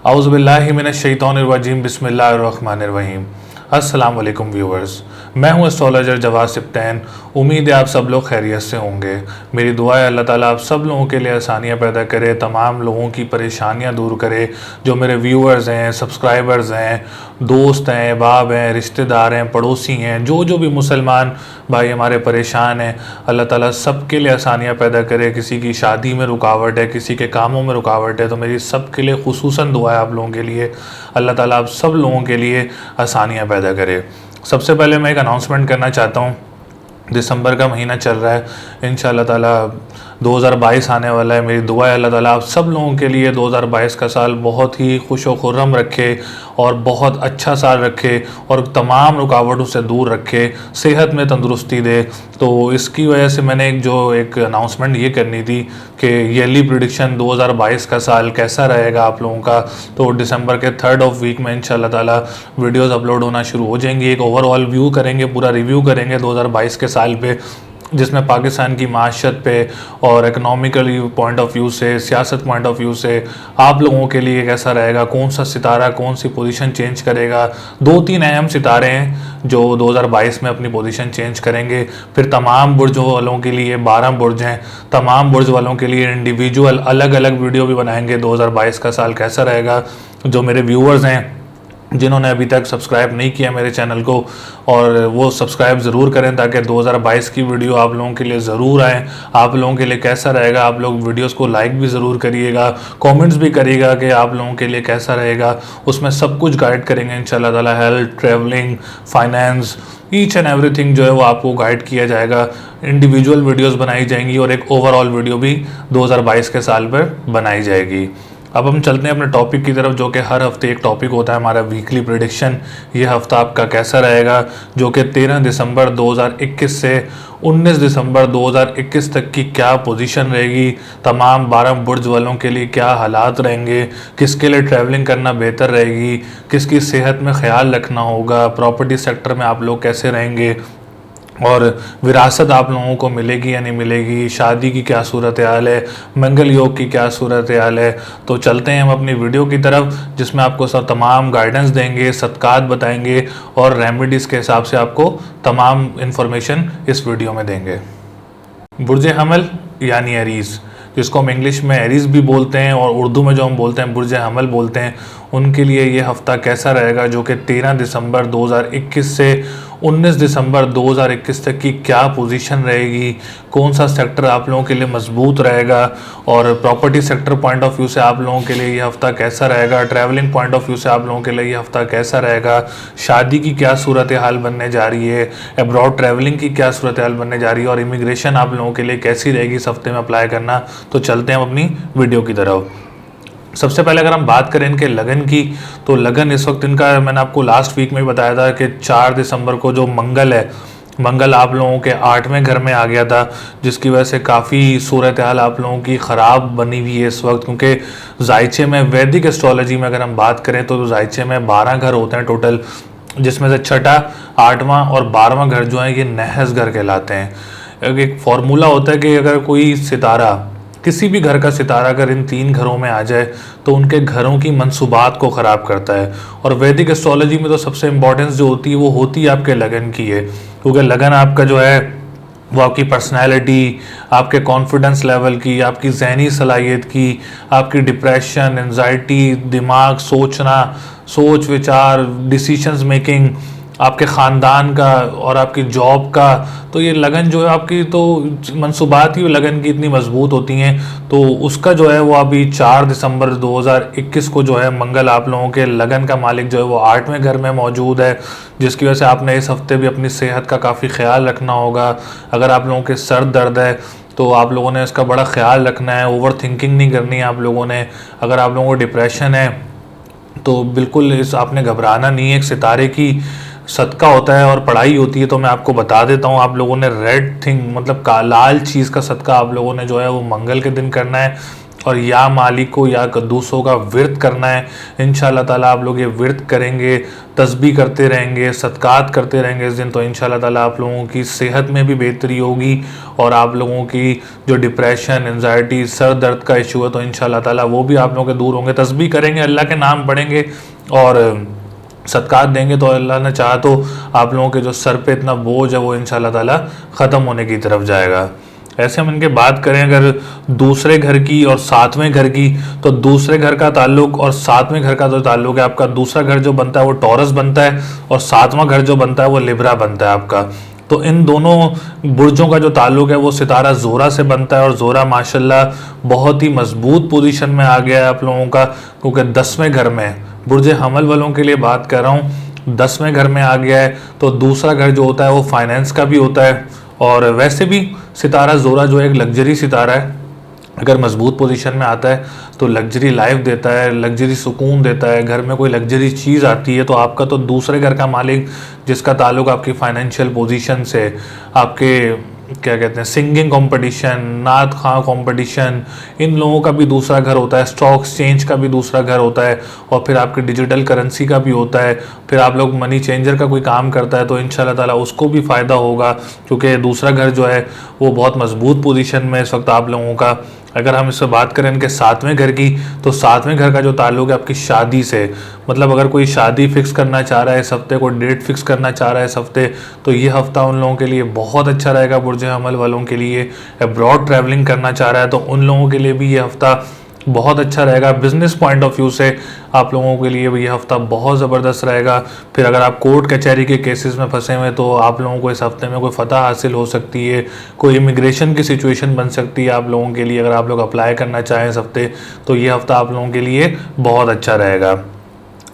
औज़ुबिल्लाहि मिनश्शैतानिर्रजीम बिस्मिल्लाहिर्रहमानिर्रहीम। अस्सलाम वालेकुम व्यूअर्स, मैं हूं एस्ट्रोलॉजर जवाद सिप्तैन। उम्मीद है आप सब लोग खैरियत से होंगे। मेरी दुआ है अल्लाह ताला आप सब लोगों के लिए आसानियां पैदा करे, तमाम लोगों की परेशानियां दूर करे। जो मेरे व्यूअर्स हैं, सब्सक्राइबर्स हैं, दोस्त हैं, अहबाब हैं, रिश्तेदार हैं, पड़ोसी हैं, जो भी मुसलमान भाई हमारे परेशान हैं, अल्लाह ताला सबके लिए आसानियां पैदा करे। किसी की शादी में रुकावट है, किसी के कामों में रुकावट है, तो मेरी सबके लिए खुसूसन दुआ है आप लोगों के लिए, अल्लाह ताला आप सब लोगों के लिए आसानियां पैदा करे। सबसे पहले मैं एक अनाउंसमेंट करना चाहता हूँ। दिसंबर का महीना चल रहा है, इंशाअल्लाह ताला 2022 आने वाला है। मेरी दुआ है अल्लाह ताला आप सब लोगों के लिए 2022 का साल बहुत ही खुश व खुर्रम रखे और बहुत अच्छा साल रखे और तमाम रुकावटों से दूर रखे, सेहत में तंदुरुस्ती दे। तो इसकी वजह से मैंने एक अनाउंसमेंट ये करनी थी कि ईयरली प्रेडिक्शन 2022 का साल कैसा रहेगा आप लोगों का। तो दिसंबर के 3rd ऑफ वीक में इंशाअल्लाह ताला वीडियोस अपलोड होना शुरू हो जाएंगी। एक ओवरऑल व्यू करेंगे, पूरा रिव्यू करेंगे 2022 के साल पे, जिसमें पाकिस्तान की माशत पे और इकनॉमिकली पॉइंट ऑफ व्यू से, सियासत पॉइंट ऑफ व्यू से आप लोगों के लिए कैसा रहेगा, कौन सा सितारा कौन सी पोजीशन चेंज करेगा। 2-3 अहम सितारे हैं जो 2022 में अपनी पोजीशन चेंज करेंगे। फिर तमाम बुर्ज वालों के लिए 12 बुर्ज हैं, तमाम बुर्ज वालों के लिए इंडिविजुअल अलग अलग वीडियो भी बनाएंगे 2022 का साल कैसा रहेगा। जो मेरे व्यूअर्स हैं जिन्होंने अभी तक सब्सक्राइब नहीं किया मेरे चैनल को, और वो सब्सक्राइब ज़रूर करें ताकि 2022 की वीडियो आप लोगों के लिए ज़रूर आए। आप लोगों के लिए कैसा रहेगा, आप लोग वीडियोस को लाइक भी ज़रूर करिएगा, कमेंट्स भी करिएगा कि आप लोगों के लिए कैसा रहेगा। उसमें सब कुछ गाइड करेंगे इंशाल्लाह ताला, health, travelling, finance, each and everything जो है वो आपको गाइड किया जाएगा। इंडिविजुअल वीडियोज़ बनाई जाएंगी और एक ओवरऑल वीडियो भी 2022 के साल पर बनाई जाएगी। अब हम चलते हैं अपने टॉपिक की तरफ, जो कि हर हफ्ते एक टॉपिक होता है हमारा वीकली प्रेडिक्शन। ये हफ्ता आपका कैसा रहेगा, जो कि 13 दिसंबर 2021 से 19 दिसंबर 2021 तक की क्या पोजीशन रहेगी, तमाम 12 बुर्ज वालों के लिए क्या हालात रहेंगे, किसके लिए ट्रैवलिंग करना बेहतर रहेगी, किसकी सेहत में ख्याल रखना होगा, प्रॉपर्टी सेक्टर में आप लोग कैसे रहेंगे, और विरासत आप लोगों को मिलेगी या नहीं मिलेगी, शादी की क्या सूरत हाल है, मंगल योग की क्या सूरत हाल है। तो चलते हैं हम अपनी वीडियो की तरफ, जिसमें आपको सब तमाम गाइडेंस देंगे, सदकात बताएंगे और रेमेडीज़ के हिसाब से आपको तमाम इन्फॉर्मेशन इस वीडियो में देंगे। बुर्ज हमल यानी एरीज़, जिसको हम इंग्लिश में एरीज़ भी बोलते हैं और उर्दू में जो हम बोलते हैं बुर्ज हमल बोलते हैं, उनके लिए ये हफ़्ता कैसा रहेगा, जो कि 13 दिसंबर 2021 से 19 दिसंबर 2021 तक की क्या पोजीशन रहेगी, कौन सा सेक्टर आप लोगों के लिए मजबूत रहेगा, और property sector point of view से आप लोगों के लिए ये हफ़्ता कैसा रहेगा, ट्रैवलिंग पॉइंट ऑफ व्यू से आप लोगों के लिए ये हफ़्ता कैसा रहेगा, शादी की क्या सूरत हाल बनने जा रही है, अब्रॉड ट्रैवलिंग की क्या सूरत हाल बनने जा रही है, और इमिग्रेशन आप लोगों के लिए कैसी रहेगी इस हफ्ते में अप्लाई करना। तो चलते हैं हम अपनी वीडियो की तरफ। सबसे पहले अगर हम बात करें इनके लगन की, तो लगन इस वक्त इनका, मैंने आपको लास्ट वीक में बताया था कि 4 दिसंबर को जो मंगल है, मंगल आप लोगों के 8वें घर में आ गया था, जिसकी वजह से काफ़ी सूरत हाल आप लोगों की ख़राब बनी हुई है इस वक्त। क्योंकि जायचे में, वैदिक एस्ट्रोलॉजी में अगर हम बात करें तो जायचे में 12 घर होते हैं टोटल, जिसमें से छठा, 8वां और 12वां घर जो है ये नहस घर कहलाते हैं। एक फॉर्मूला होता है कि अगर कोई सितारा, किसी भी घर का सितारा अगर इन 3 घरों में आ जाए तो उनके घरों की मंसूबात को ख़राब करता है। और वैदिक एस्ट्रोलॉजी में तो सबसे इम्पोर्टेंस जो होती है वो होती है आपके लगन की है, क्योंकि लगन आपका जो है वो आपकी पर्सनैलिटी, आपके कॉन्फिडेंस लेवल की, आपकी जहनी सलाहियत की, आपकी डिप्रेशन, एंजाइटी, दिमाग, सोचना, सोच विचार, डिसीशंस मेकिंग, आपके ख़ानदान का और आपकी जॉब का। तो ये लगन जो है आपकी, तो मंसूबात ही लगन की इतनी मजबूत होती हैं। तो उसका जो है वो अभी 4 दिसंबर 2021 को जो है मंगल आप लोगों के लगन का मालिक जो है वो 8वें घर में मौजूद है, जिसकी वजह से आपने इस हफ्ते भी अपनी सेहत का काफ़ी ख्याल रखना होगा। अगर आप लोगों के सर दर्द है तो आप लोगों ने इसका बड़ा ख्याल रखना है, ओवर थिंकिंग नहीं करनी है आप लोगों ने। अगर आप लोगों को डिप्रेशन है तो बिल्कुल इस आपने घबराना नहीं है। एक सितारे की सदका होता है और पढ़ाई होती है, तो मैं आपको बता देता हूँ, आप लोगों ने रेड थिंग मतलब लाल चीज़ का सदका आप लोगों ने जो है वो मंगल के दिन करना है। और या मालिक को या कद्दूसों का व्रत करना है। इंशाल्लाह ताला आप लोग ये व्रत करेंगे, तस्बीह करते रहेंगे, सदकात करते रहेंगे इस दिन, तो इंशाल्लाह ताला आप लोगों की सेहत में भी बेहतरी होगी और आप लोगों की जो डिप्रेशन, एंजाइटी, सर दर्द का इशू है तो इंशाल्लाह ताला वो भी आप लोगों के दूर होंगे। तस्बीह करेंगे, अल्लाह के नाम पढ़ेंगे और सदकात देंगे तो अल्लाह ने चाहा तो आप लोगों के जो सर पे इतना बोझ है वो इंशाल्लाह ताला ख़त्म होने की तरफ जाएगा। ऐसे हम इनके बात करें अगर दूसरे घर की और सातवें घर की, तो दूसरे घर का ताल्लुक और सातवें घर का जो ताल्लुक है, आपका दूसरा घर जो बनता है वो टॉरस बनता है और सातवां घर जो बनता है वो लिब्रा बनता है आपका। तो इन दोनों बुर्जों का जो ताल्लुक है वो सितारा ज़ोरा से बनता है और ज़ोरा माशाल्लाह बहुत ही मजबूत पोजीशन में आ गया है आप लोगों का, क्योंकि 10वें घर में, बुर्ज हमल वालों के लिए बात कर रहा हूँ, 10वें घर में आ गया है। तो दूसरा घर जो होता है वो फाइनेंस का भी होता है और वैसे भी सितारा ज़ोरा जो है एक लग्जरी सितारा है, अगर मजबूत पोजीशन में आता है तो लग्जरी लाइफ देता है, लग्जरी सुकून देता है। घर में कोई लग्जरी चीज़ आती है तो आपका तो दूसरे घर का मालिक जिसका ताल्लुक आपकी फाइनेंशियल पोजीशन से, आपके क्या कहते हैं सिंगिंग कंपटीशन, नात खां कंपटीशन, इन लोगों का भी दूसरा घर होता है, स्टॉक एक्सचेंज का भी दूसरा घर होता है और फिर आपकी डिजिटल करेंसी का भी होता है। फिर आप लोग मनी चेंजर का कोई काम करता है तो इंशाल्लाह ताला उसको भी फ़ायदा होगा, क्योंकि दूसरा घर जो है वो बहुत मजबूत पोजीशन में इस वक्त आप लोगों का। अगर हम इससे बात करें इनके सातवें घर की, तो सातवें घर का जो ताल्लुक है आपकी शादी से, मतलब अगर कोई शादी फिक्स करना चाह रहा है इस हफ्ते, कोई डेट फिक्स करना चाह रहा है इस हफ्ते, तो ये हफ्ता उन लोगों के लिए बहुत अच्छा रहेगा। बुर्ज हमल वालों के लिए अब्रॉड ट्रैवलिंग करना चाह रहा है तो उन लोगों के लिए भी ये हफ्ता बहुत अच्छा रहेगा। बिजनेस पॉइंट ऑफ व्यू से आप लोगों के लिए ये हफ्ता बहुत ज़बरदस्त रहेगा। फिर अगर आप कोर्ट कचहरी के केसेस में फंसे हुए तो आप लोगों को इस हफ्ते में कोई फ़तह हासिल हो सकती है, कोई इमिग्रेशन की सिचुएशन बन सकती है आप लोगों के लिए। अगर आप लोग अप्लाई करना चाहें इस हफ्ते तो ये हफ्ता आप लोगों के लिए बहुत अच्छा रहेगा।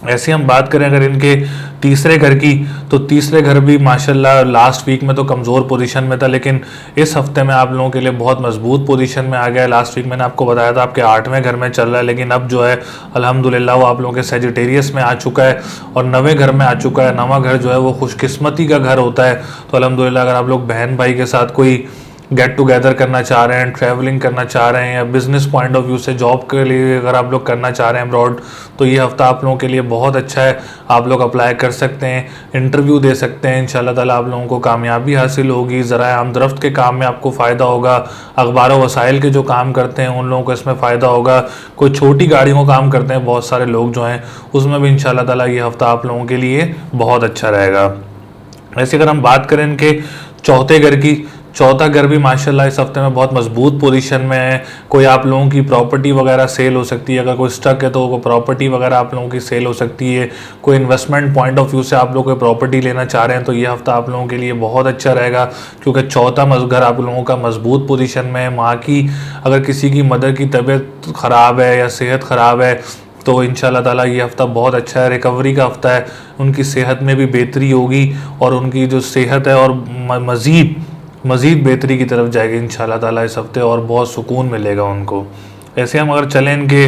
ऐसे हम बात करें अगर इनके तीसरे घर की, तो तीसरे घर भी माशाल्लाह लास्ट वीक में तो कमज़ोर पोजीशन में था, लेकिन इस हफ्ते में आप लोगों के लिए बहुत मजबूत पोजीशन में आ गया है। लास्ट वीक मैंने आपको बताया था आपके 8वें घर में चल रहा है, लेकिन अब जो है अल्हम्दुलिल्लाह वो आप लोगों के सेजिटेरियस में आ चुका है और 9वें घर में आ चुका है। 9वां घर जो है वो खुशकिस्मती का घर होता है। तो अल्हम्दुलिल्लाह अगर आप लोग बहन भाई के साथ कोई गेट टुगेदर करना चाह रहे हैं, ट्रैवलिंग करना चाह रहे हैं, या बिजनेस पॉइंट ऑफ व्यू से जॉब के लिए अगर आप लोग करना चाह रहे हैं अब्रॉड, तो ये हफ्ता आप लोगों के लिए बहुत अच्छा है। आप लोग अप्लाई कर सकते हैं, इंटरव्यू दे सकते हैं, इंशाल्लाह ताला आप लोगों को कामयाबी हासिल होगी। ज़राए आमदरफ्त के काम में आपको फ़ायदा होगा, अखबार व वसाइल के जो काम करते हैं उन लोगों को इसमें फ़ायदा होगा। कोई छोटी गाड़ियों का काम करते हैं बहुत सारे लोग जो हैं, उसमें भी इंशाल्लाह ताला ये हफ्ता आप लोगों के लिए बहुत अच्छा रहेगा। ऐसे अगर हम बात करें इनके चौथे घर की, चौथा घर भी माशाल्लाह इस हफ्ते में बहुत मजबूत पोजीशन में है। कोई आप लोगों की प्रॉपर्टी वगैरह सेल हो सकती है, अगर कोई स्टक है तो प्रॉपर्टी वगैरह आप लोगों की सेल हो सकती है। कोई इन्वेस्टमेंट पॉइंट ऑफ व्यू से आप लोग कोई प्रॉपर्टी लेना चाह रहे हैं तो ये हफ्ता आप लोगों के लिए बहुत अच्छा रहेगा, क्योंकि चौथा घर आप लोगों का मजबूत पोजीशन में है। माँ की अगर किसी की मदर की तबीयत ख़राब है या सेहत ख़राब है तो इंशाल्लाह ताला ये हफ्ता बहुत अच्छा है, रिकवरी का हफ्ता है। उनकी सेहत में भी बेहतरी होगी और उनकी जो सेहत है और मज़ीद बेहतरी की तरफ जाएगी इंशाल्लाह ताला इस हफ्ते, और बहुत सुकून मिलेगा उनको। ऐसे हम अगर चलें इनके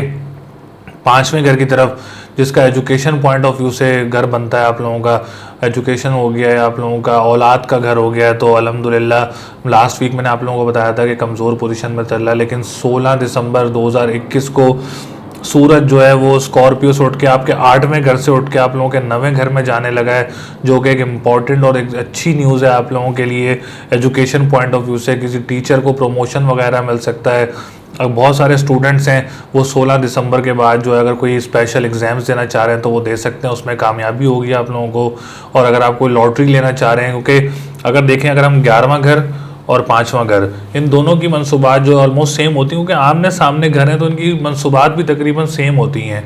5वें घर की तरफ, जिसका एजुकेशन पॉइंट ऑफ व्यू से घर बनता है आप लोगों का, एजुकेशन हो गया है, आप लोगों का औलाद का घर हो गया है, तो अल्हम्दुलिल्लाह लास्ट वीक मैंने आप लोगों को बताया था कि कमज़ोर पोजीशन में चल रहा है, लेकिन 16 दिसंबर 2021 को सूरज जो है वो स्कॉर्पियो से उठ के आपके 8वें घर से उठ के आप लोगों के 9वें घर में जाने लगा है, जो कि एक इम्पॉर्टेंट और एक अच्छी न्यूज़ है आप लोगों के लिए। एजुकेशन पॉइंट ऑफ व्यू से किसी टीचर को प्रमोशन वगैरह मिल सकता है। अब बहुत सारे स्टूडेंट्स हैं वो 16 दिसंबर के बाद जो है अगर कोई स्पेशल एग्ज़ाम्स देना चाह रहे हैं तो वो दे सकते हैं, उसमें कामयाबी होगी आप लोगों को। और अगर आप कोई लॉटरी लेना चाह रहे हैं, क्योंकि अगर देखें अगर हम 11वां घर और 5वां घर, इन दोनों की मनसूबात जो ऑलमोस्ट सेम होती हैं, क्योंकि आमने सामने घर हैं तो इनकी मनसूबात भी तकरीबन सेम होती हैं।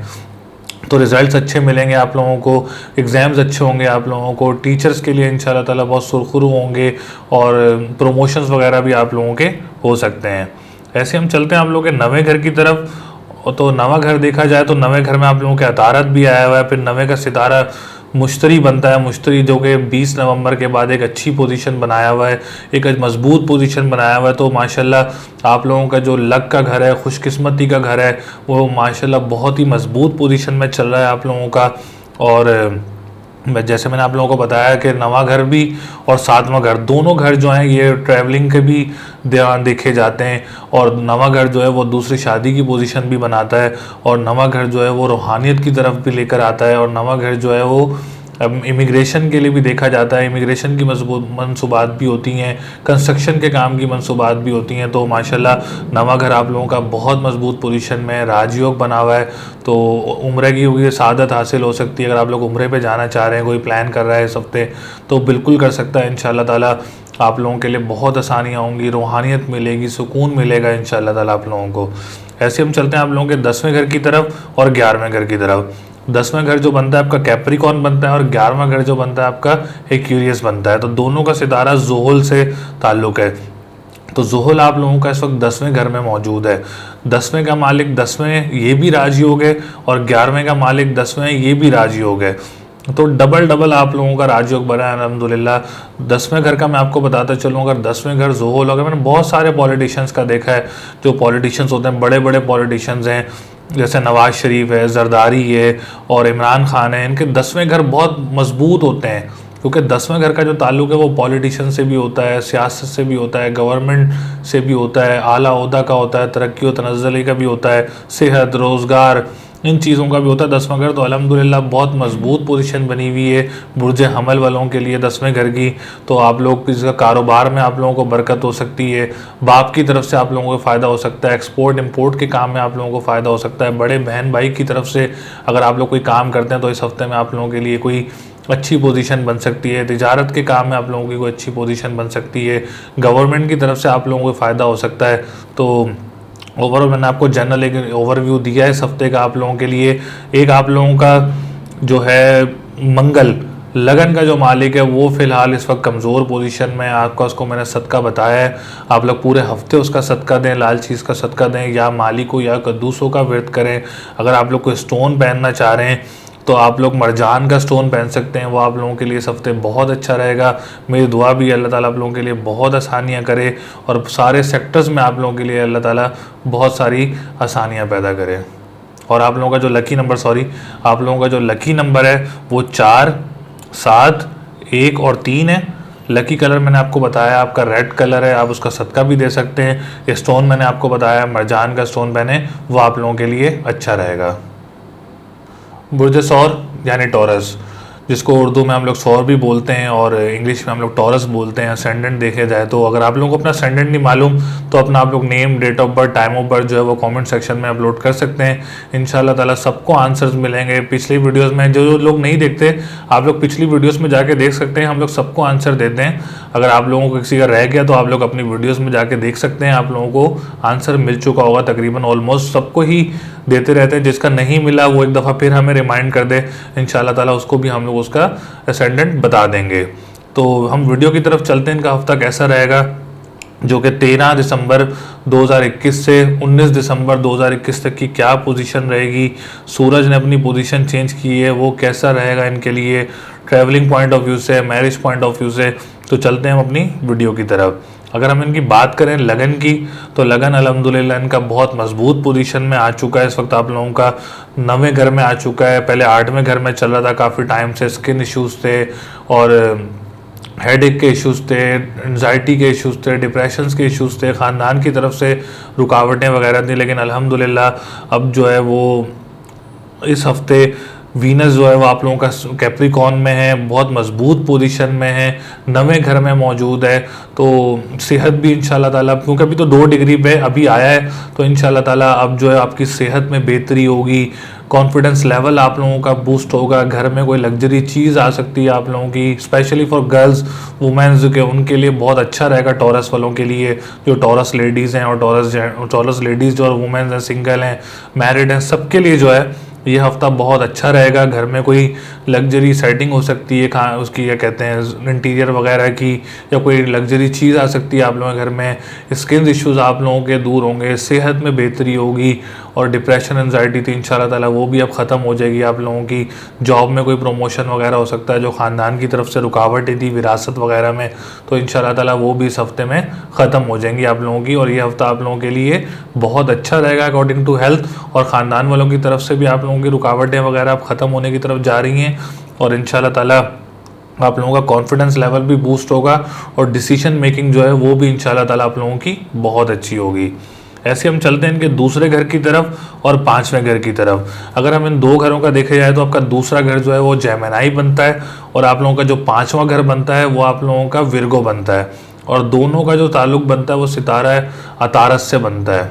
तो रिज़ल्ट्स अच्छे मिलेंगे आप लोगों को, एग्ज़ाम्स अच्छे होंगे आप लोगों को, टीचर्स के लिए इंशाल्लाह ताला बहुत सुरखुरू होंगे और प्रमोशंस वगैरह भी आप लोगों के हो सकते हैं। ऐसे हम चलते हैं आप लोगों के 9वें घर की तरफ। तो 9वां घर देखा जाए तो 9वें घर में आप लोगों के अतारत भी आया हुआ है। फिर 9वें का सितारा मुश्तरी बनता है, मुश्तरी जो कि 20 नवंबर के बाद एक अच्छी पोजीशन बनाया हुआ है, एक मजबूत पोजीशन बनाया हुआ है। तो माशाल्लाह आप लोगों का जो लक का घर है, खुशकिस्मती का घर है, वो माशाल्लाह बहुत ही मजबूत पोजीशन में चल रहा है आप लोगों का। और जैसे मैंने आप लोगों को बताया कि नवा घर भी और सातवां घर, दोनों घर जो हैं ये ट्रैवलिंग के भी दौरान देखे जाते हैं। और नवा घर जो है वो दूसरी शादी की पोजीशन भी बनाता है, और नवा घर जो है वो रूहानियत की तरफ भी लेकर आता है, और नवा घर जो है वो इमिग्रेशन के लिए भी देखा जाता है। इमिग्रेशन की मजबूत मनसूबात भी होती हैं, कंस्ट्रक्शन के काम की मनसूबात भी होती हैं। तो माशाल्लाह नवा घर आप लोगों का बहुत मजबूत पोजीशन में है, राजयोग बना हुआ है। तो उम्रे की हुई सादत हासिल हो सकती है। अगर आप लोग उम्रे पे जाना चाह रहे हैं, कोई प्लान कर रहा है इस हफ्ते, तो बिल्कुल कर सकता है इंशाल्लाह ताला। आप लोगों के लिए बहुत आसानियाँ होंगी, रूहानियत मिलेगी, सुकून मिलेगा इंशाल्लाह ताला आप लोगों को। ऐसे हम चलते हैं आप लोगों के 10वें घर की तरफ और 11वें घर की तरफ। 10वां घर जो बनता है आपका कैप्रिकॉर्न बनता है, और 11वां घर जो बनता है आपका एक्यूरियस बनता है। तो दोनों का सितारा ज़ुहल से ताल्लुक़ है। तो ज़ुहल आप लोगों का इस वक्त 10वें घर में मौजूद है। 10वें का मालिक 10वें ये भी राजयोग है, और 11वें का मालिक 10वें ये भी राजयोग है। तो डबल डबल आप लोगों का राजयोग बना है अल्हम्दुलिल्लाह। 10वें घर का मैं आपको बताता चलूँ, अगर 10वें घर ज़ुहल होगा, मैंने बहुत सारे पॉलिटिशियंस का देखा है, जो पॉलिटिशियंस होते हैं बड़े बड़े पॉलिटिशियंस हैं, जैसे नवाज शरीफ है, जरदारी है और इमरान खान है, इनके 10वें घर बहुत मजबूत होते हैं, क्योंकि 10वें घर का जो ताल्लुक है वो पॉलिटिशियन से भी होता है, सियासत से भी होता है, गवर्नमेंट से भी होता है, आला ओहदा का होता है, तरक्की व तनज़्ज़ुल का भी होता है, सेहत, रोज़गार, इन चीज़ों का भी होता है 10वां घर। तो अल्हम्दुलिल्लाह बहुत मजबूत पोजीशन बनी हुई है बुर्ज हमल वालों के लिए 10वें घर की। तो आप लोग इसका कारोबार में आप लोगों को बरकत हो सकती है, बाप की तरफ से आप लोगों को फ़ायदा हो सकता है, एक्सपोर्ट इंपोर्ट के काम में आप लोगों को फ़ायदा हो सकता है, बड़े बहन भाई की तरफ से अगर आप लोग कोई काम करते हैं तो इस हफ्ते में आप लोगों के लिए कोई अच्छी पोजीशन बन सकती है, तिजारत के काम में आप लोगों की कोई अच्छी पोजीशन बन सकती है, गवर्नमेंट की तरफ से आप लोगों को फ़ायदा हो सकता है। तो ओवरऑल मैंने आपको जनरल एक ओवरव्यू दिया है इस हफ्ते का आप लोगों के लिए। एक आप लोगों का जो है मंगल, लगन का जो मालिक है वो फ़िलहाल इस वक्त कमज़ोर पोजीशन में है। आपका उसको मैंने सदका बताया है, आप लोग पूरे हफ्ते उसका सदका दें, लाल चीज़ का सदका दें, या माली को या कद्दूसों का व्रत करें। अगर आप लोग कोई स्टोन पहनना चाह रहे हैं तो आप लोग मरजान का स्टोन पहन सकते हैं, वो आप लोगों के लिए इस हफ्ते बहुत अच्छा रहेगा। मेरी दुआ भी अल्लाह ताला आप लोगों के लिए बहुत आसानियाँ करे, और सारे सेक्टर्स में आप लोगों के लिए अल्लाह ताला बहुत सारी आसानियाँ पैदा करे। और आप लोगों का जो लकी नंबर आप लोगों का जो लकी नंबर है वो 4, 7, 1 और 3 है। लकी कलर मैंने आपको बताया आपका रेड कलर है, आप उसका सदका भी दे सकते हैं। ये स्टोन मैंने आपको बताया मरजान का स्टोन पहने, वो आप लोगों के लिए अच्छा रहेगा। बुर्ज सौर यानी टॉरस, जिसको उर्दू में हम लोग सौर भी बोलते हैं और इंग्लिश में हम लोग टॉरस बोलते हैं। असेंडेंट देखे जाए तो अगर आप लोगों को अपना असेंडेंट नहीं मालूम तो अपना आप लोग name, date of birth, time of birth जो है वो कमेंट सेक्शन में अपलोड कर सकते हैं। इंशाल्लाह ताला सबको आंसर्स मिलेंगे। पिछली वीडियोस में जो लोग नहीं देखते, आप लोग पिछली वीडियोस में जाके देख सकते हैं, हम लोग सबको आंसर देते हैं। अगर आप लोगों को किसी का रह गया तो आप लोग अपनी वीडियोस में जाके देख सकते हैं, आप लोगों को आंसर मिल चुका होगा। तकरीबन ऑलमोस्ट सबको ही देते रहते हैं। जिसका नहीं मिला वो एक दफ़ा फिर हमें रिमाइंड कर दे, इंशाल्लाह ताला उसको भी हम लोग उसका असेंडेंट बता देंगे। तो हम वीडियो की तरफ चलते हैं, इनका हफ्ता कैसा रहेगा, जो कि 13 दिसंबर 2021 से 19 दिसंबर 2021 तक की क्या पोजीशन रहेगी। सूरज ने अपनी पोजीशन चेंज की है, वो कैसा रहेगा इनके लिए ट्रैवलिंग पॉइंट ऑफ व्यू से, मैरिज पॉइंट ऑफ व्यू से। तो चलते हैं हम अपनी वीडियो की तरफ। अगर हम इनकी बात करें लगन की, तो लगन अल्हम्दुलिल्लाह इनका बहुत मजबूत पोजीशन में आ चुका है। इस वक्त आप लोगों का 9वें घर में आ चुका है, पहले 8वें घर में चल रहा था काफ़ी टाइम से। स्किन इश्यूज़ थे और हेडेक के इश्यूज़ थे, एंजाइटी के इश्यूज़ थे, डिप्रेशंस के इश्यूज़ थे, ख़ानदान की तरफ से रुकावटें वगैरह थी। लेकिन अल्हम्दुलिल्लाह अब जो है वो इस हफ्ते वीनस जो है वो आप लोगों का कैप्रिकॉर्न में है, बहुत मजबूत पोजीशन में है, 9वें घर में मौजूद है। तो सेहत भी इंशाल्लाह ताला, क्योंकि अभी तो 2 डिग्री पे अभी आया है, तो इंशाल्लाह ताला अब जो है आपकी सेहत में बेहतरी होगी, कॉन्फिडेंस लेवल आप लोगों का बूस्ट होगा। घर में कोई लग्जरी चीज़ आ सकती है आप लोगों की, स्पेशली फॉर गर्ल्स, वुमेन्स के, उनके लिए बहुत अच्छा रहेगा। टॉरस वालों के लिए, जो टॉरस लेडीज़ हैं और टॉरस लेडीज़ जो और वुमेन्स हैं, सिंगल हैं, मैरिड हैं, सबके लिए जो है ये हफ्ता बहुत अच्छा रहेगा। घर में कोई लग्जरी सेटिंग हो सकती है, उसकी क्या कहते हैं इंटीरियर वगैरह की, या कोई लग्जरी चीज़ आ सकती है आप लोगों के घर में। स्किन इश्यूज़ आप लोगों के दूर होंगे, सेहत में बेहतरी होगी, और डिप्रेशन, एंजाइटी थी इंशाल्लाह ताला वो भी अब ख़त्म हो जाएगी आप लोगों की। जॉब में कोई प्रमोशन वगैरह हो सकता है, जो ख़ानदान की तरफ से रुकावटें थी विरासत वगैरह में, तो इंशाल्लाह ताला वो भी इस हफ्ते में ख़त्म हो जाएंगी आप लोगों की। और ये हफ्ता आप लोगों के लिए बहुत अच्छा रहेगा अकॉर्डिंग टू हेल्थ, और ख़ानदान वालों की तरफ से भी आप लोगों की रुकावटें वगैरह अब ख़त्म होने की तरफ जा रही हैं। और इंशाल्लाह ताला आप लोगों का कॉन्फिडेंस लेवल भी बूस्ट होगा और डिसीजन मेकिंग जो है वो भी इंशाल्लाह ताला आप लोगों की बहुत अच्छी होगी। ऐसे हम चलते हैं इनके दूसरे घर की तरफ और पांचवें घर की तरफ। अगर हम इन दो घरों का देखा जाए तो आपका दूसरा घर जो है वो जेमिनी बनता है और आप लोगों का जो पांचवा घर बनता है वो आप लोगों का विर्गो बनता है और दोनों का जो ताल्लुक बनता है वो सितारा है अतारस से बनता है।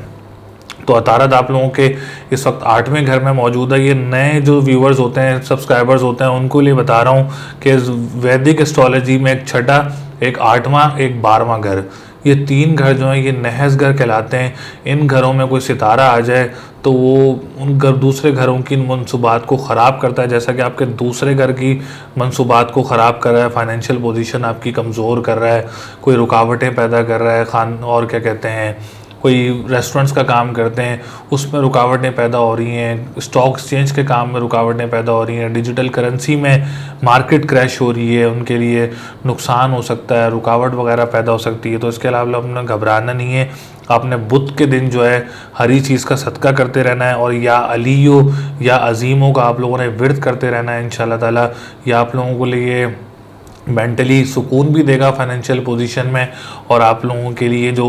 तो अतारद आप लोगों के इस वक्त आठवें घर में मौजूद है। ये नए जो व्यूअर्स होते हैं, सब्सक्राइबर्स होते हैं, उनको लिए बता रहा हूँ कि वैदिक एस्ट्रोलॉजी में एक छठा, एक आठवां, एक 12वां घर, ये 3 घर जो हैं ये नहस घर कहलाते हैं। इन घरों में कोई सितारा आ जाए तो वो उन दूसरे घरों की मनसूबात को ख़राब करता है। जैसा कि आपके दूसरे घर की मनसूबात को ख़राब कर रहा है, फाइनेंशियल पोजीशन आपकी कमज़ोर कर रहा है, कोई रुकावटें पैदा कर रहा है, और क्या कहते हैं, कोई रेस्टोरेंट्स का काम करते हैं उसमें रुकावटें पैदा हो रही हैं, स्टॉक एक्सचेंज के काम में रुकावटें पैदा हो रही हैं, डिजिटल करेंसी में मार्केट क्रैश हो रही है, उनके लिए नुकसान हो सकता है, रुकावट वगैरह पैदा हो सकती है। तो इसके अलावा आपने घबराना नहीं है। आपने बुध के दिन जो है हरी चीज़ का सदका करते रहना है और या अलियो या अजीमों का आप लोगों ने विर्द करते रहना है इंशाल्लाह ताला। यह आप लोगों को लिए मेंटली सुकून भी देगा फाइनेंशियल पोजीशन में, और आप लोगों के लिए जो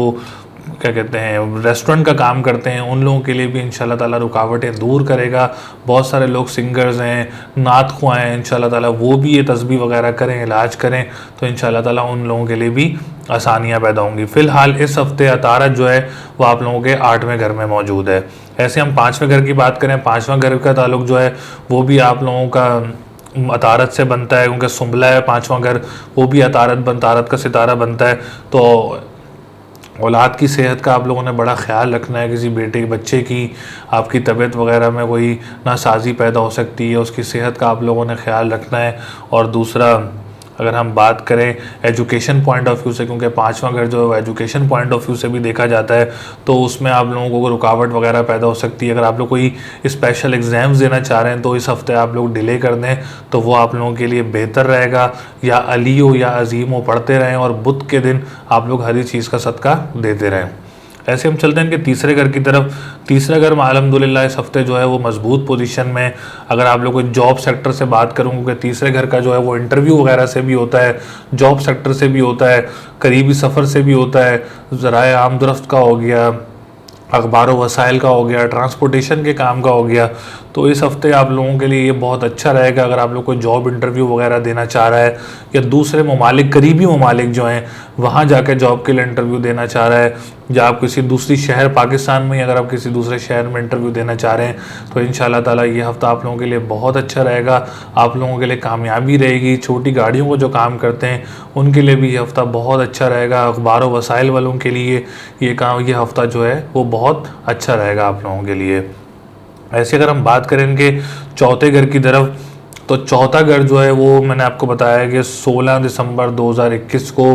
क्या कहते हैं रेस्टोरेंट का काम करते हैं उन लोगों के लिए भी इंशाल्लाह ताला रुकावटें दूर करेगा। बहुत सारे लोग सिंगर्स हैं, नात ख्वां हैं, इंशाल्लाह ताला वो भी ये तस्बीह वगैरह करें, इलाज करें, तो इंशाल्लाह ताला उन लोगों के लिए भी आसानियाँ पैदा होंगी। फ़िलहाल इस हफ्ते अतारद जो है वो आप लोगों के 8वें घर में मौजूद है। ऐसे हम 5वें घर की बात करें, 5वां घर का ताल्लुक जो है वो भी आप लोगों का अतारद से बनता है, क्योंकि सुंबला है 5वां घर, वो भी अतारद का सितारा बनता है। तो औलाद की सेहत का आप लोगों ने बड़ा ख्याल रखना है। किसी बेटे बच्चे की आपकी तबीयत वगैरह में कोई नासाजी पैदा हो सकती है, उसकी सेहत का आप लोगों ने ख्याल रखना है। और दूसरा, अगर हम बात करें एजुकेशन पॉइंट ऑफ व्यू से, क्योंकि 5वां घर जो है एजुकेशन पॉइंट ऑफ व्यू से भी देखा जाता है, तो उसमें आप लोगों को रुकावट वगैरह पैदा हो सकती है। अगर आप लोग कोई स्पेशल एग्ज़ाम्स देना चाह रहे हैं तो इस हफ्ते आप लोग डिले कर दें तो वो आप लोगों के लिए बेहतर रहेगा। या अलियो या अजीमो पढ़ते रहें और बुध के दिन आप लोग हरी चीज़ का सदका देते रहें। ऐसे हम चलते हैं इनके तीसरे घर की तरफ। तीसरा घर में अल्हम्दुलिल्लाह इस हफ्ते जो है वो मजबूत पोजीशन में। अगर आप लोग कोई जॉब सेक्टर से बात करूँ, क्योंकि तीसरे घर का जो है वो इंटरव्यू वगैरह से भी होता है, जॉब सेक्टर से भी होता है, करीबी सफ़र से भी होता है, ज़राए आमदरफ्त का हो गया, अखबार वसाइल का हो गया, ट्रांसपोर्टेशन के काम का हो गया। तो इस हफ्ते आप लोगों के लिए ये बहुत अच्छा रहेगा। अगर आप लोग कोई जॉब इंटरव्यू वगैरह देना चाह रहा है या दूसरे ममालिक, करीबी ममालिक जो हैं वहाँ जाकर जॉब के लिए इंटरव्यू देना चाह रहा है, या आप किसी दूसरी शहर पाकिस्तान में अगर आप किसी दूसरे शहर में इंटरव्यू देना चाह रहे हैं, तो इंशाल्लाह ताला ये हफ़्ता आप लोगों के लिए बहुत अच्छा रहेगा। आप लोगों के लिए कामयाबी रहेगी। छोटी गाड़ियों को जो काम करते हैं उनके लिए भी ये हफ़्ता बहुत अच्छा रहेगा। अखबार वसाइल वालों के लिए ये हफ़्ता जो है वो बहुत अच्छा रहेगा आप लोगों के लिए। ऐसे अगर हम बात करें इनके चौथे घर की तरफ, तो चौथा घर जो है वो मैंने आपको बताया कि 16 दिसंबर 2021 को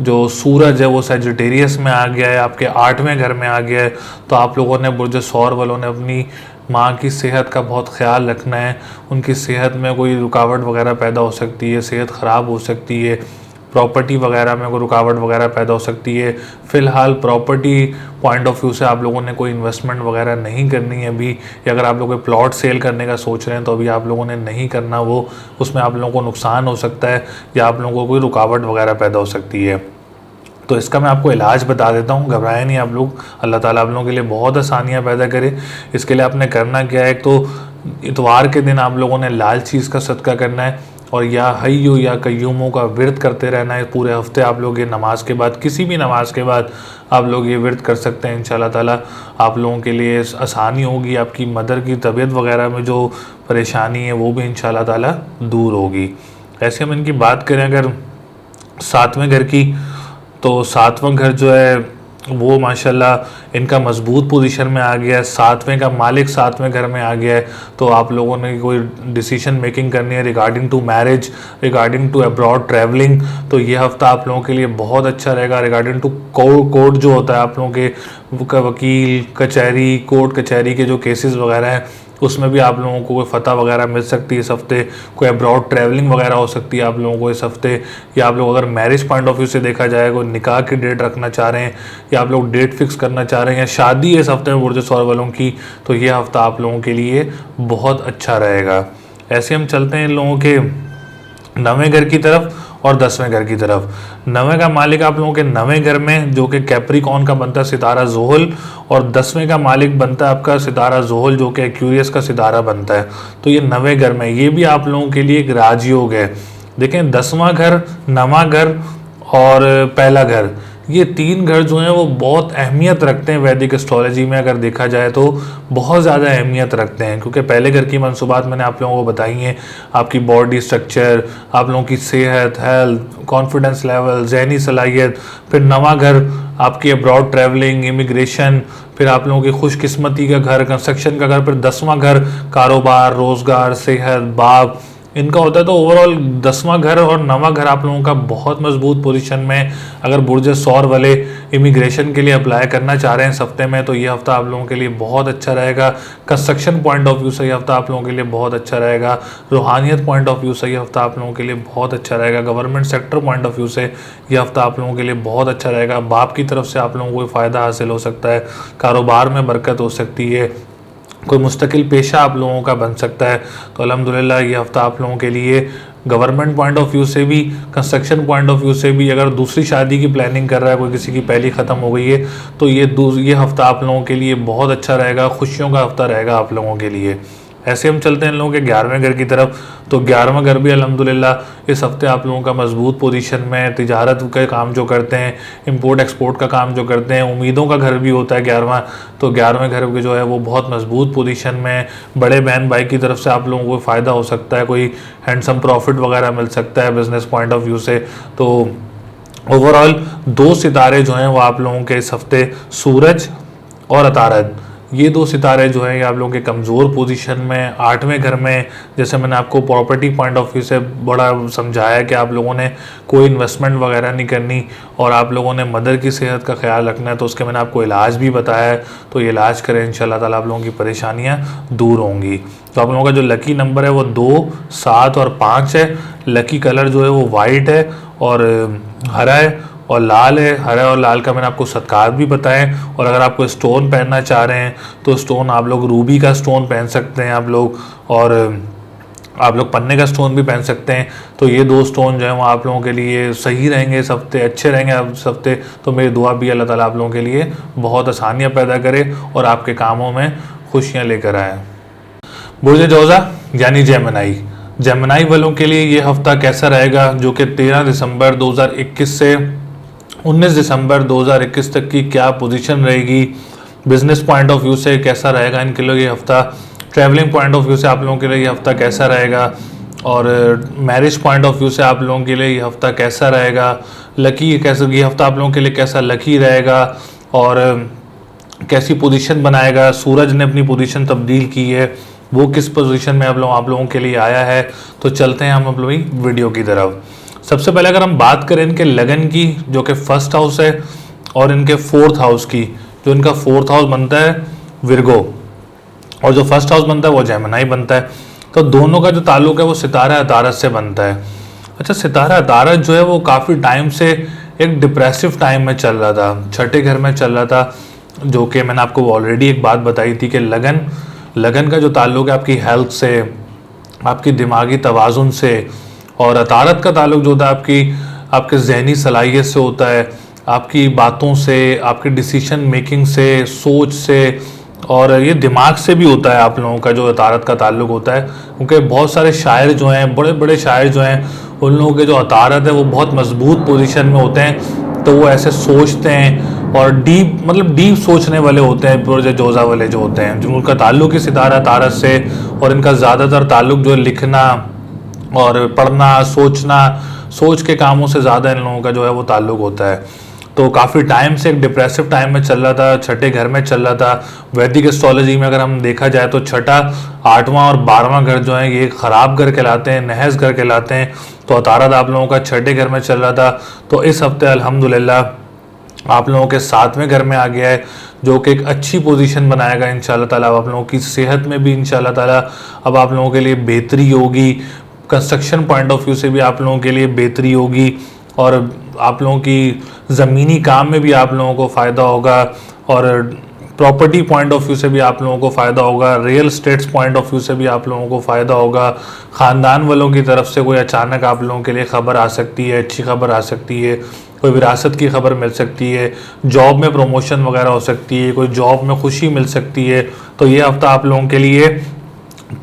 जो सूरज है वो सजिटेरियस में आ गया है, आपके 8वें घर में आ गया है। तो आप लोगों ने, बुर्ज सौर वालों ने अपनी माँ की सेहत का बहुत ख्याल रखना है। उनकी सेहत में कोई रुकावट वगैरह पैदा हो सकती है, सेहत ख़राब हो सकती है, प्रॉपर्टी वगैरह में कोई रुकावट वगैरह पैदा हो सकती है। फ़िलहाल प्रॉपर्टी पॉइंट ऑफ व्यू से आप लोगों ने कोई इन्वेस्टमेंट वगैरह नहीं करनी है अभी, या अगर आप लोग कोई प्लॉट सेल करने का सोच रहे हैं तो अभी आप लोगों ने नहीं करना, वो उसमें आप लोगों को नुकसान हो सकता है या आप लोगों को कोई रुकावट वगैरह पैदा हो सकती है। तो इसका मैं आपको इलाज बता देता हूँ, घबराएं नहीं आप लोग। अल्लाह ताला आप लोगों के लिए बहुत आसानियाँ पैदा करे। इसके लिए आपने करना क्या है, तो इतवार के दिन आप लोगों ने लाल चीज़ का सदका करना है और या हय्यो या कय्यूमों का विर्द करते रहना है पूरे हफ्ते। आप लोग ये नमाज के बाद, किसी भी नमाज के बाद आप लोग ये विर्द कर सकते हैं। इंशाल्लाह ताला आप लोगों के लिए आसानी होगी। आपकी मदर की तबीयत वगैरह में जो परेशानी है वो भी इंशाल्लाह ताला दूर होगी। ऐसे हम इनकी बात करें अगर 7वें घर की, तो 7वां घर जो है वो माशाल्लाह इनका मजबूत पोजीशन में आ गया है। 7वें का मालिक 7वें घर में आ गया है। तो आप लोगों ने कोई डिसीजन मेकिंग करनी है regarding to marriage, regarding to abroad travelling, तो ये हफ्ता आप लोगों के लिए बहुत अच्छा रहेगा। रिगार्डिंग टू कोर्ट जो होता है, आप लोगों के वकील कचहरी, कोर्ट कचहरी के जो केसेस वगैरह हैं उसमें भी आप लोगों को कोई फ़तह वगैरह मिल सकती है इस हफ्ते। कोई अब्रॉड ट्रैवलिंग वगैरह हो सकती है आप लोगों को इस हफ्ते। या आप लोग अगर मैरिज पॉइंट ऑफ व्यू से देखा जाए, कोई निकाह की डेट रखना चाह रहे हैं या आप लोग डेट फिक्स करना चाह रहे हैं या शादी है इस हफ्ते में बुर्ज सौर वालों की, तो ये हफ्ता आप लोगों के लिए बहुत अच्छा रहेगा। ऐसे हम चलते हैं इन लोगों के 9वें घर की तरफ और 10वें घर की तरफ। 9वें का मालिक आप लोगों के 9वें घर में जो कि कैप्रिकॉन का बनता है सितारा ज़ोहल, और 10वें का मालिक बनता है आपका सितारा ज़ोहल जो कि एक्यूरियस का सितारा बनता है। तो ये 9वें घर में, ये भी आप लोगों के लिए एक राजयोग है। देखें 10वां घर, 9वां घर और पहला घर, ये 3 घर जो हैं वो बहुत अहमियत रखते हैं वैदिक एस्ट्रोलॉजी में। अगर देखा जाए तो बहुत ज़्यादा अहमियत रखते हैं, क्योंकि पहले घर की मंसूबात मैंने आप लोगों को बताई हैं, आपकी बॉडी स्ट्रक्चर, आप लोगों की सेहत, हेल्थ, कॉन्फिडेंस लेवल, जहनी सलाहियत। फिर 9वां घर आपकी अब्रॉड ट्रैवलिंग, इमिग्रेशन, फिर आप लोगों की खुशकिस्मती का घर, कंस्ट्रक्शन का घर। फिर 10वां घर कारोबार, रोज़गार, सेहत, बाग, इनका होता है। तो ओवरऑल 10वां घर और 9वां घर आप लोगों का बहुत मजबूत पोजीशन में। अगर बुर्ज सौर वाले इमिग्रेशन के लिए अप्लाई करना चाह रहे हैं इस हफ्ते में, तो ये हफ्ता आप लोगों के लिए बहुत अच्छा रहेगा। कंस्ट्रक्शन पॉइंट ऑफ व्यू से ये हफ्ता आप लोगों के लिए बहुत अच्छा रहेगा। रूहानियत पॉइंट ऑफ व्यू से ये हफ्ता आप लोगों के लिए बहुत अच्छा रहेगा। Government sector point of view से ये हफ्ता आप लोगों के लिए बहुत अच्छा रहेगा। बाप की तरफ से आप लोगों को फ़ायदा हासिल हो सकता है, कारोबार में बरकत हो सकती है, कोई मुस्तकिल पेशा आप लोगों का बन सकता है। तो अल्हम्दुलिल्लाह ये हफ्ता आप लोगों के लिए गवर्नमेंट पॉइंट ऑफ व्यू से भी, कंस्ट्रक्शन पॉइंट ऑफ व्यू से भी, अगर दूसरी शादी की प्लानिंग कर रहा है कोई, किसी की पहली ख़त्म हो गई है, तो ये हफ्ता आप लोगों के लिए बहुत अच्छा रहेगा, खुशियों का हफ्ता रहेगा आप लोगों के लिए। ऐसे हम चलते हैं इन लोगों के 11वें घर की तरफ। तो 11वां घर भी अल्हम्दुलिल्लाह इस हफ्ते आप लोगों का मजबूत पोजीशन में, तिजारत के काम जो करते हैं, इंपोर्ट एक्सपोर्ट का काम जो करते हैं, उम्मीदों का घर भी होता है 11वां। तो 11वें घर के जो है वो बहुत मजबूत पोजीशन में, बड़े बहन भाई की तरफ से आप लोगों को फ़ायदा हो सकता है, कोई हैंडसम प्रॉफिट वगैरह मिल सकता है बिजनेस पॉइंट ऑफ व्यू से। तो ओवरऑल 2 सितारे जो हैं वो आप लोगों के इस हफ्ते, सूरज और अतारद, ये 2 सितारे जो हैं ये आप लोगों के कमज़ोर पोजीशन में। 8वें घर में, जैसे मैंने आपको प्रॉपर्टी पॉइंट ऑफ व्यू से बड़ा समझाया कि आप लोगों ने कोई इन्वेस्टमेंट वगैरह नहीं करनी, और आप लोगों ने मदर की सेहत का ख्याल रखना है, तो उसके मैंने आपको इलाज भी बताया है। तो ये इलाज करें, इंशाल्लाह ताला आप लोगों की परेशानियाँ दूर होंगी। तो आप लोगों का जो लकी नंबर है वो 2, 7 और 5 है। लकी कलर जो है वो वाइट है और हरा है और लाल है। हरा और लाल का मैंने आपको सदकात भी बताएं। और अगर आपको स्टोन पहनना चाह रहे हैं तो स्टोन आप लोग रूबी का स्टोन पहन सकते हैं आप लोग, और आप लोग पन्ने का स्टोन भी पहन सकते हैं। तो ये 2 स्टोन जो है वो आप लोगों के लिए सही रहेंगे इस हफ्ते, अच्छे रहेंगे आप इस हफ्ते। तो मेरी दुआ भी अल्लाह ताला आप लोगों के लिए बहुत आसानियाँ पैदा करे और आपके कामों में खुशियाँ लेकर आए। बुर्ज जोज़ा यानी जेमिनी, जेमिनी वालों के लिए ये हफ्ता कैसा रहेगा, जो कि 13 दिसंबर 2021 से 19 दिसंबर 2021 तक की क्या पोजीशन रहेगी, बिजनेस पॉइंट ऑफ व्यू से कैसा रहेगा इनके लिए ये हफ्ता, ट्रैवलिंग पॉइंट ऑफ व्यू से आप लोगों के लिए ये हफ्ता कैसा रहेगा, और मैरिज पॉइंट ऑफ व्यू से आप लोगों के लिए ये हफ्ता कैसा रहेगा, लकी कैसा, ये हफ्ता आप लोगों के लिए कैसा लकी रहेगा और कैसी पोजीशन बनाएगा। सूरज ने अपनी पोजीशन तब्दील की है, वो किस पोजीशन में आप लोगों के लिए आया है। तो चलते हैं हम अपनी वीडियो की तरफ। सबसे पहले अगर हम बात करें इनके लगन की, जो कि फर्स्ट हाउस है, और इनके 4th हाउस की, जो इनका 4th हाउस बनता है विर्गो, और जो फर्स्ट हाउस बनता है वो जेमिनी बनता है। तो दोनों का जो ताल्लुक है वो सितारा अतारद से बनता है। अच्छा, सितारा अतारद जो है वो काफ़ी टाइम से एक डिप्रेसिव टाइम में चल रहा था, छठे घर में चल रहा था, जो कि मैंने आपको ऑलरेडी एक बात बताई थी कि लगन का जो ताल्लुक है आपकी हेल्थ से, आपकी दिमागी तवाज़ुन से, और अतारद का ताल्लुक जो होता है आपके जहनी सलाहियत से होता है, आपकी बातों से, आपकी डिसीजन मेकिंग से, सोच से, और ये दिमाग से भी होता है आप लोगों का जो अतारद का ताल्लुक होता है। क्योंकि बहुत सारे शायर जो हैं, बड़े बड़े शायर जो हैं, उन लोगों के जो अतारद है वो बहुत मजबूत पोजीशन में होते हैं। तो वो ऐसे सोचते हैं और डीप सोचने वाले होते हैं, बुर्ज जोज़ा वाले जो होते हैं, जिनका ताल्लुक ही सितारा अतारद से, और इनका ज़्यादातर ताल्लुक जो है लिखना और पढ़ना, सोच के कामों से ज़्यादा इन लोगों का जो है वो ताल्लुक होता है। तो काफ़ी टाइम से एक डिप्रेसिव टाइम में चल रहा था, छठे घर में चल रहा था। वैदिक एस्ट्रोलॉजी में अगर हम देखा जाए तो छठा, 8वां और 12वां घर जो है ये ख़राब घर कहलाते हैं, नहस घर कहलाते हैं। तो अतारद आप लोगों का छठे घर में चल रहा था। तो इस हफ्ते अल्हम्दुलिल्लाह आप लोगों के 7वें घर में आ गया है, जो कि एक अच्छी पोजीशन बनाएगा इंशाल्लाह ताला। आप लोगों की सेहत में भी इंशाल्लाह ताला अब आप लोगों के लिए बेहतरी होगी, कंस्ट्रक्शन पॉइंट ऑफ व्यू से भी आप लोगों के लिए बेहतरी होगी, और आप लोगों की ज़मीनी काम में भी आप लोगों को फ़ायदा होगा, और प्रॉपर्टी पॉइंट ऑफ व्यू से भी आप लोगों को फ़ायदा होगा, real states point of view से भी आप लोगों को फ़ायदा होगा। ख़ानदान वालों की तरफ से कोई अचानक आप लोगों के लिए ख़बर आ सकती है, अच्छी खबर आ सकती है, कोई विरासत की खबर मिल सकती है, जॉब में प्रमोशन वगैरह हो सकती है, कोई जॉब में खुशी मिल सकती है। तो ये हफ्ता आप लोगों के लिए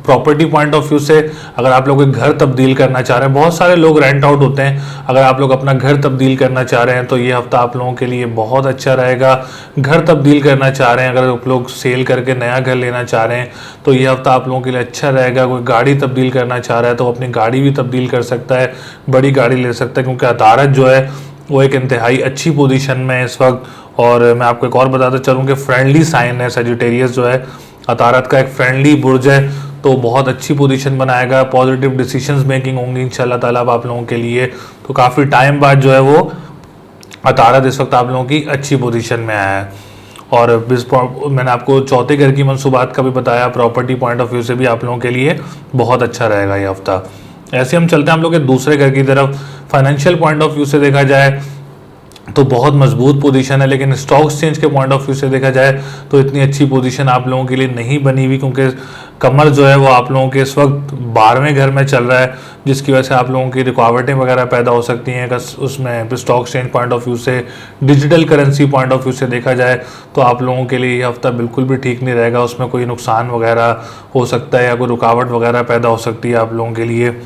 प्रॉपर्टी पॉइंट ऑफ व्यू से, अगर आप लोग घर तब्दील करना चाह रहे हैं, बहुत सारे लोग रेंट आउट होते हैं, अगर आप लोग अपना घर तब्दील करना चाह रहे हैं तो ये हफ्ता आप लोगों के लिए बहुत अच्छा रहेगा। घर तब्दील करना चाह रहे हैं, अगर आप लोग सेल करके नया घर लेना चाह रहे हैं तो ये हफ्ता आप लोगों के लिए अच्छा रहेगा। कोई गाड़ी तब्दील करना चाह रहा है तो अपनी गाड़ी भी तब्दील कर सकता है, बड़ी गाड़ी ले सकता है, क्योंकि अतारत जो है वो एक इंतहाई अच्छी पोजीशन में है इस वक्त। और मैं आपको एक और बताता चलूँ कि फ्रेंडली साइन है सजिटेरियस जो है, अतारत का एक फ्रेंडली बुर्ज है, तो बहुत अच्छी पोजीशन बनाएगा। पॉजिटिव डिसीजंस मेकिंग होंगी इंशाल्लाह ताला आप लोगों के लिए। तो काफ़ी टाइम बाद जो है वो अतारत इस वक्त आप लोगों की अच्छी पोजीशन में आया है। और मैंने आपको चौथे घर की मंसूबात का भी बताया, प्रॉपर्टी पॉइंट ऑफ व्यू से भी आप लोगों के लिए बहुत अच्छा रहेगा ये हफ्ता। ऐसे हम चलते हैं हम लोग के दूसरे घर की तरफ। फाइनेंशियल पॉइंट ऑफ व्यू से देखा जाए तो बहुत मजबूत पोजीशन है, लेकिन स्टॉक एक्सचेंज के पॉइंट ऑफ व्यू से देखा जाए तो इतनी अच्छी पोजीशन आप लोगों के लिए नहीं बनी हुई, क्योंकि कमर जो है वो आप लोगों के इस वक्त 12वें घर में चल रहा है, जिसकी वजह से आप लोगों की रुकावटें वगैरह पैदा हो सकती हैं। उसमें stock exchange point of view से, digital currency point of view से देखा जाए तो आप लोगों के लिए ये हफ्ता बिल्कुल भी ठीक नहीं रहेगा। उसमें कोई नुकसान वगैरह हो सकता है या कोई रुकावट वगैरह पैदा हो सकती है आप लोगों के लिए।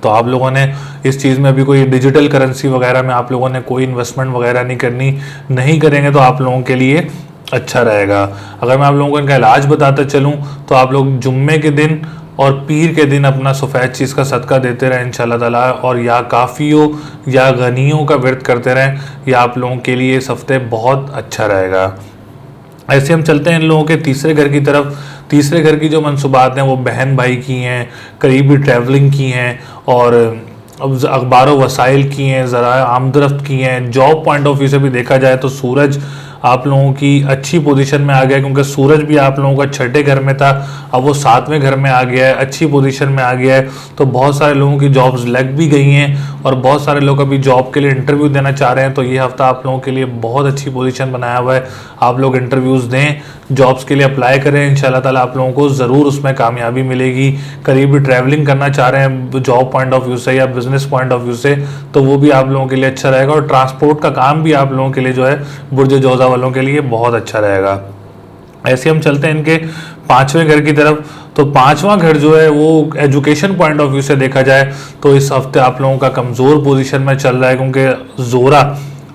तो आप लोगों ने इस चीज़ में भी कोई डिजिटल करेंसी वगैरह में आप लोगों ने कोई इन्वेस्टमेंट वगैरह नहीं करेंगे तो आप लोगों के लिए अच्छा रहेगा। अगर मैं आप लोगों को इनका इलाज बताता चलूँ तो आप लोग जुम्मे के दिन और पीर के दिन अपना सफ़ेद चीज़ का सदका देते रहें इंशाल्लाह ताला, और या काफ़ियों या गनियों का व्रत करते रहें, यह आप लोगों के लिए इस हफ्ते बहुत अच्छा रहेगा। ऐसे हम चलते हैं इन लोगों के तीसरे घर की तरफ। तीसरे घर की जो मनसूबात हैं वो बहन भाई की हैं, करीबी ट्रैवलिंग की हैं, और अखबार वसाइल की हैं, ज़रा आमदरफ्त की हैं। जॉब पॉइंट ऑफ व्यू से भी देखा जाए तो सूरज आप लोगों की अच्छी पोजीशन में आ गया, क्योंकि सूरज भी आप लोगों का छठे घर में था, अब वो 7वें घर में आ गया है, अच्छी पोजीशन में आ गया है। तो बहुत सारे लोगों की जॉब्स लग भी गई हैं और बहुत सारे लोग अभी जॉब के लिए इंटरव्यू देना चाह रहे हैं। तो ये हफ्ता आप लोगों के लिए बहुत अच्छी पोजीशन बनाया हुआ है। आप लोग इंटरव्यूज़ दें, जॉब्स के लिए अप्लाई करें, इंशाल्लाह ताला आप लोगों को ज़रूर उसमें कामयाबी मिलेगी। करीबी ट्रैवलिंग करना चाह रहे हैं जॉब पॉइंट ऑफ व्यू से या बिजनेस पॉइंट ऑफ व्यू से, तो वो भी आप लोगों के लिए अच्छा रहेगा। और ट्रांसपोर्ट का काम भी आप लोगों के लिए जो है बुर्ज जोज़ा वालों के लिए बहुत अच्छा रहेगा। ऐसे हम चलते हैं इनके 5वें घर की तरफ। तो 5वां घर जो है वो एजुकेशन पॉइंट ऑफ व्यू से देखा जाए तो इस हफ्ते आप लोगों का कमज़ोर पोजीशन में चल रहा है, क्योंकि जोरा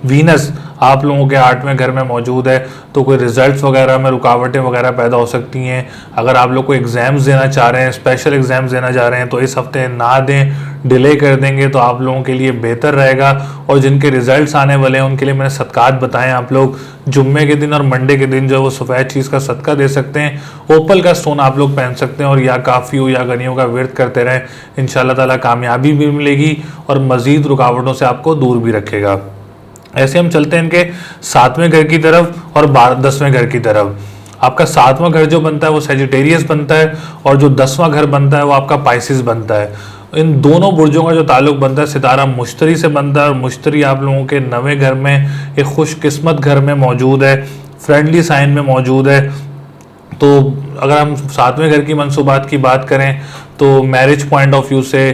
वीनस आप लोगों के 8वें घर में मौजूद है। तो कोई रिजल्ट्स वगैरह में रुकावटें वगैरह पैदा हो सकती हैं। अगर आप लोग को एग्ज़ाम्स देना चाह रहे हैं, स्पेशल एग्ज़ाम्स देना चाह रहे हैं, तो इस हफ्ते ना दें, डिले कर देंगे तो आप लोगों के लिए बेहतर रहेगा। और जिनके रिजल्ट्स आने वाले हैं उनके लिए मैंने सदकात बताएं, आप लोग जुम्मे के दिन और मंडे के दिन जो है वो सफ़ेद चीज़ का सदका दे सकते हैं। ओपल का स्टोन आप लोग पहन सकते हैं, और या काफ़ियों या गनियों का व्रत करते रहें, इंशाल्लाह ताला कामयाबी भी मिलेगी और मज़ीद रुकावटों से आपको दूर भी रखेगा। ऐसे हम चलते हैं इनके 7वें घर की तरफ और 10वें घर की तरफ। आपका 7वां घर जो बनता है वो सेजिटेरियस बनता है, और जो 10वां घर बनता है वो आपका पाइसिस बनता है। इन दोनों बुर्जों का जो ताल्लुक बनता है सितारा मुश्तरी से बनता है, और मुश्तरी आप लोगों के 9वें घर में एक खुशकिस्मत घर में मौजूद है, फ्रेंडली साइन में मौजूद है। तो अगर हम 7वें घर की मंसूबात की बात करें तो मैरिज पॉइंट ऑफ व्यू से,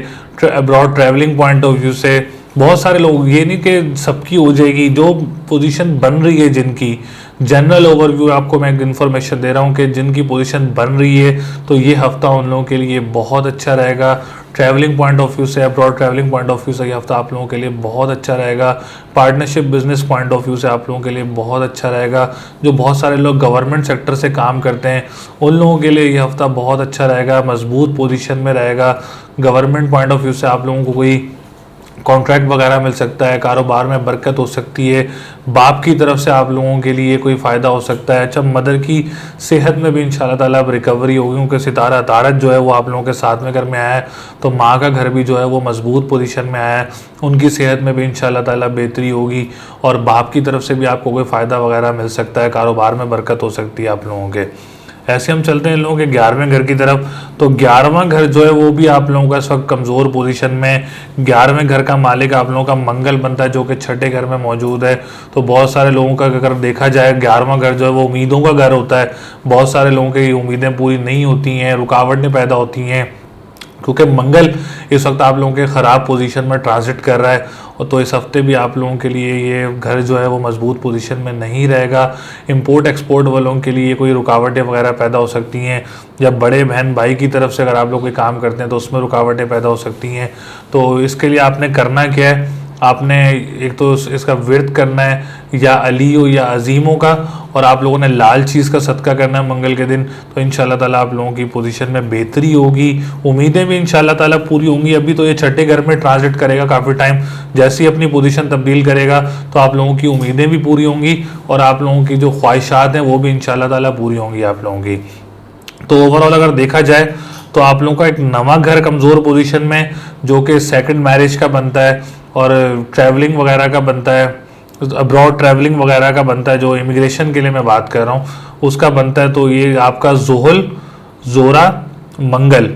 abroad travelling point of view से, बहुत सारे लोग, ये नहीं कि सबकी हो जाएगी, जो पोजीशन बन रही है जिनकी, जनरल ओवरव्यू आपको मैं इन्फॉर्मेशन दे रहा हूँ कि जिनकी पोजीशन बन रही है तो ये हफ्ता उन लोगों के लिए बहुत अच्छा रहेगा। ट्रैवलिंग पॉइंट ऑफ व्यू से, abroad travelling point of view से ये हफ्ता आप लोगों के लिए बहुत अच्छा रहेगा। Partnership business point of view से आप लोगों के लिए बहुत अच्छा रहेगा। जो बहुत सारे लोग गवर्नमेंट सेक्टर से काम करते हैं उन लोगों के लिए ये हफ्ता बहुत अच्छा रहेगा, मजबूत पोजीशन में रहेगा। गवर्नमेंट पॉइंट ऑफ व्यू से आप लोगों को कोई कॉन्ट्रैक्ट वगैरह मिल सकता है, कारोबार में बरकत हो सकती है, बाप की तरफ से आप लोगों के लिए कोई फ़ायदा हो सकता है। अच्छा, मदर की सेहत में भी इंशाल्लाह ताला अब रिकवरी होगी, क्योंकि सितारा तारक जो है वो आप लोगों के 7वें घर में आया है, तो माँ का घर भी जो है वो मजबूत पोजीशन में आया है, उनकी सेहत में भी इंशाल्लाह ताला बेहतरी होगी, और बाप की तरफ से भी आपको कोई फ़ायदा वगैरह मिल सकता है, कारोबार में बरकत हो सकती है आप लोगों के। ऐसे हम चलते हैं इन लोगों के 11वें घर की तरफ। तो 11वां घर जो है वो भी आप लोगों का इस वक्त कमज़ोर पोजीशन में। 11वें घर का मालिक आप लोगों का मंगल बनता है जो कि छठे घर में मौजूद है। तो बहुत सारे लोगों का अगर देखा जाए 11वां घर जो है वो उम्मीदों का घर होता है। बहुत सारे लोगों की उम्मीदें पूरी नहीं होती हैं, रुकावटें पैदा होती हैं, क्योंकि मंगल इस वक्त आप लोगों के ख़राब पोजीशन में ट्रांजिट कर रहा है। और तो इस हफ्ते भी आप लोगों के लिए ये घर जो है वो मजबूत पोजीशन में नहीं रहेगा। इंपोर्ट एक्सपोर्ट वालों के लिए कोई रुकावटें वगैरह पैदा हो सकती हैं, या बड़े बहन भाई की तरफ से अगर आप लोग कोई काम करते हैं तो उसमें रुकावटें पैदा हो सकती हैं। तो इसके लिए आपने करना क्या है, आपने एक तो इसका व्रत करना है या अलियो या अजीमों का, और आप लोगों ने लाल चीज़ का सदका करना है मंगल के दिन। तो इंशाल्लाह ताला आप लोगों की पोजीशन में बेहतरी होगी, उम्मीदें भी इंशाल्लाह ताला पूरी होंगी। अभी तो ये छठे घर में ट्रांजिट करेगा काफ़ी टाइम, जैसे ही अपनी पोजीशन तब्दील करेगा तो आप लोगों की उम्मीदें भी पूरी होंगी और आप लोगों की जो ख्वाहिशात हैं वो भी इंशाल्लाह ताला पूरी होंगी आप लोगों की। तो ओवरऑल अगर देखा जाए तो आप लोगों का एक नवा घर कमज़ोर पोजीशन में जो कि सेकंड मैरिज का बनता है और ट्रैवलिंग वगैरह का बनता है, अब्रॉड ट्रैवलिंग वगैरह का बनता है, जो इमिग्रेशन के लिए मैं बात कर रहा हूँ उसका बनता है। तो ये आपका जोहल, जोरा, मंगल,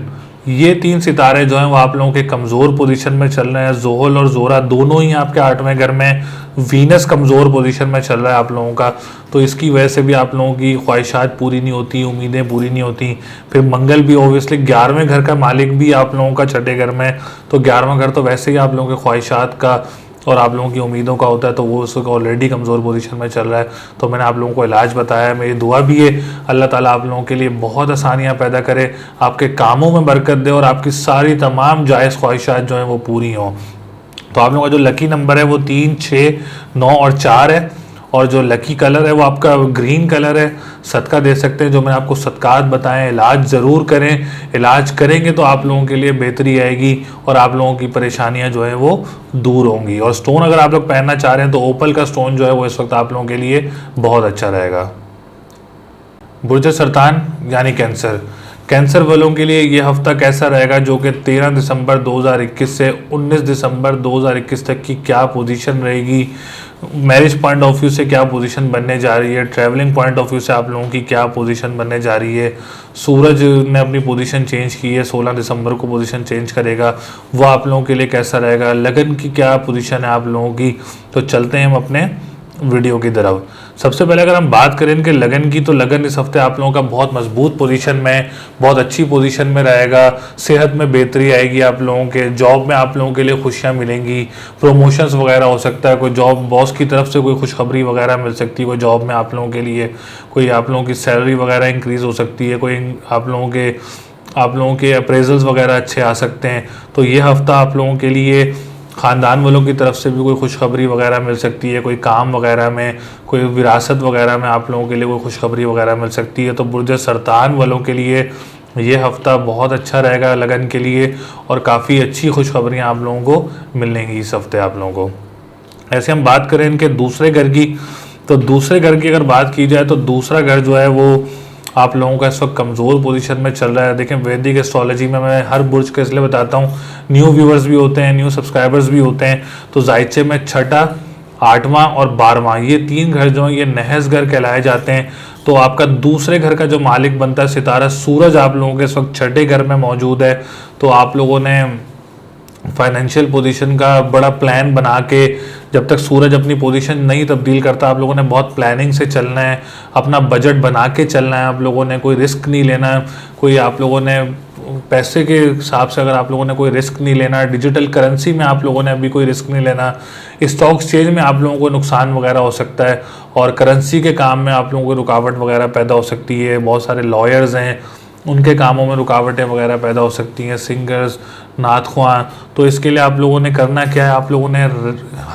ये 3 सितारे जो हैं वो आप लोगों के कमज़ोर पोजीशन में चल रहे हैं। जोहल और जोरा दोनों ही आपके 8वें घर में। वीनस कमज़ोर पोजीशन में चल रहा है आप लोगों का, तो इसकी वजह से भी आप लोगों की ख्वाहिशात पूरी नहीं होती, उम्मीदें पूरी नहीं होती। फिर मंगल भी ओबियसली 11वें घर का मालिक भी आप लोगों का छठे घर में, तो 11वां घर तो वैसे ही आप लोगों के ख्वाहिशात का और आप लोगों की उम्मीदों का होता है, तो वो उसका ऑलरेडी कमज़ोर पोजीशन में चल रहा है। तो मैंने आप लोगों को इलाज बताया है। मेरी दुआ भी है अल्लाह ताला आप लोगों के लिए बहुत आसानियाँ पैदा करे, आपके कामों में बरकत दे और आपकी सारी तमाम जायज़ ख्वाहिशात जो हैं वो पूरी हों। तो आप लोगों का जो लकी नंबर है वो 3, 6, 9 और 4 है, और जो लकी कलर है वो आपका ग्रीन कलर है। सदका दे सकते हैं, जो मैंने आपको सदकात बताएं। इलाज ज़रूर करें, इलाज करेंगे तो आप लोगों के लिए बेहतरी आएगी और आप लोगों की परेशानियां जो है वो दूर होंगी। और स्टोन अगर आप लोग पहनना चाह रहे हैं तो ओपल का स्टोन जो है वो इस वक्त आप लोगों के लिए बहुत अच्छा रहेगा। बुर्ज सरतान यानी कैंसर, कैंसर वालों के लिए ये हफ्ता कैसा रहेगा, जो कि 13 दिसंबर 2021 से 19 दिसंबर 2021 तक की क्या पोजीशन रहेगी, मैरिज पॉइंट ऑफ व्यू से क्या पोजीशन बनने जा रही है, ट्रैवलिंग पॉइंट ऑफ व्यू से आप लोगों की क्या पोजीशन बनने जा रही है। सूरज ने अपनी पोजीशन चेंज की है, 16 दिसंबर को पोजीशन चेंज करेगा, वो आप लोगों के लिए कैसा रहेगा। लगन की क्या पोजीशन है आप लोगों की। तो चलते हैं हम अपने वीडियो की तरफ। सबसे पहले अगर हम बात करें कि लगन की, तो लगन इस हफ्ते आप लोगों का बहुत मजबूत पोजीशन में, बहुत अच्छी पोजीशन में रहेगा। सेहत में बेहतरी आएगी आप लोगों के, जॉब में आप लोगों के लिए खुशियां मिलेंगी, प्रमोशंस वगैरह हो सकता है, कोई जॉब बॉस की तरफ से कोई खुशखबरी वगैरह मिल सकती है कोई जॉब में आप लोगों के लिए, कोई आप लोगों की सैलरी वगैरह इंक्रीज़ हो सकती है, कोई आप लोगों के अप्रेजल्स वगैरह अच्छे आ सकते हैं। तो ये हफ्ता आप लोगों के लिए ख़ानदान वालों की तरफ से भी कोई खुशखबरी वगैरह मिल सकती है, कोई काम वगैरह में, कोई विरासत वगैरह में आप लोगों के लिए कोई खुशखबरी वगैरह मिल सकती है। तो बुर्ज सरतान वालों के लिए ये हफ्ता बहुत अच्छा रहेगा लगन के लिए, और काफ़ी अच्छी खुशखबरियाँ आप लोगों को मिलेंगी इस हफ्ते आप लोगों को। ऐसे हम बात करें इनके दूसरे घर की, तो दूसरे घर की अगर बात की जाए तो दूसरा घर जो है वो आप लोगों का इस वक्त कमज़ोर पोजीशन में चल रहा है। देखें, वैदिक एस्ट्रोलॉजी में मैं हर बुर्ज के इसलिए बताता हूँ, न्यू व्यूवर्स भी होते हैं, न्यू सब्सक्राइबर्स भी होते हैं। तो जायचे में छठा, 8वां और 12वां, ये 3 घर जो हैं ये नहस घर कहलाए जाते हैं। तो आपका दूसरे घर का जो मालिक बनता है सितारा सूरज आप लोगों के इस वक्त छठे घर में मौजूद है। तो आप लोगों ने फाइनेंशियल पोजीशन का बड़ा प्लान बना के, जब तक सूरज अपनी पोजीशन नहीं तब्दील करता, आप लोगों ने बहुत प्लानिंग से चलना है, अपना बजट बना के चलना है। आप लोगों ने कोई रिस्क नहीं लेना है, कोई आप लोगों ने पैसे के हिसाब से अगर आप लोगों ने कोई रिस्क नहीं लेना, डिजिटल करेंसी में आप लोगों ने अभी कोई रिस्क नहीं लेना, स्टॉक एक्सचेंज में आप लोगों को नुकसान वगैरह हो सकता है, और करेंसी के काम में आप लोगों को रुकावट वगैरह पैदा हो सकती है। बहुत सारे लॉयर्स हैं, उनके कामों में रुकावटें वगैरह पैदा हो सकती हैं, सिंगर्स, नाथख्वां। तो इसके लिए आप लोगों ने करना क्या है, आप लोगों ने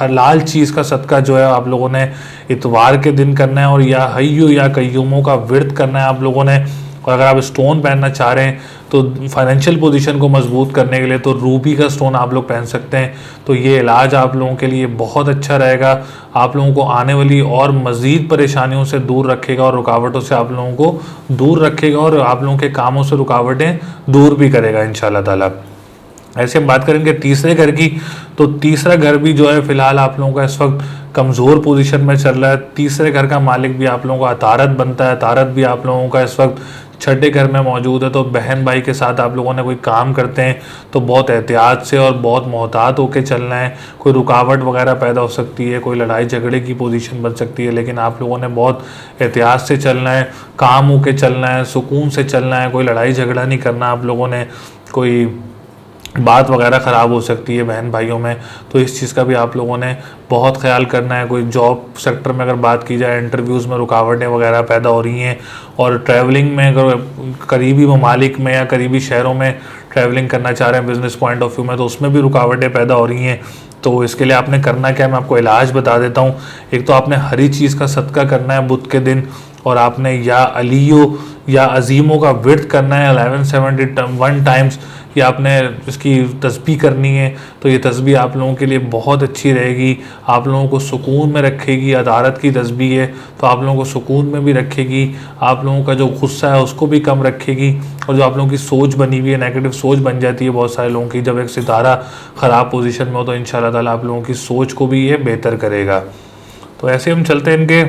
हलाल चीज़ का सदका जो है आप लोगों ने इतवार के दिन करना है, और या हय्यू या कय्यूमों का व्रत करना है आप लोगों ने। और अगर आप स्टोन पहनना चाह रहे हैं तो फाइनेंशियल पोजीशन को मजबूत करने के लिए तो रूबी का स्टोन आप लोग पहन सकते हैं। तो ये इलाज आप लोगों के लिए बहुत अच्छा रहेगा, आप लोगों को आने वाली और मज़ीद परेशानियों से दूर रखेगा और रुकावटों से आप लोगों को दूर रखेगा, और आप लोगों के कामों से रुकावटें दूर भी करेगा इंशाल्लाह ताला। ऐसे हम बात करेंगे तीसरे घर की, तो तीसरा घर भी जो है फिलहाल आप लोगों का इस वक्त कमज़ोर पोजीशन में चल रहा है। तीसरे घर का मालिक भी आप लोगों का अतारत बनता है, अतारत भी आप लोगों का इस वक्त छठे घर में मौजूद है। तो बहन भाई के साथ आप लोगों ने कोई काम करते हैं तो बहुत एहतियात से और बहुत मोहतात होकर चलना है। कोई रुकावट वगैरह पैदा हो सकती है, कोई लड़ाई झगड़े की पोजीशन बन सकती है, लेकिन आप लोगों ने बहुत एहतियात से चलना है, काम होकर चलना है, सुकून से चलना है। कोई लड़ाई झगड़ा नहीं करना आप लोगों ने, कोई बात वगैरह ख़राब हो सकती है बहन भाइयों में, तो इस चीज़ का भी आप लोगों ने बहुत ख्याल करना है। कोई जॉब सेक्टर में अगर बात की जाए, इंटरव्यूज़ में रुकावटें वगैरह पैदा हो रही हैं, और ट्रैवलिंग में अगर करीबी ममालिक में या करीबी शहरों में ट्रैवलिंग करना चाह रहे हैं बिज़नेस पॉइंट ऑफ व्यू में, तो उसमें भी रुकावटें पैदा हो रही हैं। तो इसके लिए आपने करना क्या है, मैं आपको इलाज बता देता हूँ। एक तो आपने हरी चीज़ का सदका करना है बुध के दिन, और आपने या अलियो या अजीमों का विर्द करना है 1171 टाइम्स, या आपने इसकी तस्बीह करनी है। तो ये तस्बीह आप लोगों के लिए बहुत अच्छी रहेगी, आप लोगों को सुकून में रखेगी। अदारत की तस्बीह है तो आप लोगों को सुकून में भी रखेगी, आप लोगों का जो गुस्सा है उसको भी कम रखेगी, और जो आप लोगों की सोच बनी हुई है, नेगेटिव सोच बन जाती है बहुत सारे लोगों की, जब एक सितारा ख़राब पोजीशन में हो तो इंशाल्लाह ताला आप लोगों की सोच को भी ये बेहतर करेगा। तो ऐसे हम चलते हैं इनके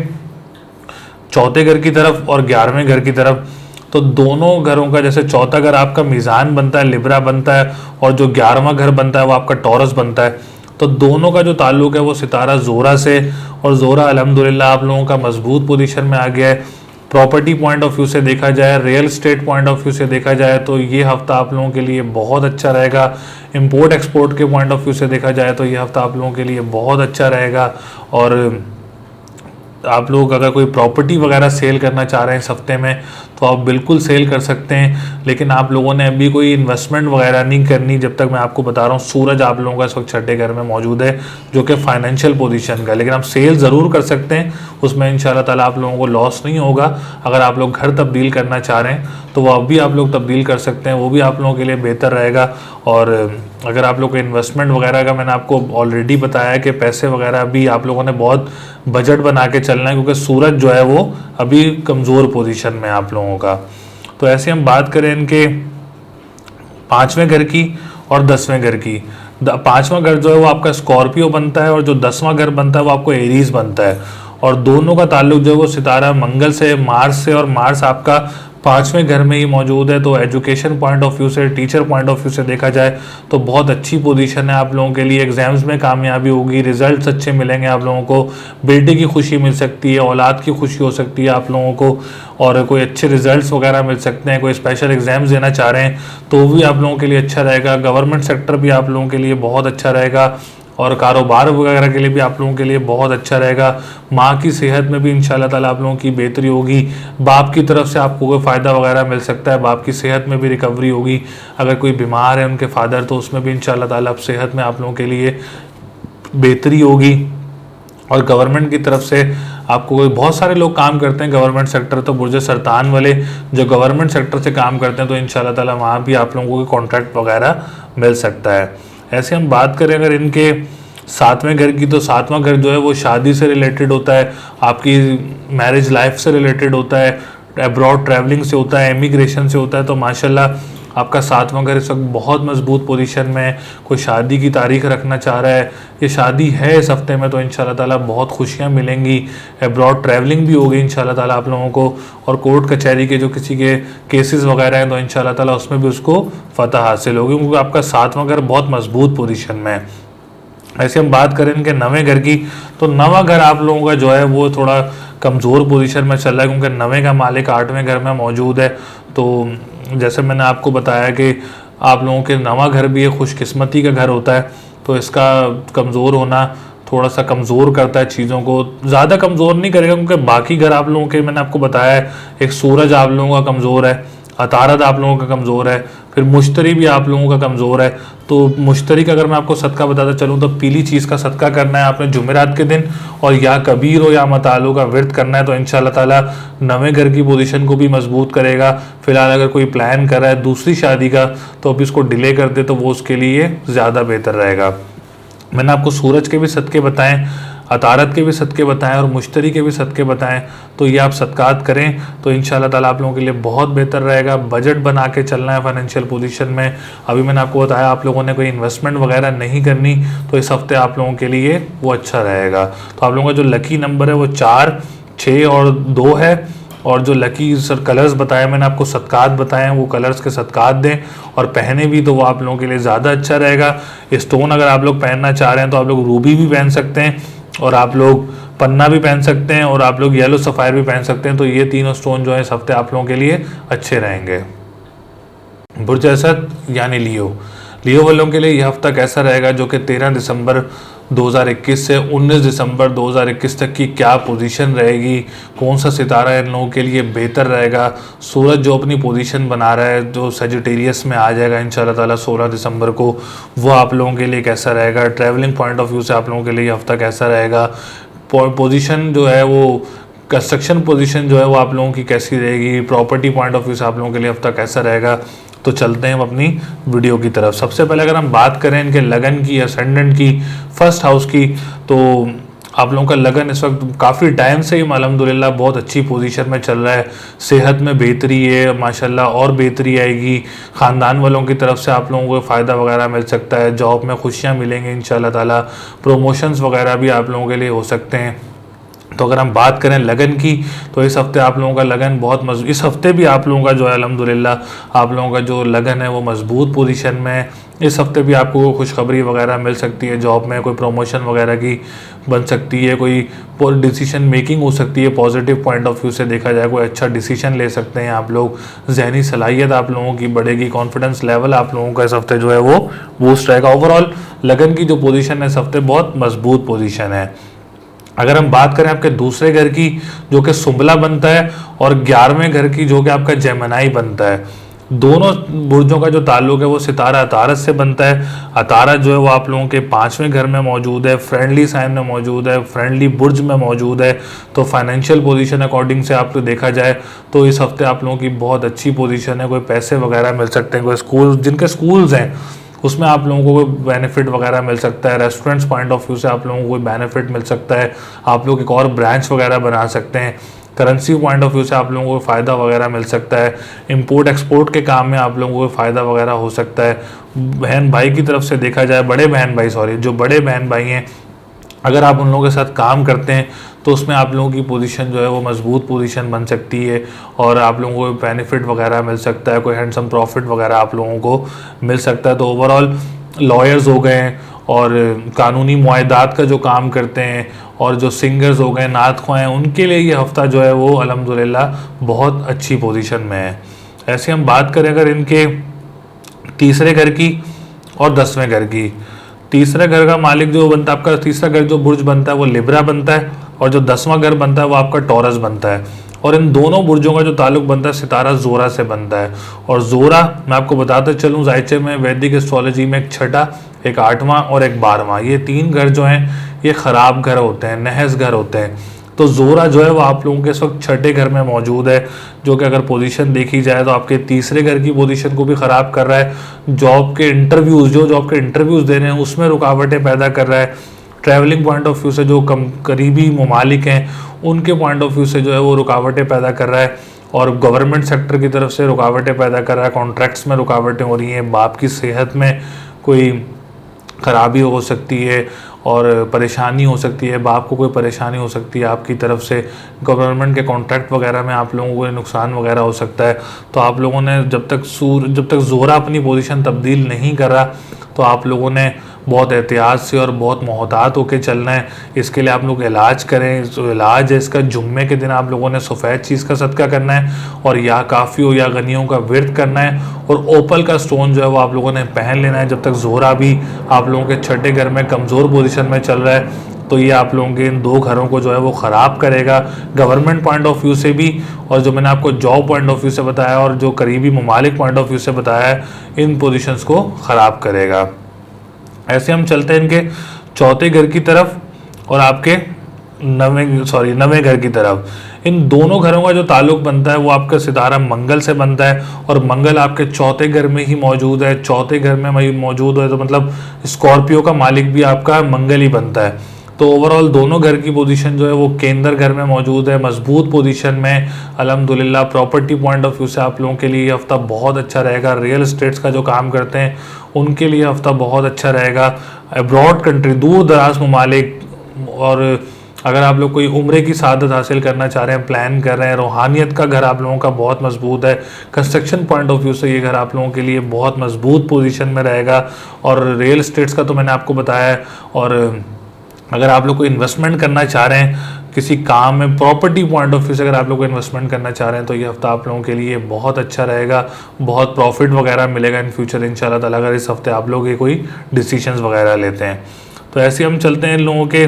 चौथे घर की तरफ और 11वें घर की तरफ। तो दोनों घरों का, जैसे चौथा घर आपका मीज़ान बनता है, लिब्रा बनता है, और जो 11वां घर बनता है वो आपका टॉरस बनता है। तो दोनों का जो ताल्लुक है वो सितारा ज़ोरा से, और ज़ोरा अल्हम्दुलिल्लाह आप लोगों का मजबूत पोजीशन में आ गया है। प्रॉपर्टी पॉइंट ऑफ व्यू से देखा जाए, real estate point of view से देखा जाए तो ये हफ्ता आप लोगों के लिए बहुत अच्छा रहेगा। इंपोर्ट एक्सपोर्ट के पॉइंट ऑफ व्यू से देखा जाए तो ये हफ्ता आप लोगों के लिए बहुत अच्छा रहेगा। और आप लोग अगर कोई प्रॉपर्टी वगैरह सेल करना चाह रहे हैं इस हफ्ते में तो आप बिल्कुल सेल कर सकते हैं, लेकिन आप लोगों ने अभी कोई इन्वेस्टमेंट वगैरह नहीं करनी जब तक मैं आपको बता रहा हूँ। सूरज आप लोगों का इस वक्त छठे घर में मौजूद है जो कि फाइनेंशियल पोजीशन का, लेकिन आप सेल ज़रूर कर सकते हैं, उसमें इंशाल्लाह ताला आप लोगों को लॉस नहीं होगा। अगर आप लोग घर तब्दील करना चाह रहे हैं तो वो अभी आप लोग तब्दील कर सकते हैं, वो भी आप लोगों के लिए बेहतर रहेगा। और अगर आप लोग को इन्वेस्टमेंट वगैरह का मैंने आपको ऑलरेडी बताया कि पैसे वगैरह भी आप लोगों ने बहुत बजट बना के चलना है, क्योंकि सूरज जो है वो अभी कमज़ोर पोजीशन में आप लोगों का। तो ऐसे हम बात करें इनके 5वें घर की और 10वें घर की। 5वां घर जो है वो आपका स्कॉर्पियो बनता है, और जो 10वां घर बनता है वो आपको एरीज बनता है। और दोनों का ताल्लुक जो है वो सितारा मंगल से, मार्स से, और मार्स आपका 5वें घर में ही मौजूद है। तो एजुकेशन पॉइंट ऑफ व्यू से, टीचर पॉइंट ऑफ व्यू से देखा जाए तो बहुत अच्छी पोजीशन है आप लोगों के लिए। एग्जाम्स में कामयाबी होगी, रिजल्ट्स अच्छे मिलेंगे आप लोगों को, बेटे की खुशी मिल सकती है, औलाद की खुशी हो सकती है आप लोगों को, और कोई अच्छे रिजल्ट्स वगैरह मिल सकते हैं। कोई स्पेशल एग्जाम्स देना चाह रहे हैं तो वो भी आप लोगों के लिए अच्छा रहेगा। गवर्नमेंट सेक्टर भी आप लोगों के लिए बहुत अच्छा रहेगा, और कारोबार वगैरह के लिए भी आप लोगों के लिए बहुत अच्छा रहेगा। माँ की सेहत में भी इंशाल्लाह ताला आप लोगों की बेहतरी होगी। बाप की तरफ से आपको कोई फ़ायदा वगैरह मिल सकता है, बाप की सेहत में भी रिकवरी होगी। अगर कोई बीमार है उनके फादर तो उसमें भी इंशाल्लाह ताला अब सेहत में आप लोगों के लिए बेहतरी होगी। और गवर्नमेंट की तरफ से आपको कोई, बहुत सारे लोग काम करते हैं गवर्नमेंट सेक्टर, तो बुर्ज सरतान वाले जो गवर्नमेंट सेक्टर से काम करते हैं तो इंशाल्लाह ताला वहाँ भी आप लोगों को कॉन्ट्रैक्ट वगैरह मिल सकता है। ऐसे हम बात करें अगर इनके 7वें घर की, तो 7वां घर जो है वो शादी से रिलेटेड होता है, आपकी मैरिज लाइफ से रिलेटेड होता है, अब्रॉड ट्रैवलिंग से होता है, इमिग्रेशन से होता है। तो माशाल्लाह आपका 7वां घर इस वक्त बहुत मजबूत पोजीशन में है। कोई शादी की तारीख रखना चाह रहा है, ये शादी है इस हफ्ते में, तो इंशाल्लाह ताला बहुत खुशियाँ मिलेंगी। अब्रॉड ट्रैवलिंग भी होगी इंशाल्लाह ताला आप लोगों को, और कोर्ट कचहरी के जो किसी के केसेस वगैरह हैं तो इंशाल्लाह ताला उसमें भी उसको फतह हासिल होगी, क्योंकि आपका 7वां घर बहुत मजबूत पोजीशन में है। ऐसे हम बात करें इनके 9वें घर की, तो 9वां घर आप लोगों का जो है वो थोड़ा कमज़ोर पोजीशन में चल रहा है, क्योंकि 9वें का मालिक 8वें घर में मौजूद है। तो जैसे मैंने आपको बताया कि आप लोगों के 9वां घर भी एक खुशकिस्मती का घर होता है, तो इसका कमज़ोर होना थोड़ा सा कमज़ोर करता है चीज़ों को, ज़्यादा कमज़ोर नहीं करेगा, क्योंकि बाकी घर आप लोगों के मैंने आपको बताया है, एक सूरज आप लोगों का कमज़ोर है, अतारद आप लोगों का कमज़ोर है, फिर मुश्तरी भी आप लोगों का कमज़ोर है। तो मुश्तरी का अगर मैं आपको सदका बताता चलूँ तो पीली चीज़ का सदका करना है आपने जुमेरात के दिन, और या कबीर हो या मतालो का विर्द करना है, तो इंशाल्लाह ताला 9वें घर की पोजीशन को भी मजबूत करेगा। फिलहाल अगर कोई प्लान कर रहा है दूसरी शादी का तो अभी उसको डिले कर दे तो वो उसके लिए ज़्यादा बेहतर रहेगा। मैंने आपको सूरज के भी सदके बताएं, अतारत के भी सदक़े बताएं और मुश्तरी के भी सदक़े बताएं, तो ये आप सदक़ात करें तो इंशाअल्लाह ताला आप लोगों के लिए बहुत बेहतर रहेगा। बजट बना के चलना है फाइनेंशियल पोजीशन में। अभी मैंने आपको बताया आप लोगों ने कोई इन्वेस्टमेंट वगैरह नहीं करनी, तो इस हफ्ते आप लोगों के लिए वो अच्छा रहेगा। तो आप लोगों का जो लकी नंबर है वो 4, 6 और 2 है। और जो लकी सर कलर्स बताए मैंने आपको, सदक़ात बताए हैं, वो कलर्स के सदक़ात दें और पहने भी तो वो आप लोगों के लिए ज़्यादा अच्छा रहेगा। स्टोन अगर आप लोग पहनना चाह रहे हैं तो आप लोग रूबी भी पहन सकते हैं और आप लोग पन्ना भी पहन सकते हैं और आप लोग येलो सफ़ायर भी पहन सकते हैं। तो ये तीनों स्टोन जो है इस हफ्ते आप लोगों के लिए अच्छे रहेंगे। बुर्ज असद यानी लियो वालों के लिए यह हफ्ता कैसा रहेगा, जो कि 13 दिसंबर 2021 से 19 दिसंबर 2021 तक की क्या पोजीशन रहेगी, कौन सा सितारा इन लोगों के लिए बेहतर रहेगा। सूरज जो अपनी पोजीशन बना रहा है, जो सजिटेरियस में आ जाएगा इंशाल्लाह ताला 16 दिसंबर को, वो आप लोगों के लिए कैसा रहेगा। ट्रैवलिंग पॉइंट ऑफ व्यू से आप लोगों के लिए ये हफ्ता कैसा रहेगा। पोजीशन जो है वो कंस्ट्रक्शन पोजीशन जो है वो आप लोगों की कैसी रहेगी। प्रॉपर्टी पॉइंट ऑफ व्यू से आप लोगों के लिए हफ्ता कैसा रहेगा। तो चलते हैं हम अपनी वीडियो की तरफ। सबसे पहले अगर हम बात करें इनके लगन की, असेंडेंट की, फर्स्ट हाउस की, तो आप लोगों का लगन इस वक्त काफ़ी टाइम से ही अल्हम्दुलिल्लाह बहुत अच्छी पोजीशन में चल रहा है। सेहत में बेहतरी है माशाल्लाह, और बेहतरी आएगी। ख़ानदान वालों की तरफ से आप लोगों को फ़ायदा वगैरह मिल सकता है। जॉब में खुशियाँ मिलेंगी इंशाल्लाह ताला। प्रोमोशंस वगैरह भी आप लोगों के लिए हो सकते हैं। तो अगर हम बात करें लगन की, तो इस हफ्ते आप लोगों का लगन बहुत मजबूत, इस हफ्ते भी आप लोगों का जो है अल्हम्दुलिल्लाह आप लोगों का जो लगन है वो मजबूत पोजीशन में है। इस हफ्ते भी आपको खुशखबरी वगैरह मिल सकती है। जॉब में कोई प्रमोशन वगैरह की बन सकती है, कोई डिसीजन मेकिंग हो सकती है। पॉजिटिव पॉइंट ऑफ व्यू से देखा जाए कोई अच्छा डिसीजन ले सकते हैं आप लोग। जहनी सलाहियत आप लोगों की बढ़ेगी। कॉन्फिडेंस लेवल आप लोगों का इस हफ्ते जो है वो बूस्ट रहेगा। ओवरऑल लगन की जो पोजीशन है इस हफ्ते बहुत मजबूत पोजीशन है। अगर हम बात करें आपके दूसरे घर की, जो कि सुंबला बनता है, और 11वें घर की जो कि आपका जेमिनी बनता है, दोनों बुर्जों का जो ताल्लुक है वो सितारा अतारत से बनता है। अतारत जो है वो आप लोगों के 5वें घर में मौजूद है, फ्रेंडली साइन में मौजूद है, फ्रेंडली बुर्ज में मौजूद है। तो फाइनेंशियल पोजीशन अकॉर्डिंग से आपको देखा जाए तो इस हफ्ते आप लोगों की बहुत अच्छी पोजीशन है। कोई पैसे वगैरह मिल सकते हैं, कोई स्कूल जिनके स्कूल्स हैं उसमें आप लोगों को कोई बेनिफिट वगैरह मिल सकता है। रेस्टोरेंट्स पॉइंट ऑफ व्यू से आप लोगों को कोई बेनिफिट मिल सकता है। आप लोग एक और ब्रांच वगैरह बना सकते हैं। करेंसी पॉइंट ऑफ व्यू से आप लोगों को फ़ायदा वगैरह मिल सकता है। इंपोर्ट एक्सपोर्ट के काम में आप लोगों को फ़ायदा वगैरह हो सकता है। बहन भाई की तरफ से देखा जाए, बड़े बहन भाई हैं, अगर आप उन लोगों के साथ काम करते हैं तो उसमें आप लोगों की पोजीशन जो है वो मजबूत पोजीशन बन सकती है और आप लोगों को बेनिफिट वगैरह मिल सकता है। कोई हैंडसम प्रॉफिट वगैरह आप लोगों को मिल सकता है। तो ओवरऑल लॉयर्स हो गए और कानूनी मुआहदात का जो काम करते हैं और जो सिंगर्स हो गए, नात ख्वाह हैं, उनके लिए ये हफ्ता जो है वो अल्हम्दुलिल्लाह बहुत अच्छी पोजीशन में है। ऐसे हम बात करें अगर इनके तीसरे घर की और 10वें घर की, तीसरे घर का मालिक जो बनता है, आपका तीसरा घर जो बुर्ज बनता है वो लिब्रा बनता है और जो 10वां घर बनता है वो आपका टॉरस बनता है। और इन दोनों बुर्जों का जो ताल्लुक बनता है सितारा जोरा से बनता है। और जोरा मैं आपको बताते चलूँ, जायचे में वैदिक एस्ट्रोलॉजी में एक 6ठा, एक 8वां और एक 12वां, ये 3 घर जो हैं ये ख़राब घर होते हैं, नहस घर होते हैं। तो जोरा जो है वो आप लोगों के इस वक्त 6ठे घर में मौजूद है, जो कि अगर पोजीशन देखी जाए तो आपके तीसरे घर की पोजीशन को भी ख़राब कर रहा है। जॉब के इंटरव्यूज़ दे रहे हैं उसमें रुकावटें पैदा कर रहा है। ट्रैवलिंग पॉइंट ऑफ व्यू से जो करीबी ममालिक हैं उनके पॉइंट ऑफ व्यू से जो है वो रुकावटें पैदा कर रहा है और गवर्नमेंट सेक्टर की तरफ से रुकावटें पैदा कर रहा है। कॉन्ट्रैक्ट्स में रुकावटें हो रही हैं। बाप की सेहत में कोई ख़राबी हो सकती है और परेशानी हो सकती है, बाप को कोई परेशानी हो सकती है आपकी तरफ से। गवर्नमेंट के कॉन्ट्रैक्ट वगैरह में आप लोगों को नुकसान वगैरह हो सकता है। तो आप लोगों ने जब तक जोरा अपनी पोजीशन तब्दील नहीं कर रहा तो आप लोगों ने बहुत एहतियात से और बहुत मोहतात होकर चलना है। इसके लिए आप लोग इलाज करें। जो इलाज है इसका, जुम्मे के दिन आप लोगों ने सफ़ेद चीज़ का सदका करना है और या काफ़ी हो या गनियों का विर्द करना है और ओपल का स्टोन जो है वो आप लोगों ने पहन लेना है। जब तक जोरा भी आप लोगों के 6ठे घर में कमज़ोर पोजीशन में चल रहा है तो ये आप लोगों के इन 2 घरों को जो है वो ख़राब करेगा, गवर्नमेंट पॉइंट ऑफ व्यू से भी और जो मैंने आपको जॉब पॉइंट ऑफ व्यू से बताया और जो करीबी ममालिक पॉइंट ऑफ व्यू से बताया है, इन पोजीशंस को ख़राब करेगा। ऐसे हम चलते हैं इनके चौथे घर की तरफ और आपके नवें घर की तरफ। इन दोनों घरों का जो ताल्लुक बनता है वो आपका सितारा मंगल से बनता है और मंगल आपके चौथे घर में ही मौजूद है। चौथे घर में मौजूद है तो मतलब स्कॉर्पियो का मालिक भी आपका मंगल ही बनता है। तो ओवरऑल दोनों घर की पोजीशन जो है वो केंद्र घर में मौजूद है, मजबूत पोजीशन में अल्हम्दुलिल्लाह। प्रॉपर्टी पॉइंट ऑफ व्यू से आप लोगों के लिए ये हफ्ता बहुत अच्छा रहेगा। रियल एस्टेट्स का जो काम करते हैं उनके लिए हफ्ता बहुत अच्छा रहेगा। अब्रॉड कंट्री, दूर दराज ममालिक, और अगर आप लोग कोई उम्रे की सादत हासिल करना चाह रहे हैं, प्लान कर रहे हैं, रूहानियत का घर आप लोगों का बहुत मजबूत है। कंस्ट्रक्शन पॉइंट ऑफ व्यू से ये घर आप लोगों के लिए बहुत मजबूत पोजीशन में रहेगा। और रियल एस्टेट्स का तो मैंने आपको बताया है। और अगर आप लोग को इन्वेस्टमेंट करना चाह रहे हैं किसी काम में, प्रॉपर्टी पॉइंट ऑफ व्यू से अगर आप लोग को इन्वेस्टमेंट करना चाह रहे हैं तो ये हफ्ता आप लोगों के लिए बहुत अच्छा रहेगा। बहुत प्रॉफिट वगैरह मिलेगा इन फ्यूचर इंशाल्लाह ताला, अगर इस हफ्ते आप लोग ये कोई डिसीजंस वगैरह लेते हैं। तो ऐसे हम चलते हैं इन लोगों के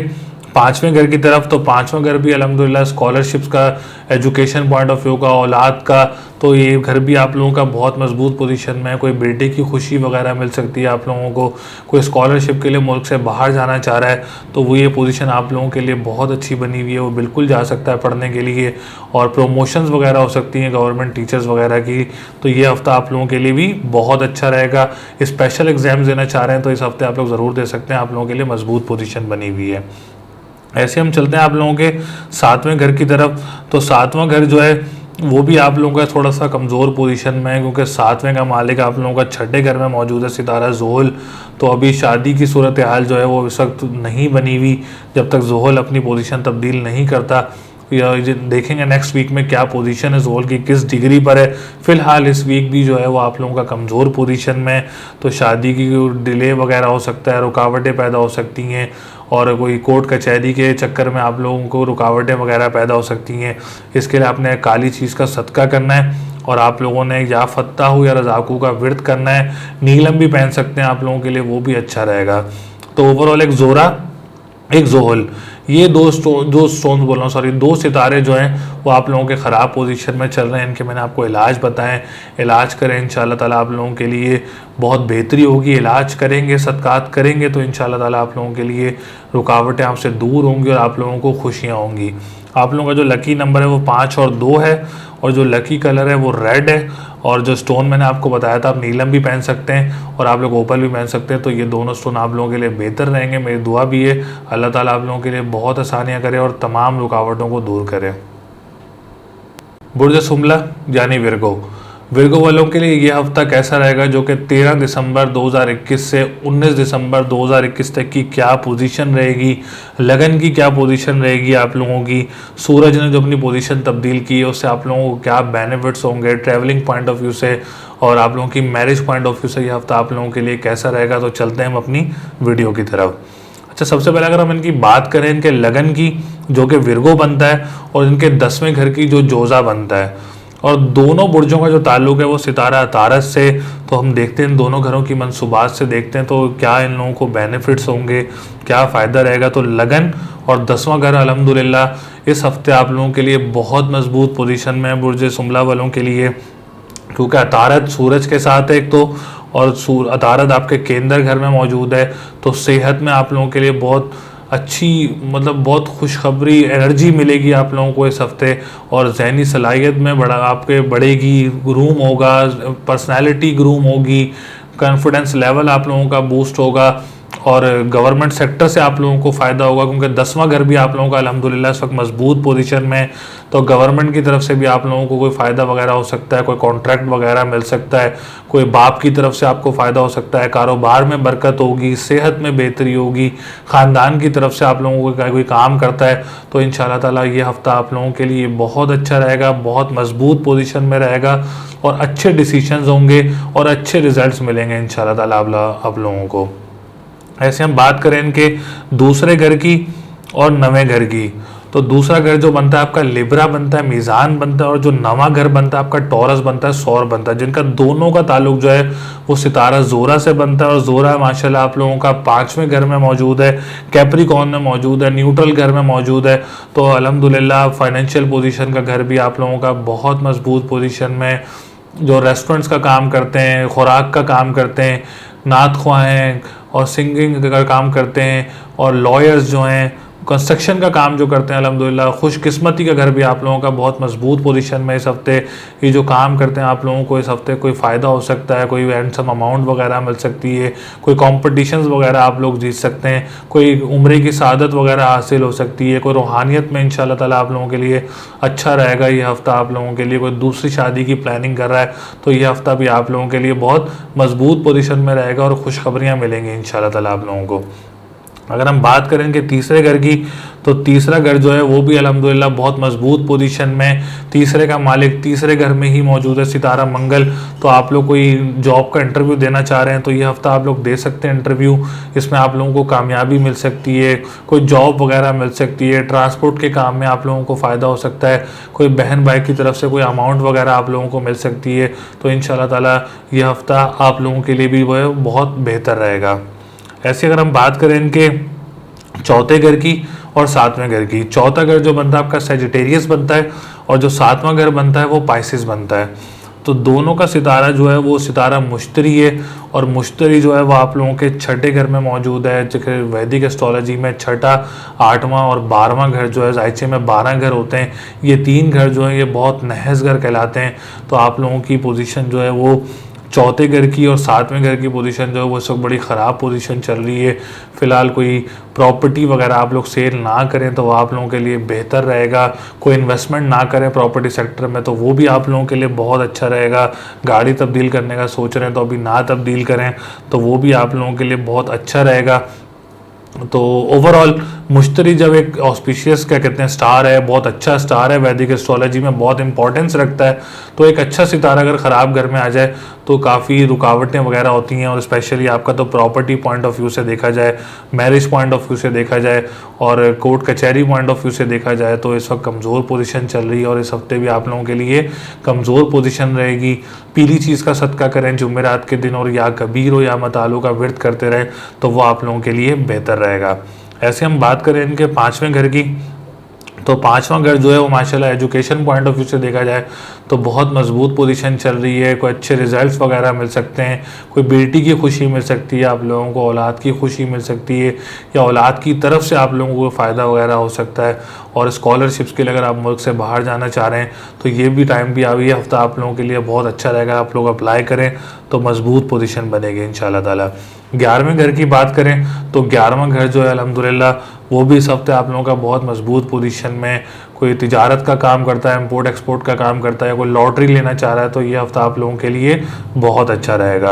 पाँचवें घर की तरफ। तो पाँचवें घर भी अल्हम्दुलिल्लाह स्कॉलरशिप्स का, एजुकेशन पॉइंट ऑफ व्यू का, औलाद का, तो ये घर भी आप लोगों का बहुत मजबूत पोजीशन में है। कोई बेटे की खुशी वगैरह मिल सकती है आप लोगों को। कोई स्कॉलरशिप के लिए मुल्क से बाहर जाना चाह रहा है तो वो ये पोजीशन आप लोगों के लिए बहुत अच्छी बनी हुई है, वो बिल्कुल जा सकता है पढ़ने के लिए। और प्रमोशंस वगैरह हो सकती हैं गवर्नमेंट टीचर्स वगैरह की, तो ये हफ्ता आप लोगों के लिए भी बहुत अच्छा रहेगा। स्पेशल एग्जाम्स देना चाह रहे हैं तो इस हफ्ते आप लोग ज़रूर दे सकते हैं, आप लोगों के लिए मजबूत पोजीशन बनी हुई है। ऐसे हम चलते हैं आप लोगों के सातवें घर की तरफ। तो सातवां घर जो है वो भी आप लोगों का थोड़ा सा कमज़ोर पोजीशन में है, क्योंकि सातवें का मालिक आप लोगों का छठे घर में मौजूद है, सितारा ज़ोहल। तो अभी शादी की सूरत हाल जो है वो इस वक्त नहीं बनी हुई, जब तक ज़ोहल अपनी पोजीशन तब्दील नहीं करता। या देखेंगे नेक्स्ट वीक में क्या पोजीशन है ज़ोहल की, किस डिग्री पर है। फ़िलहाल इस वीक भी जो है वो आप लोगों का कमज़ोर पोजीशन में, तो शादी की डिले वगैरह हो सकता है, रुकावटें पैदा हो सकती हैं, और कोई कोर्ट कचहरी के चक्कर में आप लोगों को रुकावटें वगैरह पैदा हो सकती हैं। इसके लिए आपने काली चीज़ का सदका करना है, और आप लोगों ने या फत्ताहू या रज़ाकू का विर्द करना है। नीलम भी पहन सकते हैं आप लोगों के लिए, वो भी अच्छा रहेगा। तो ओवरऑल एक ज़ोरा, एक ज़ोहल, ये दो स्टोन बोल रहा हूँ, सॉरी, दो सितारे जो हैं वो आप लोगों के ख़राब पोजीशन में चल रहे हैं। इनके मैंने आपको इलाज बताएं, इलाज करें इंशाल्लाह ताला आप लोगों के लिए बहुत बेहतरी होगी। इलाज करेंगे, सदकात करेंगे तो इंशाल्लाह ताला आप लोगों के लिए रुकावटें आपसे दूर होंगी और आप लोगों को खुशियाँ होंगी। आप लोगों का जो लकी नंबर है वो 5 और 2 है, और जो लकी कलर है वो रेड है, और जो स्टोन मैंने आपको बताया था आप नीलम भी पहन सकते हैं और आप लोग ओपल भी पहन सकते हैं। तो ये दोनों स्टोन आप लोगों के लिए बेहतर रहेंगे। मेरी दुआ भी है अल्लाह ताला आप लोगों के लिए बहुत आसानियाँ करे और तमाम रुकावटों को दूर करे। बुर्ज शुमला यानी विर्गो, विर्गो वालों के लिए ये हफ्ता कैसा रहेगा, जो कि 13 दिसंबर 2021 से 19 दिसंबर 2021 तक की क्या पोजीशन रहेगी, लगन की क्या पोजीशन रहेगी आप लोगों की, सूरज ने जो अपनी पोजीशन तब्दील की है उससे आप लोगों को क्या बेनिफिट्स होंगे ट्रैवलिंग पॉइंट ऑफ व्यू से, और आप लोगों की मैरिज पॉइंट ऑफ व्यू से ये हफ्ता आप लोगों के लिए कैसा रहेगा। तो चलते हैं हम अपनी वीडियो की तरफ। अच्छा, सबसे पहले अगर हम इनकी बात करें इनके लगन की, जो कि विर्गो बनता है, और इनके 10वें घर की जो जोज़ा बनता है, और दोनों बुर्जों का जो ताल्लुक है वो सितारा अतारत से। तो हम देखते हैं इन दोनों घरों की मंसूबात से देखते हैं तो क्या इन लोगों को बेनिफिट्स होंगे, क्या फ़ायदा रहेगा। तो लगन और 10वां घर अल्हम्दुलिल्लाह इस हफ्ते आप लोगों के लिए बहुत मजबूत पोजीशन में है बुर्ज शुमला वालों के लिए, क्योंकि अतारत सूरज के साथ है एक तो, और अतारत आपके केंद्र घर में मौजूद है। तो सेहत में आप लोगों के लिए बहुत अच्छी, मतलब बहुत खुशखबरी एनर्जी मिलेगी आप लोगों को इस हफ्ते, और जहनी सलाहियत में बड़ा आपके बढ़ेगी, ग्रूम होगा, पर्सनालिटी ग्रूम होगी, कॉन्फिडेंस लेवल आप लोगों का बूस्ट होगा, और गवर्नमेंट सेक्टर से आप लोगों को फ़ायदा होगा, क्योंकि 10वां घर भी आप लोगों का अल्हम्दुलिल्लाह इस वक्त मजबूत पोजीशन में। तो गवर्नमेंट की तरफ से भी आप लोगों को कोई फ़ायदा वगैरह हो सकता है, कोई कॉन्ट्रैक्ट वगैरह मिल सकता है, कोई बाप की तरफ से आपको फ़ायदा हो सकता है, कारोबार में बरकत होगी, सेहत में बेहतरी होगी, ख़ानदान की तरफ से आप लोगों को कोई काम करता है तो इंशाल्लाह ताला ये हफ़्ता आप लोगों के लिए बहुत अच्छा रहेगा, बहुत मजबूत पोजीशन में रहेगा, और अच्छे डिसीजंस होंगे और अच्छे रिजल्ट्स मिलेंगे इंशाल्लाह ताला आप लोगों को। ऐसे हम बात करें इनके दूसरे घर की और नवे घर की, तो दूसरा घर जो बनता है आपका लिब्रा बनता है, मीज़ान बनता है, और जो नवा घर बनता है आपका टॉरस बनता है, सौर बनता है, जिनका दोनों का ताल्लुक जो है वो सितारा जोरा से बनता है। और जोरा माशाल्लाह आप लोगों का 5वें घर में मौजूद है, कैप्रिकॉर्न में मौजूद है, न्यूट्रल घर में मौजूद है। तो अल्हम्दुलिल्लाह फाइनेंशियल पोजीशन का घर भी आप लोगों का बहुत मजबूत पोजीशन में, जो रेस्टोरेंट्स का काम करते हैं, खुराक का काम करते हैं, नात ख्वाह हैं और सिंगिंग का काम करते हैं, और लॉयर्स जो हैं कंस्ट्रक्शन का काम जो करते हैं अल्हम्दुलिल्लाह, खुशकिस्मती का घर भी आप लोगों का बहुत मजबूत पोजीशन में इस हफ्ते। ये जो काम करते हैं आप लोगों को इस हफ्ते कोई फ़ायदा हो सकता है, कोई हैंडसम अमाउंट वगैरह मिल सकती है, कोई कॉम्पिटिशन्स वगैरह आप लोग जीत सकते हैं, कोई उम्रे की सआदत वगैरह हासिल हो सकती है, कोई रूहानियत में इंशाल्लाह ताला आप लोगों के लिए अच्छा रहेगा ये हफ़्ता आप लोगों के लिए। कोई दूसरी शादी की प्लानिंग कर रहा है तो ये हफ़्ता भी आप लोगों के लिए बहुत मजबूत पोजीशन में रहेगा और खुशखबरियाँ मिलेंगी इंशाल्लाह ताला आप लोगों को। अगर हम बात करेंगे तीसरे घर की, तो तीसरा घर जो है वो भी अल्हम्दुलिल्लाह बहुत मजबूत पोजीशन में, तीसरे का मालिक तीसरे घर में ही मौजूद है, सितारा मंगल। तो आप लोग कोई जॉब का इंटरव्यू देना चाह रहे हैं तो ये हफ्ता आप लोग दे सकते हैं इंटरव्यू। इसमें आप लोगों को कामयाबी मिल सकती है, कोई जॉब वगैरह मिल सकती है, ट्रांसपोर्ट के काम में आप लोगों को फ़ायदा हो सकता है, कोई बहन भाई की तरफ से कोई अमाउंट वगैरह आप लोगों को मिल सकती है। तो इंशाल्लाह ताला ये हफ्ता आप लोगों के लिए भी वो है बहुत बेहतर रहेगा। ऐसे अगर हम बात करें इनके चौथे घर की और सातवें घर की, चौथा घर जो बनता है आपका सेजिटेरियस बनता है और जो सातवां घर बनता है वो पाइसिस बनता है। तो दोनों का सितारा जो है वो सितारा मुश्तरी है और मुश्तरी जो है वो आप लोगों के छठे घर में मौजूद है। जैसे वैदिक एस्ट्रोलॉजी में छठा, आठवां और 12वां घर जो है, जायचे में 12 घर होते हैं, ये 3 घर जो है ये बहुत नहस घर कहलाते हैं। तो आप लोगों की पोजीशन जो है वो चौथे घर की और सातवें घर की पोजीशन जो है वो इस वक्त बड़ी ख़राब पोजीशन चल रही है। फ़िलहाल कोई प्रॉपर्टी वगैरह आप लोग सेल ना करें तो वो आप लोगों के लिए बेहतर रहेगा। कोई इन्वेस्टमेंट ना करें प्रॉपर्टी सेक्टर में तो वो भी आप लोगों के लिए बहुत अच्छा रहेगा। गाड़ी तब्दील करने का सोच रहे हैं तो अभी ना तब्दील करें तो वो भी आप लोगों के लिए बहुत अच्छा रहेगा। तो ओवरऑल मुश्तरी जब एक ऑस्पिशियस क्या कहते हैं स्टार है, बहुत अच्छा स्टार है, वैदिक एस्ट्रोलॉजी में बहुत इंपॉर्टेंस रखता है। तो एक अच्छा सितारा अगर ख़राब घर में आ जाए तो काफ़ी रुकावटें वगैरह होती हैं। और स्पेशली आपका तो प्रॉपर्टी पॉइंट ऑफ व्यू से देखा जाए, मैरिज पॉइंट ऑफ व्यू से देखा जाए और कोर्ट कचहरी पॉइंट ऑफ व्यू से देखा जाए तो इस वक्त कमज़ोर पोजीशन चल रही है और इस हफ्ते भी आप लोगों के लिए कमज़ोर पोजीशन रहेगी। पीली चीज़ का सदका करें जुमेरात के दिन और या कबीर हो या मतालों का विर्द करते रहें तो वो आप लोगों के लिए बेहतर रहेगा। ऐसे हम बात करें इनके पाँचवें घर की, तो पाँचवां घर जो है वो माशाल्लाह एजुकेशन पॉइंट ऑफ व्यू से देखा जाए तो बहुत मजबूत पोजीशन चल रही है। कोई अच्छे रिजल्ट्स वगैरह मिल सकते हैं, कोई बेटी की खुशी मिल सकती है, आप लोगों को औलाद की खुशी मिल सकती है या औलाद की तरफ से आप लोगों को फ़ायदा वगैरह हो सकता है। और स्कॉलरशिप्स के लिए अगर आप मुल्क से बाहर जाना चाह रहे हैं तो ये भी टाइम भी आ गई है, हफ्ता आप लोगों के लिए बहुत अच्छा रहेगा। आप लोग अप्लाई करें तो मजबूत पोजीशन बनेगी इंशाल्लाह ताला। 11वें घर की बात करें तो 11वां घर जो है अल्हम्दुलिल्लाह वो भी इस हफ्ते आप लोगों का बहुत मजबूत पोजीशन में, कोई तिजारत का काम करता है, इंपोर्ट एक्सपोर्ट का काम करता है, कोई लॉटरी लेना चाह रहा है तो ये हफ्ता आप लोगों के लिए बहुत अच्छा रहेगा।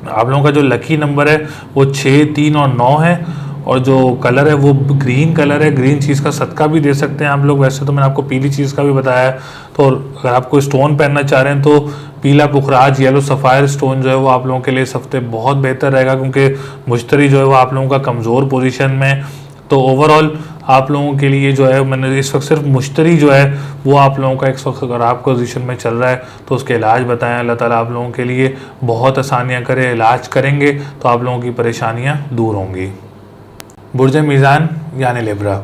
आप लोगों का जो लकी नंबर है वो 6, 3 और 9 है और जो कलर है वो ग्रीन कलर है। ग्रीन चीज़ का सदका भी दे सकते हैं आप लोग, वैसे तो मैंने आपको पीली चीज़ का भी बताया है। तो अगर आप कोई स्टोन पहनना चाह रहे हैं तो पीला पुखराज येलो सफ़ायर स्टोन जो है वो आप लोगों के लिए इस हफ्ते बहुत बेहतर रहेगा क्योंकि मुश्तरी जो है वो आप लोगों का कमज़ोर पोजीशन में। तो ओवरऑल आप लोगों के लिए जो है मैंने इस वक्त सिर्फ मुश्तरी जो है वो आप लोगों का इस वक्त ख़राब पोजीशन में चल रहा है तो उसके इलाज बताएं। अल्लाह ताला आप लोगों के लिए बहुत आसानियाँ करे, इलाज करेंगे तो आप लोगों की परेशानियाँ दूर होंगी। बुर्ज मीज़ान यानी लिब्रा,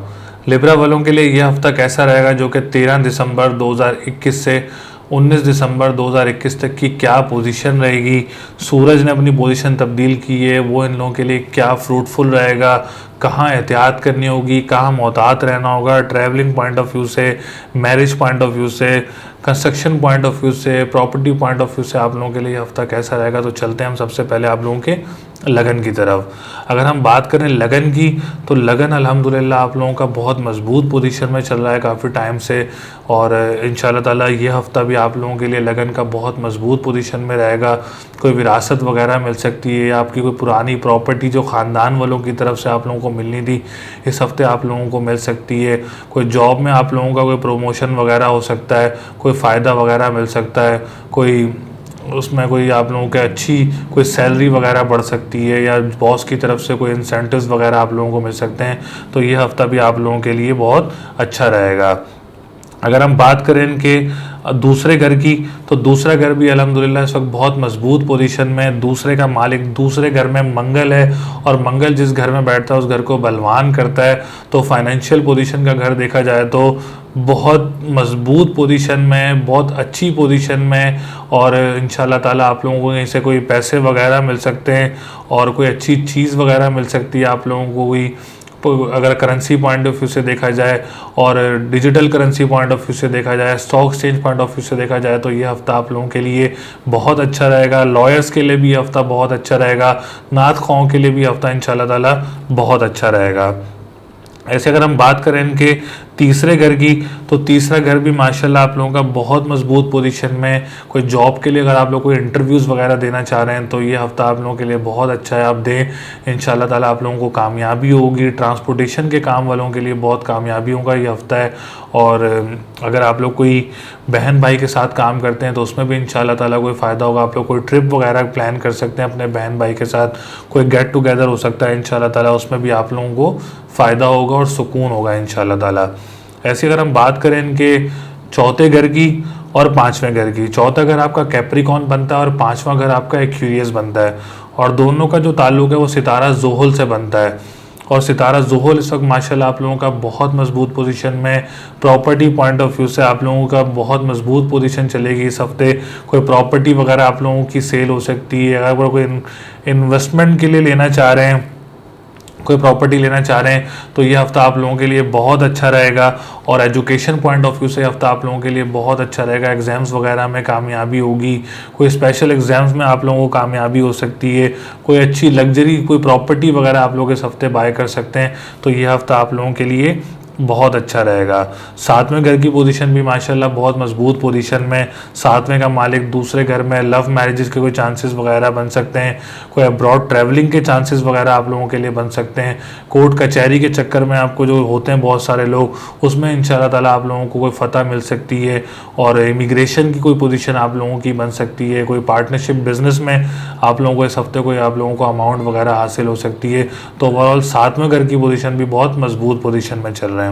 लिब्रा वालों के लिए यह हफ्ता कैसा रहेगा जो कि 13 दिसंबर 2021 से 19 दिसंबर 2021 तक की क्या पोजीशन रहेगी। सूरज ने अपनी पोजीशन तब्दील की है, वो इन लोगों के लिए क्या फ्रूटफुल रहेगा, कहाँ एहतियात करनी होगी, कहाँ मोहतात रहना होगा, ट्रैवलिंग पॉइंट ऑफ व्यू से, मैरिज पॉइंट ऑफ व्यू से, कंस्ट्रक्शन पॉइंट ऑफ व्यू से, प्रॉपर्टी पॉइंट ऑफ व्यू से आप लोगों के लिए हफ्ता कैसा रहेगा। तो चलते हैं हम सबसे पहले आप लोगों के लगन की तरफ। अगर हम बात करें लगन की तो लगन अल्हम्दुलिल्लाह आप लोगों का बहुत मजबूत पोजीशन में चल रहा है काफ़ी टाइम से और इंशाल्लाह ताला ये हफ्ता भी आप लोगों के लिए लगन का बहुत मजबूत पोजीशन में रहेगा। कोई विरासत वगैरह मिल सकती है या आपकी कोई पुरानी प्रॉपर्टी जो ख़ानदान वालों की तरफ से आप लोगों को मिलनी थी इस हफ्ते आप लोगों को मिल सकती है। कोई जॉब में आप लोगों का कोई प्रमोशन वगैरह हो सकता है, कोई फ़ायदा वगैरह मिल सकता है, कोई उसमें कोई आप लोगों के अच्छी कोई सैलरी वगैरह बढ़ सकती है या बॉस की तरफ से कोई इंसेंटिव्स वगैरह आप लोगों को मिल सकते हैं। तो ये हफ्ता भी आप लोगों के लिए बहुत अच्छा रहेगा। अगर हम बात करें इनके दूसरे घर की तो दूसरा घर भी अल्हम्दुलिल्लाह इस वक्त बहुत मजबूत पोजीशन में। दूसरे का मालिक दूसरे घर में मंगल है और मंगल जिस घर में बैठता है उस घर को बलवान करता है। तो फाइनेंशियल पोजीशन का घर देखा जाए तो बहुत मजबूत पोजीशन में, बहुत अच्छी पोजीशन में और इंशाल्लाह ताला आप लोगों को यहीं से कोई पैसे वगैरह मिल सकते हैं और कोई अच्छी चीज़ वगैरह मिल सकती है। आप लोगों को कोई अगर करेंसी पॉइंट ऑफ व्यू से देखा जाए और digital currency point of view से देखा जाए, stock exchange point of view से देखा जाए, तो ये हफ्ता आप लोगों के लिए बहुत अच्छा रहेगा। लॉयर्स के लिए भी ये हफ्ता बहुत अच्छा रहेगा, नाथ खाओं के लिए भी हफ्ता इंशाल्लाह ताला बहुत अच्छा रहेगा। ऐसे अगर हम बात करें इनके तीसरे घर की, तो तीसरा घर भी माशाल्लाह आप लोगों का बहुत मजबूत पोजीशन में, कोई जॉब के लिए अगर आप लोग कोई इंटरव्यूज़ वगैरह देना चाह रहे हैं तो ये हफ्ता आप लोगों के लिए बहुत अच्छा है, आप दें इंशाल्लाह ताला आप लोगों को कामयाबी होगी। ट्रांसपोर्टेशन के काम वालों के लिए बहुत कामयाबियों का ये हफ्ता है। और अगर आप लोग कोई बहन भाई के साथ काम करते हैं तो उसमें भी इंशाल्लाह ताला कोई फ़ायदा होगा। आप लोग कोई ट्रिप वगैरह प्लान कर सकते हैं अपने बहन भाई के साथ, कोई गेट टुगेदर हो सकता है इंशाल्लाह ताला, उसमें भी आप लोगों को फ़ायदा होगा और सुकून होगा इंशाल्लाह ताला। ऐसे अगर हम बात करें इनके चौथे घर की और पांचवें घर की, चौथा घर आपका कैप्रिकॉन बनता है और पांचवा घर आपका एक्वेरियस बनता है, और दोनों का जो ताल्लुक है वो सितारा ज़ुहल से बनता है। और सितारा ज़ुहल इस वक्त माशाल्लाह आप लोगों का बहुत मजबूत पोजीशन में, प्रॉपर्टी पॉइंट ऑफ व्यू से आप लोगों का बहुत मजबूत पोजीशन चलेगी इस हफ्ते। कोई प्रॉपर्टी वगैरह आप लोगों की सेल हो सकती है। अगर कोई इन्वेस्टमेंट के लिए लेना चाह रहे हैं, कोई प्रॉपर्टी लेना चाह रहे हैं, तो ये हफ्ता आप लोगों के लिए बहुत अच्छा रहेगा। और एजुकेशन पॉइंट ऑफ व्यू से हफ्ता आप लोगों के लिए बहुत अच्छा रहेगा। एग्ज़ाम्स वगैरह में कामयाबी होगी, कोई स्पेशल एग्ज़ाम्स में आप लोगों को कामयाबी हो सकती है, कोई अच्छी लग्जरी कोई प्रॉपर्टी वगैरह आप लोग इस हफ्ते बाय कर सकते हैं, तो ये हफ्ता आप लोगों के लिए बहुत अच्छा रहेगा। सातवें घर की पोजीशन भी माशाल्लाह बहुत मजबूत पोजीशन में, सातवें का मालिक दूसरे घर में, लव मैरिजेस के कोई चांसेस वगैरह बन सकते हैं, कोई अब्रॉड ट्रैवलिंग के चांसेस वगैरह आप लोगों के लिए बन सकते हैं। कोर्ट कचहरी के चक्कर में आपको जो होते हैं बहुत सारे लोग, उसमें इंशाल्लाह ताला आप लोगों को कोई फतह मिल सकती है। और इमिग्रेशन की कोई पोजीशन आप लोगों की बन सकती है, कोई पार्टनरशिप बिजनेस में आप लोगों को इस हफ्ते कोई आप लोगों को अमाउंट वगैरह हासिल हो सकती है। तो ओवरऑल सातवें घर की पोजीशन भी बहुत मजबूत पोजीशन में चल रहे हैं।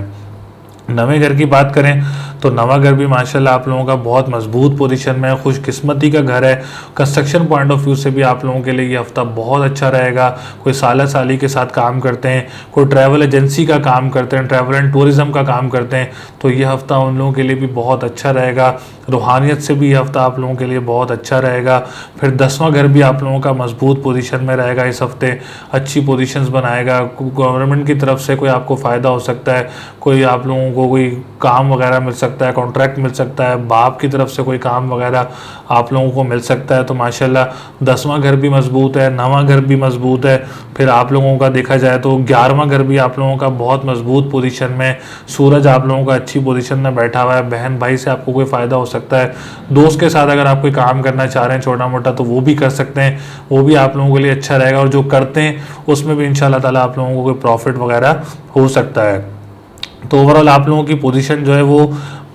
नवें घर की बात करें तो नवा घर भी माशाल्लाह आप लोगों का बहुत मजबूत पोजीशन में है, खुशकिस्मती का घर है। कंस्ट्रक्शन पॉइंट ऑफ व्यू से भी आप लोगों के लिए ये हफ्ता बहुत अच्छा रहेगा। कोई साला साली के साथ काम करते हैं, कोई ट्रैवल एजेंसी का काम करते हैं, ट्रैवल एंड टूरिज़्म का काम करते हैं, तो ये हफ्ता उन लोगों के लिए भी बहुत अच्छा रहेगा। रूहानियत से भी ये हफ्ता आप लोगों के लिए बहुत अच्छा रहेगा। फिर 10वां घर भी आप लोगों का मजबूत पोजीशन में रहेगा इस हफ्ते, अच्छी पोजीशंस बनाएगा। गवर्नमेंट की तरफ से कोई आपको फ़ायदा हो सकता है, कोई आप लोगों को कोई काम वगैरह मिल सकता है, कॉन्ट्रैक्ट मिल सकता है, बाप की तरफ से कोई काम वगैरह आप लोगों को मिल सकता है। तो माशाल्लाह 10वां घर भी मजबूत है, 9वां घर भी मजबूत है। फिर आप लोगों का देखा जाए तो 11वां घर भी आप लोगों का बहुत मजबूत पोजीशन में, सूरज आप लोगों का अच्छी पोजीशन में बैठा हुआ है। बहन भाई से आपको कोई फ़ायदा हो सकता है। दोस्त के साथ अगर आप कोई काम करना चाह रहे हैं छोटा मोटा, तो वो भी कर सकते हैं, वो भी आप लोगों के लिए अच्छा रहेगा। और जो करते हैं उसमें भी इंशाल्लाह ताला आप लोगों को कोई प्रॉफिट वगैरह हो सकता है। तो ओवरऑल आप लोगों की पोजीशन जो है वो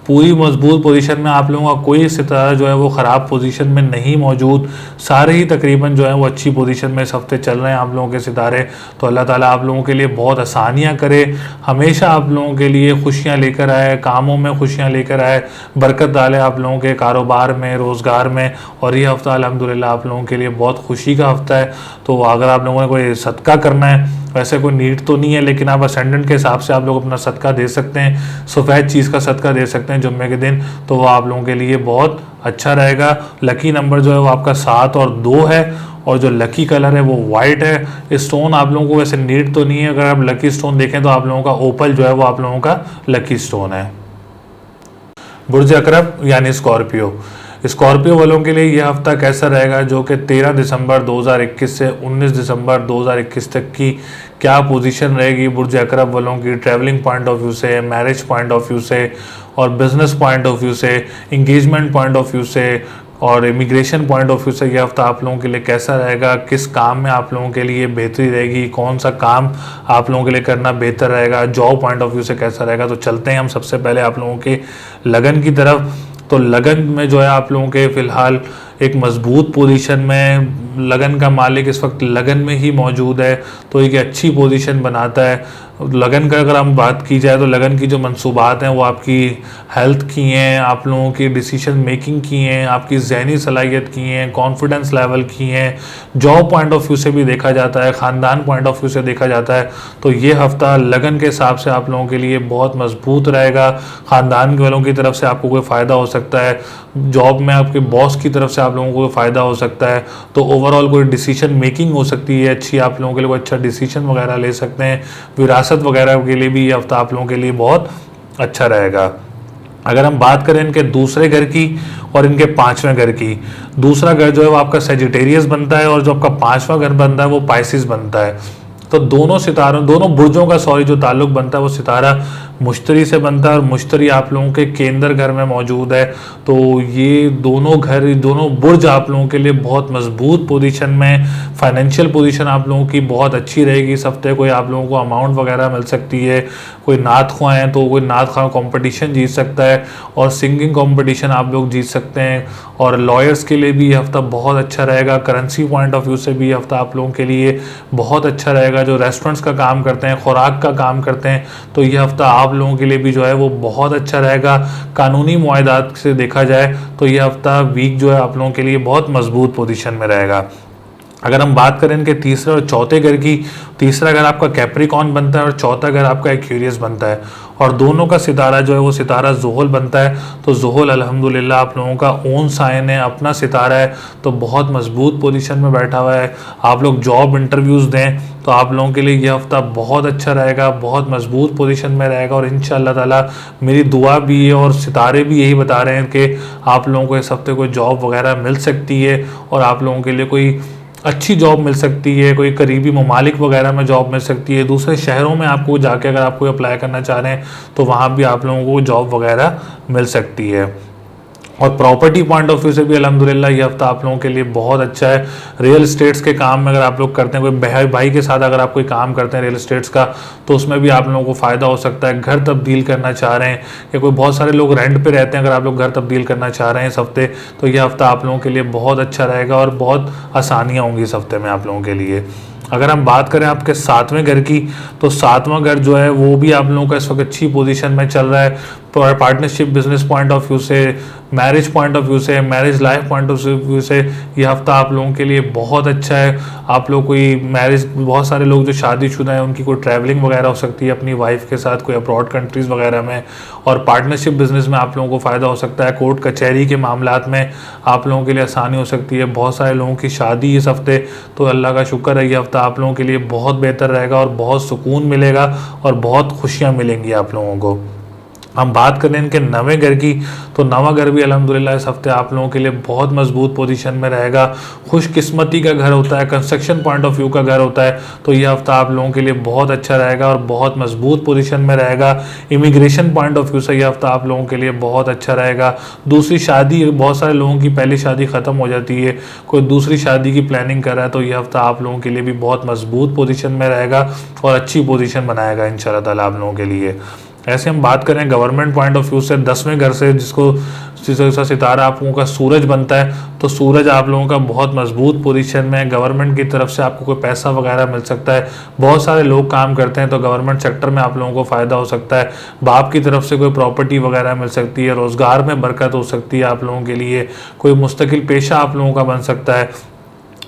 पूरी मजबूत पोजीशन में, आप लोगों का कोई सितारा जो है वो ख़राब पोजीशन में नहीं मौजूद, सारे ही तकरीबन जो है वो अच्छी पोजीशन में इस हफ्ते चल रहे हैं आप लोगों के सितारे। तो अल्लाह ताला आप लोगों के लिए बहुत आसानियाँ करे, हमेशा आप लोगों के लिए खुशियाँ लेकर आए, कामों में खुशियाँ लेकर आए, बरकत डाले आप लोगों के कारोबार में, रोज़गार में। और ये हफ्ता अल्हम्दुलिल्लाह आप लोगों के लिए बहुत खुशी का हफ्ता है। तो अगर आप लोगों ने कोई सदका करना है, वैसे कोई नीड तो नहीं है, लेकिन आप असेंडेंट के हिसाब से आप लोग अपना सदका दे सकते हैं, सफ़ेद चीज़ का सदका दे सकते हैं जुम्मे के दिन, तो वो आप लोगों के लिए बहुत अच्छा रहेगा। लकी नंबर जो है वो आपका 7 और 2 है, और जो लकी कलर है वो वाइट है। स्टोन आप लोगों को वैसे नीड तो नहीं है, अगर आप लकी स्टोन देखें तो आप लोगों का ओपल जो है वो आप लोगों का लकी स्टोन है। बुर्ज अकरब यानी स्कॉर्पियो, स्कॉर्पियो वालों के लिए यह हफ्ता कैसा रहेगा, जो कि 13 दिसंबर 2021 से 19 दिसंबर 2021 तक की क्या पोजीशन रहेगी बुर्ज अकरब वालों की, ट्रैवलिंग पॉइंट ऑफ व्यू से, मैरिज पॉइंट ऑफ व्यू से, और बिजनेस पॉइंट ऑफ व्यू से, इंगेजमेंट पॉइंट ऑफ व्यू से, और इमिग्रेशन पॉइंट ऑफ व्यू से यह हफ्ता आप लोगों के लिए कैसा रहेगा, किस काम में आप लोगों के लिए बेहतरी रहेगी, कौन सा काम आप लोगों के लिए करना बेहतर रहेगा, जॉब पॉइंट ऑफ व्यू से कैसा रहेगा। तो चलते हैं हम सबसे पहले आप लोगों के लगन की तरफ। तो लगन में जो है आप लोगों के फ़िलहाल एक मजबूत पोजीशन में, लगन का मालिक इस वक्त लगन में ही मौजूद है, तो एक अच्छी पोजीशन बनाता है। लगन का अगर हम बात की जाए तो लगन की जो मंसूबात हैं वो आपकी हेल्थ की हैं, आप लोगों की डिसीजन मेकिंग की हैं, आपकी जहनी सलाहियत की हैं, कॉन्फिडेंस लेवल की हैं, जॉब पॉइंट ऑफ व्यू से भी देखा जाता है, ख़ानदान पॉइंट ऑफ व्यू से देखा जाता है। तो ये हफ्ता लगन के हिसाब से आप लोगों के लिए बहुत मजबूत रहेगा। ख़ानदान वालों की तरफ से आपको कोई फ़ायदा हो सकता है, जॉब में आपके बॉस की तरफ से आप लोगों को फ़ायदा हो सकता है। तो ओवरऑल कोई डिसीजन मेकिंग हो सकती है अच्छी, आप लोगों के लिए कोई अच्छा डिसीजन वगैरह ले सकते हैं। विरासत सियासत वगैरह के लिए भी ये हफ्ता आप लोगों के लिए बहुत अच्छा रहेगा। अगर हम बात करें इनके दूसरे घर की और इनके पांचवें घर की, दूसरा घर जो है वो आपका सेजिटेरियस बनता है और जो आपका पांचवा घर बनता है वो पाइसिस बनता है। तो दोनों बुर्जों का जो ताल्लुक बनता है वो सितारा मुश्तरी से बनता है और मुश्तरी आप लोगों के केंद्र घर में मौजूद है। तो ये दोनों बुर्ज आप लोगों के लिए बहुत मजबूत पोजीशन में, फाइनेंशियल पोजीशन आप लोगों की बहुत अच्छी रहेगी इस हफ्ते। कोई आप लोगों को अमाउंट वगैरह मिल सकती है, कोई नात ख्वाह हैं तो कोई नात ख्वाह कॉम्पिटिशन जीत सकता है और सिंगिंग कॉम्पिटिशन आप लोग जीत सकते हैं। और लॉयर्स के लिए भी ये हफ्ता बहुत अच्छा रहेगा। करेंसी पॉइंट ऑफ व्यू से भी ये हफ्ता आप लोगों के लिए बहुत अच्छा रहेगा। जो रेस्टोरेंट्स का काम करते हैं, खुराक का काम करते हैं, तो ये हफ्ता आप लोगों के लिए भी जो है वो बहुत अच्छा रहेगा। कानूनी मुआहदात से देखा जाए तो ये हफ्ता वीक जो है आप लोगों के लिए बहुत मजबूत पोजीशन में रहेगा। अगर हम बात करें इनके तीसरे और चौथे घर की, तीसरा घर आपका कैप्रिकॉन बनता है और चौथा घर आपका एक्वेरियस बनता है और दोनों का सितारा जो है वो सितारा ज़ुहल बनता है। तो ज़ुहल अल्हम्दुलिल्लाह आप लोगों का ओन साइन है, अपना सितारा है, तो बहुत मजबूत पोजीशन में बैठा हुआ है। आप लोग जॉब इंटरव्यूज़ दें तो आप लोगों के लिए ये हफ्ता बहुत अच्छा रहेगा, बहुत मजबूत पोजीशन में रहेगा और इंशाअल्लाह ताला मेरी दुआ भी है और सितारे भी यही बता रहे हैं कि आप लोगों को इस हफ्ते कोई जॉब वगैरह मिल सकती है और आप लोगों के लिए कोई अच्छी जॉब मिल सकती है, कोई करीबी ममालिक वगैरह में जॉब मिल सकती है, दूसरे शहरों में आपको जाके अगर आप कोई अप्लाई करना चाह रहे हैं तो वहाँ भी आप लोगों को जॉब वगैरह मिल सकती है। और प्रॉपर्टी पॉइंट ऑफ व्यू से भी अल्हम्दुलिल्लाह ये हफ्ता आप लोगों के लिए बहुत अच्छा है। रियल इस्टेट्स के काम में अगर आप लोग करते हैं, कोई भाई के साथ अगर आप कोई काम करते हैं रियल इस्टेट्स का, तो उसमें भी आप लोगों को फ़ायदा हो सकता है। घर तब्दील करना चाह रहे हैं या कोई बहुत सारे लोग रेंट पे रहते हैं, अगर आप लोग घर तब्दील करना चाह रहे हैं इस हफ्ते, तो ये हफ्ता आप लोगों के लिए बहुत अच्छा रहेगा और बहुत आसानियाँ होंगी इस हफ्ते में आप लोगों के लिए। अगर हम बात करें आपके सातवें घर की, तो सातवां घर जो है वो भी आप लोगों का इस वक्त अच्छी पोजीशन में चल रहा है। Partnership business point of view से, मैरिज पॉइंट ऑफ व्यू से, marriage life point of view से ये हफ्ता आप लोगों के लिए बहुत अच्छा है। आप लोग कोई मैरिज, बहुत सारे लोग जो शादीशुदा हैं उनकी कोई ट्रैवलिंग वगैरह हो सकती है अपनी वाइफ के साथ कोई अब्रॉड कंट्रीज़ वगैरह में। और पार्टनरशिप बिजनेस में आप लोगों को फ़ायदा हो सकता है। कोर्ट कचहरी के मामलात में आप लोगों के लिए आसानी हो सकती है। बहुत सारे लोगों की शादी इस हफ्ते, तो अल्लाह का शुक्र है ये हफ्ता आप लोगों के लिए बहुत बेहतर रहेगा और बहुत सुकून मिलेगा और बहुत खुशियाँ मिलेंगी आप लोगों को। हम बात करें इनके नवे घर की, तो नवा घर भी अल्हम्दुलिल्लाह इस हफ्ते आप लोगों के लिए बहुत मजबूत पोजीशन में रहेगा। खुशकिस्मती का घर होता है, कंस्ट्रक्शन पॉइंट ऑफ व्यू का घर होता है, तो ये हफ्ता आप लोगों के लिए बहुत अच्छा रहेगा और बहुत मजबूत पोजीशन में रहेगा। इमिग्रेशन पॉइंट ऑफ व्यू से ये हफ्ता आप लोगों के लिए बहुत अच्छा रहेगा। दूसरी शादी, बहुत सारे लोगों की पहली शादी ख़त्म हो जाती है, कोई दूसरी शादी की प्लानिंग कर रहा है, तो ये हफ्ता आप लोगों के लिए भी बहुत मजबूत पोजीशन में रहेगा और अच्छी पोजीशन बनाएगा इंशाल्लाह ताला आप लोगों के लिए। ऐसे हम बात करें गवर्नमेंट पॉइंट ऑफ व्यू से, 10वें घर से जिसका सितारा आप लोगों का सूरज बनता है, तो सूरज आप लोगों का बहुत मजबूत पोजीशन में है। गवर्नमेंट की तरफ से आपको कोई पैसा वगैरह मिल सकता है। बहुत सारे लोग काम करते हैं तो गवर्नमेंट सेक्टर में आप लोगों को फ़ायदा हो सकता है। बाप की तरफ से कोई प्रॉपर्टी वगैरह मिल सकती है, रोज़गार में बरकत हो सकती है आप लोगों के लिए, कोई मुस्तकिल पेशा आप लोगों का बन सकता है।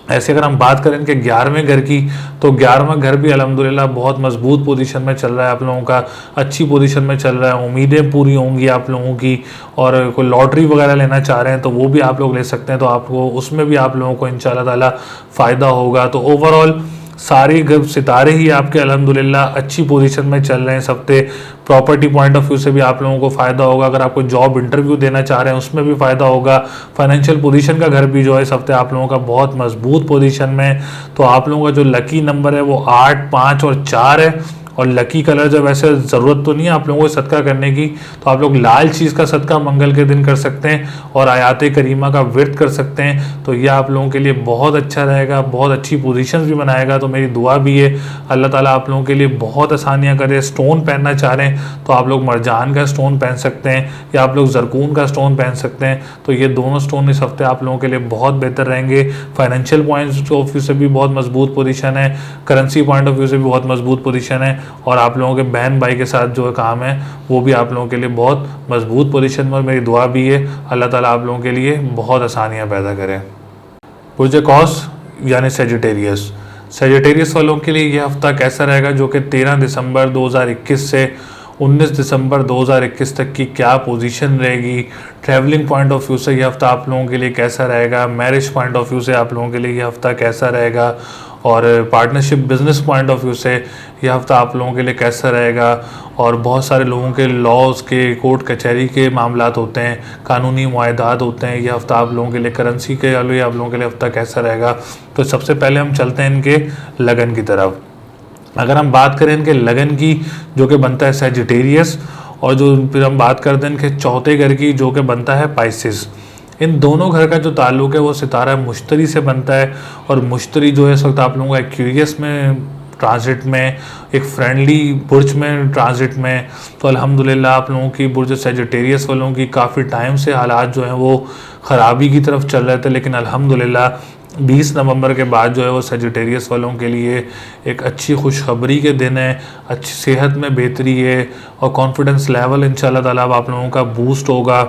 ऐसे अगर हम बात करें इनके 11वें घर की, तो 11वां घर भी अल्हम्दुलिल्लाह बहुत मजबूत पोजीशन में चल रहा है आप लोगों का, अच्छी पोजीशन में चल रहा है। उम्मीदें पूरी होंगी आप लोगों की और कोई लॉटरी वगैरह लेना चाह रहे हैं तो वो भी आप लोग ले सकते हैं, तो आपको उसमें भी आप लोगों को इंशाल्लाह ताला फ़ायदा होगा। तो ओवरऑल सारे सितारे ही आपके अल्हम्दुलिल्लाह अच्छी पोजीशन में चल रहे हैं इस हफ्ते। प्रॉपर्टी पॉइंट ऑफ व्यू से भी आप लोगों को फ़ायदा होगा। अगर आपको जॉब इंटरव्यू देना चाह रहे हैं उसमें भी फ़ायदा होगा। फाइनेंशियल पोजीशन का घर भी जो है इस हफ्ते आप लोगों का बहुत मजबूत पोजीशन में। तो आप लोगों का जो लकी नंबर है वो 8, 5 और 4 है। और लकी कलर जो वैसे ज़रूरत तो नहीं है आप लोगों को सदका करने की, तो आप लोग लाल चीज़ का सदका मंगल के दिन कर सकते हैं और आयात करीमा का विर्द कर सकते हैं, तो यह आप लोगों के लिए बहुत अच्छा रहेगा, बहुत अच्छी पोजीशंस भी बनाएगा। तो मेरी दुआ भी है अल्लाह ताला आप लोगों के लिए बहुत आसानियाँ करे। स्टोन पहनना चाह रहे हैं तो आप लोग मरजान का स्टोन पहन सकते हैं या आप लोग जरकून का स्टोन पहन सकते हैं, तो ये दोनों स्टोन इस हफ्ते आप लोगों के लिए बहुत बेहतर रहेंगे। फाइनेंशियल पॉइंट ऑफ व्यू से भी बहुत मजबूत पोजीशन है, करेंसी पॉइंट ऑफ व्यू से भी बहुत मजबूत पोजीशन है और आप लोगों के बहन भाई के साथ जो काम है वो भी आप लोगों के लिए बहुत मजबूत पोजीशन में। मेरी दुआ भी है अल्लाह ताला आप लोगों के लिए बहुत आसानियाँ पैदा करें। बुर्ज कौस यानी सेजिटेरियस वालों के लिए ये हफ्ता कैसा रहेगा, जो कि 13 दिसंबर 2021 से 19 दिसंबर 2021 तक की क्या पोजीशन रहेगी। ट्रैवलिंग पॉइंट ऑफ व्यू से ये हफ्ता आप लोगों के लिए कैसा रहेगा। मैरिज पॉइंट ऑफ व्यू से आप लोगों के लिए ये हफ्ता कैसा रहेगा। और partnership business point of view से ये हफ्ता आप लोगों के लिए कैसा रहेगा। और बहुत सारे लोगों के लॉज के, कोर्ट कचहरी के मामलात होते हैं, कानूनी मुआहदात होते हैं, ये हफ्ता आप लोगों के लिए करेंसी के लिए आप लोगों के लिए हफ्ता कैसा रहेगा। तो सबसे पहले हम चलते हैं इनके लगन की तरफ। अगर हम बात करें इनके लगन की, जो कि बनता है सैजिटेरियस, और जो फिर हम बात करते हैं इनके चौथे घर की, जो कि बनता है पाइसिस। इन दोनों घर का जो ताल्लुक है वो सितारा मुश्तरी से बनता है। और मुश्तरी जो है इस वक्त आप लोगों का एक्यूरियस में ट्रांजिट में, एक फ्रेंडली बुर्ज में ट्रांजिट में। तो अल्हम्दुलिल्लाह आप लोगों की बुर्ज सैजिटेरियस वालों की काफ़ी टाइम से हालात जो हैं वो ख़राबी की तरफ चल रहे थे, लेकिन अल्हम्दुलिल्लाह 20 नवंबर के बाद जो है वो सैजिटेरियस वालों के लिए एक अच्छी खुशखबरी के दिन है। अच्छी सेहत में बेहतरी है और कॉन्फिडेंस लेवल इंशाल्लाह ताला अब आप लोगों का बूस्ट होगा।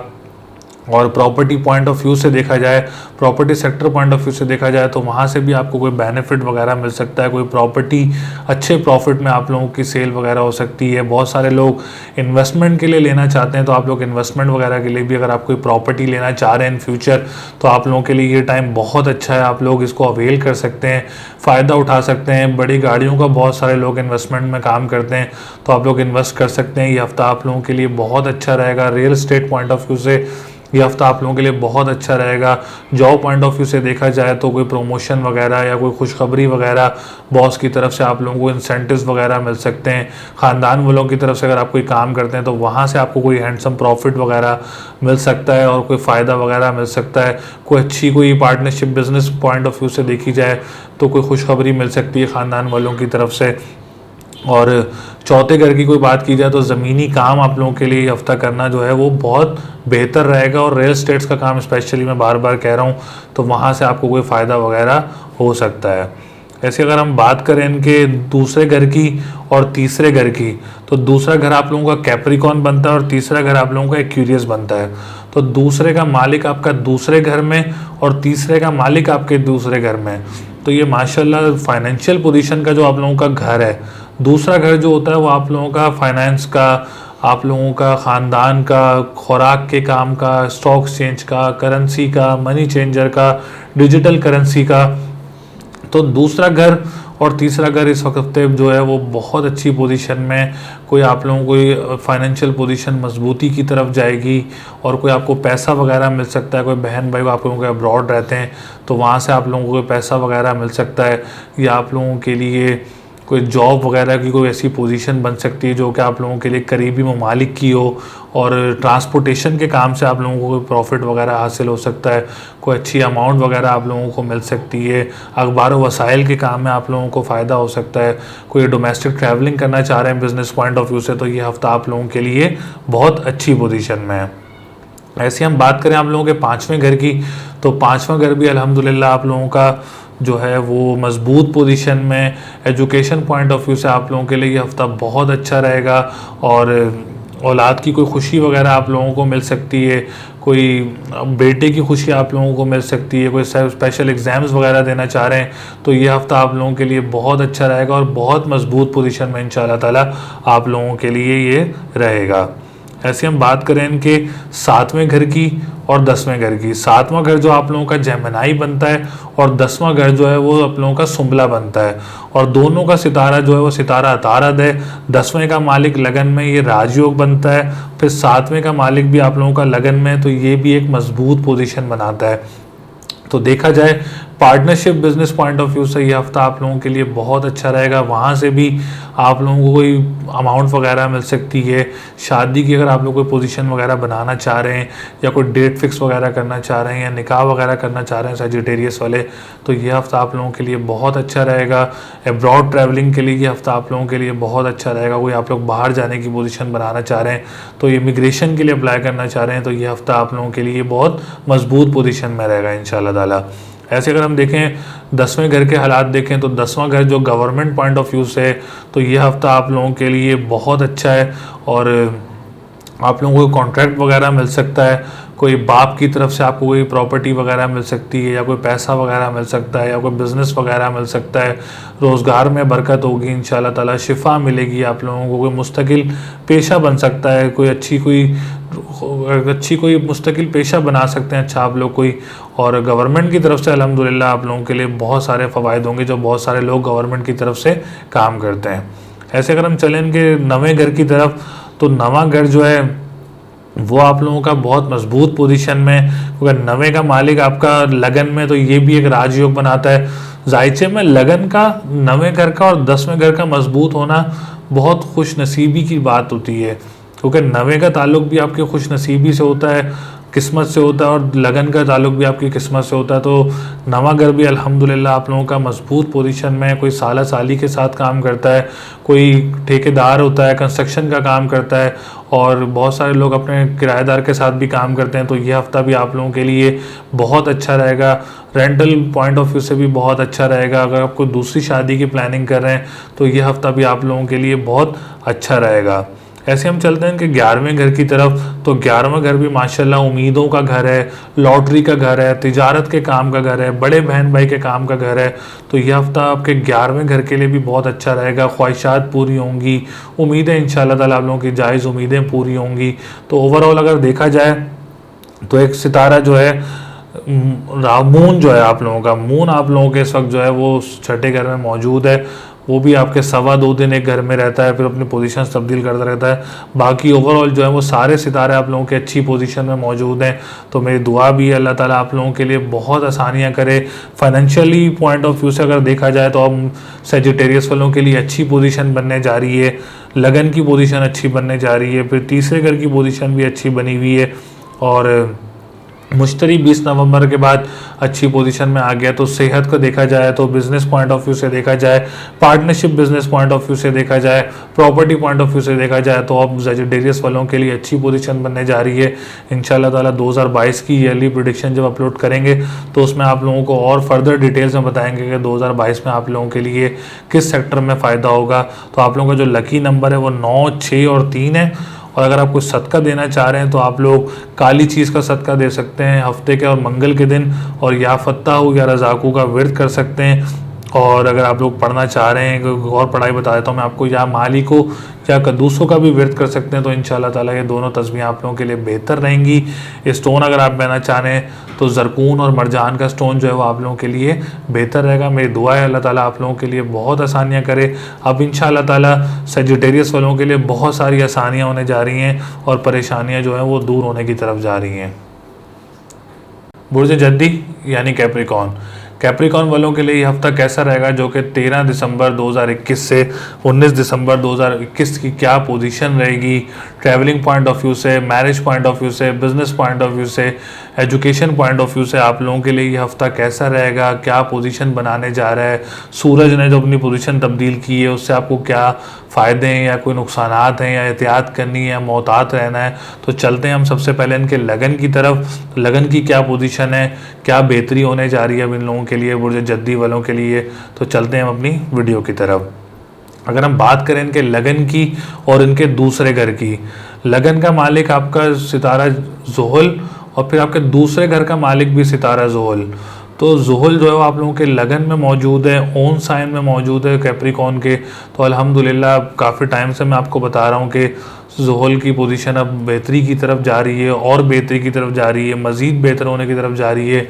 और प्रॉपर्टी पॉइंट ऑफ व्यू से देखा जाए, property sector point of view से देखा जाए, तो वहाँ से भी आपको कोई बेनिफिट वगैरह मिल सकता है। कोई प्रॉपर्टी अच्छे प्रॉफिट में आप लोगों की सेल वगैरह हो सकती है। बहुत सारे लोग इन्वेस्टमेंट के लिए लेना चाहते हैं, तो आप लोग इन्वेस्टमेंट वगैरह के लिए भी अगर आप कोई प्रॉपर्टी लेना चाह रहे हैं इन फ्यूचर, तो आप लोगों के लिए ये टाइम बहुत अच्छा है। आप लोग इसको अवेल कर सकते हैं, फ़ायदा उठा सकते हैं। बड़ी गाड़ियों का बहुत सारे लोग इन्वेस्टमेंट में काम करते हैं, तो आप लोग इन्वेस्ट कर सकते हैं। ये हफ्ता आप लोगों के लिए बहुत अच्छा रहेगा। Real estate point of view से ये हफ्ता आप लोगों के लिए बहुत अच्छा रहेगा। जॉब पॉइंट ऑफ व्यू से देखा जाए तो कोई प्रमोशन वगैरह या कोई खुशखबरी वगैरह बॉस की तरफ से आप लोगों को इंसेंटिव्स वगैरह मिल सकते हैं। ख़ानदान वालों की तरफ से अगर आप कोई काम करते हैं तो वहाँ से आपको कोई हैंडसम प्रॉफिट वगैरह मिल सकता है और कोई फ़ायदा वगैरह मिल सकता है। कोई अच्छी कोई partnership business point of view से देखी जाए तो कोई खुशखबरी मिल सकती है ख़ानदान वालों की तरफ से। और चौथे घर की कोई बात की जाए तो ज़मीनी काम आप लोगों के लिए ये हफ्ता करना जो है वो बहुत बेहतर रहेगा। और रियल एस्टेट्स का काम स्पेशली मैं बार बार कह रहा हूँ, तो वहाँ से आपको कोई फ़ायदा वगैरह हो सकता है। ऐसे अगर हम बात करें इनके दूसरे घर की और तीसरे घर की, तो दूसरा घर आप लोगों का कैप्रिकॉन बनता है और तीसरा घर आप लोगों का एक्यूरियस बनता है। तो दूसरे का मालिक आपका दूसरे घर में और तीसरे का मालिक आपके दूसरे घर में। तो ये माशाल्लाह फाइनेंशियल पोजीशन का जो आप लोगों का घर है, दूसरा घर जो होता है वो आप लोगों का फाइनेंस का, आप लोगों का ख़ानदान का, खुराक के काम का, स्टॉक एक्सचेंज का, करेंसी का, मनी चेंजर का, डिजिटल करेंसी का। तो दूसरा घर और तीसरा घर इस वक्त जो है वो बहुत अच्छी पोजीशन में, कोई आप लोगों को फाइनेंशियल पोजीशन मजबूती की तरफ जाएगी और कोई आपको पैसा वगैरह मिल सकता है। कोई बहन भाई आप लोगों के अब्रॉड रहते हैं तो वहाँ से आप लोगों को पैसा वगैरह मिल सकता है, या आप लोगों के लिए कोई जॉब वगैरह की कोई ऐसी पोजीशन बन सकती है जो कि आप लोगों के लिए करीबी ममालिक की हो। और ट्रांसपोर्टेशन के काम से आप लोगों को कोई प्रॉफिट वगैरह हासिल हो सकता है, कोई अच्छी अमाउंट वगैरह आप लोगों को मिल सकती है। अखबार व वसाइल के काम में आप लोगों को फ़ायदा हो सकता है। कोई डोमेस्टिक ट्रैवलिंग करना चाह रहे हैं बिजनेस पॉइंट ऑफ व्यू से, तो ये हफ्ता आप लोगों के लिए बहुत अच्छी पोजीशन में है। ऐसे हम बात करें आप लोगों के पाँचवें घर की, तो पाँचवां घर भी अल्हम्दुलिल्लाह आप लोगों का जो है वो मजबूत पोजीशन में। एजुकेशन पॉइंट ऑफ व्यू से आप लोगों के लिए ये हफ्ता बहुत अच्छा रहेगा। और औलाद की कोई खुशी वगैरह आप लोगों को मिल सकती है, कोई बेटे की खुशी आप लोगों को मिल सकती है, कोई स्पेशल एग्ज़ाम्स वगैरह देना चाह रहे हैं तो ये हफ्ता आप लोगों के लिए बहुत अच्छा रहेगा और बहुत मजबूत पोजीशन में इंशाल्लाह ताला आप लोगों के लिए ये रहेगा। ऐसे हम बात करें इनके सातवें घर की और 10वें घर की। सातवां घर जो आप लोगों का जेमिनाई बनता है और 10वां घर जो है वो आप लोगों का सुंबला बनता है। और दोनों का सितारा जो है वो सितारा अतारद है। 10वें का मालिक लगन में ये राजयोग बनता है, फिर 7वें का मालिक भी आप लोगों का लगन में, तो ये भी एक मजबूत पोजीशन बनाता है। तो देखा जाए partnership business point of view से ये हफ्ता आप लोगों के लिए बहुत अच्छा रहेगा। वहाँ से भी आप लोगों को कोई अमाउंट वगैरह मिल सकती है। शादी की अगर आप लोग कोई पोजीशन वगैरह बनाना चाह रहे हैं या कोई डेट फिक्स वगैरह करना चाह रहे हैं या निकाह वगैरह करना चाह रहे हैं सजिटेरियस वाले, तो ये हफ्ता आप लोगों के लिए बहुत अच्छा रहेगा। अब्रॉड ट्रैवलिंग के लिए ये हफ्ता आप लोगों के लिए बहुत अच्छा रहेगा। कोई आप लोग बाहर जाने की पोजीशन बनाना चाह रहे हैं, तो इमिग्रेशन के लिए अप्लाई करना चाह रहे हैं, तो ये हफ्ता आप लोगों के लिए बहुत मजबूत पोजीशन में रहेगा इंशाल्लाह ताला। ऐसे अगर हम देखें 10वें घर के हालात देखें तो 10वां घर जो गवर्नमेंट पॉइंट ऑफ व्यू से है, तो ये हफ्ता आप लोगों के लिए बहुत अच्छा है। और आप लोगों को कॉन्ट्रैक्ट वगैरह मिल सकता है, कोई बाप की तरफ से आपको कोई प्रॉपर्टी वगैरह मिल सकती है, या कोई पैसा वगैरह मिल सकता है, या कोई बिज़नेस वगैरह मिल सकता है। रोज़गार में बरकत होगी इंशाल्लाह ताला, शिफा मिलेगी आप लोगों को, कोई मुस्तकिल पेशा बन सकता है, कोई अच्छी कोई अच्छी कोई मुस्तकिल पेशा बना सकते हैं अच्छा आप लोग कोई। और गवर्नमेंट की तरफ से अल्हम्दुलिल्लाह आप लोगों के लिए बहुत सारे फ़वाइद होंगे, जो बहुत सारे लोग गवर्नमेंट की तरफ से काम करते हैं। ऐसे अगर हम चलें इनके नवे घर की तरफ, तो नवा घर जो है वो आप लोगों का बहुत मजबूत पोजीशन में, क्योंकि नवे का मालिक आपका लगन में, तो ये भी एक राजयोग बनाता है। जायचे में लगन का, नवे घर का और 10वें घर का मजबूत होना बहुत खुश नसीबी की बात होती है, क्योंकि नवे का ताल्लुक भी आपकी खुश नसीबी से होता है, किस्मत से होता है, और लगन का ताल्लुक भी आपकी किस्मत से होता है। तो नवा घर भी अल्हम्दुलिल्लाह आप लोगों का मजबूत पोजीशन में है। कोई साला साली के साथ काम करता है, कोई ठेकेदार होता है, कंस्ट्रक्शन का काम करता है, और बहुत सारे लोग अपने किराएदार के साथ भी काम करते हैं। तो ये हफ़्ता भी आप लोगों के लिए बहुत अच्छा रहेगा। रेंटल पॉइंट ऑफ व्यू से भी बहुत अच्छा रहेगा। अगर आप कोई दूसरी शादी की प्लानिंग कर रहे हैं तो ये हफ़्ता भी आप लोगों के लिए बहुत अच्छा रहेगा। ऐसे हम चलते हैं कि 11वें घर की तरफ, तो 11वां घर भी माशाल्लाह उम्मीदों का घर है, लॉटरी का घर है, तिजारत के काम का घर है, बड़े बहन भाई के काम का घर है। तो यह हफ्ता आपके 11वें घर के लिए भी बहुत अच्छा रहेगा। ख्वाहिशात पूरी होंगी, उम्मीदें इंशाल्लाह ताला आप लोगों की जायज़ उम्मीदें पूरी होंगी। तो ओवरऑल अगर देखा जाए तो एक सितारा जो है मून जो है आप लोगों का, मून आप लोगों के इस वक्त जो है वो छठे घर में मौजूद है। वो भी आपके 2.25 दिन एक घर में रहता है, फिर अपनी पोजीशन तब्दील करता रहता है। बाकी ओवरऑल जो है वो सारे सितारे आप लोगों के अच्छी पोजीशन में मौजूद हैं। तो मेरी दुआ भी है अल्लाह ताला आप लोगों के लिए बहुत आसानियाँ करे। फाइनेंशियली पॉइंट ऑफ व्यू से अगर देखा जाए तो हम सेजिटेरियस वालों के लिए अच्छी पोजीशन बनने जा रही है, लगन की पोजीशन अच्छी बनने जा रही है, फिर तीसरे घर की पोजीशन भी अच्छी बनी हुई है, और मुश्तरी 20 नवंबर के बाद अच्छी पोजीशन में आ गया। तो सेहत को देखा जाए, तो बिज़नेस पॉइंट ऑफ व्यू से देखा जाए, partnership business point of view से देखा जाए, प्रॉपर्टी पॉइंट ऑफ व्यू से देखा जाए, तो अब सेजिटेरियस वालों के लिए अच्छी पोजीशन बनने जा रही है। इंशाल्लाह ताला 2022 की ईयरली प्रेडिक्शन जब अपलोड करेंगे तो उसमें आप लोगों को और फर्दर डिटेल्स में बताएंगे कि 2022 में आप लोगों के लिए किस सेक्टर में फ़ायदा होगा। तो आप लोगों का जो लकी नंबर है वो 9, 6 और 3 है। और अगर आप कुछ सदका देना चाह रहे हैं तो आप लोग काली चीज़ का सदका दे सकते हैं हफ्ते के और मंगल के दिन, और या फत्ताहू या रज़ाकू का विर्द कर सकते हैं। और अगर आप लोग पढ़ना चाह रहे हैं, और पढ़ाई बता देता हूँ मैं आपको, या मालिको या कद्दूसों का भी विर्द कर सकते हैं। तो इंशाल्लाह ताला ये दोनों तस्बीहें आप लोगों के लिए बेहतर रहेंगी। स्टोन अगर आप पहनना चाह रहे हैं तो ज़रकून और मरजान का स्टोन जो है वो आप लोगों के लिए बेहतर रहेगा। मेरी दुआ है अल्लाह ताला आप लोगों के लिए बहुत आसानियाँ करे। अब इंशाल्लाह ताला सेजिटेरियस वालों के लिए बहुत सारी आसानियाँ होने जा रही हैं, और परेशानियाँ जो हैं वो दूर होने की तरफ जा रही हैं। बुर्ज जद्दी यानी कैप्रिकॉन, कैप्रिकॉन वालों के लिए ये हफ्ता कैसा रहेगा, जो कि 13 दिसंबर 2021 से 19 दिसंबर 2021 की क्या पोजीशन रहेगी, ट्रैवलिंग पॉइंट ऑफ व्यू से, मैरिज पॉइंट ऑफ व्यू से, बिजनेस पॉइंट ऑफ व्यू से, एजुकेशन पॉइंट ऑफ व्यू से आप लोगों के लिए ये हफ्ता कैसा रहेगा, क्या पोजीशन बनाने जा रहा है, सूरज ने जो अपनी पोजीशन तब्दील की है उससे आपको क्या फ़ायदे हैं या कोई नुकसानात हैं, या एहतियात करनी है या मोहतात रहना है। तो चलते हैं हम सबसे पहले इनके लगन की तरफ। लगन की क्या पोजीशन है, क्या बेहतरी होने जा रही है अब इन लोगों के लिए, बुर्ज जद्दी वालों के लिए। तो चलते हैं हम अपनी वीडियो की तरफ। अगर हम बात करें इनके लगन की और इनके दूसरे घर की, लगन का मालिक आपका सितारा ज़ुहल, और फिर आपके दूसरे घर का मालिक भी सितारा ज़ुहल। तो ज़ुहल जो है वो आप लोगों के लगन में मौजूद है, ओन साइन में मौजूद है कैप्रिकॉन के। तो अल्हम्दुलिल्लाह काफ़ी टाइम से मैं आपको बता रहा हूँ कि ज़ुहल की पोजीशन अब बेहतरी की तरफ जा रही है, और बेहतरी की तरफ जा रही है, मज़ीद बेहतर होने की तरफ जा रही है।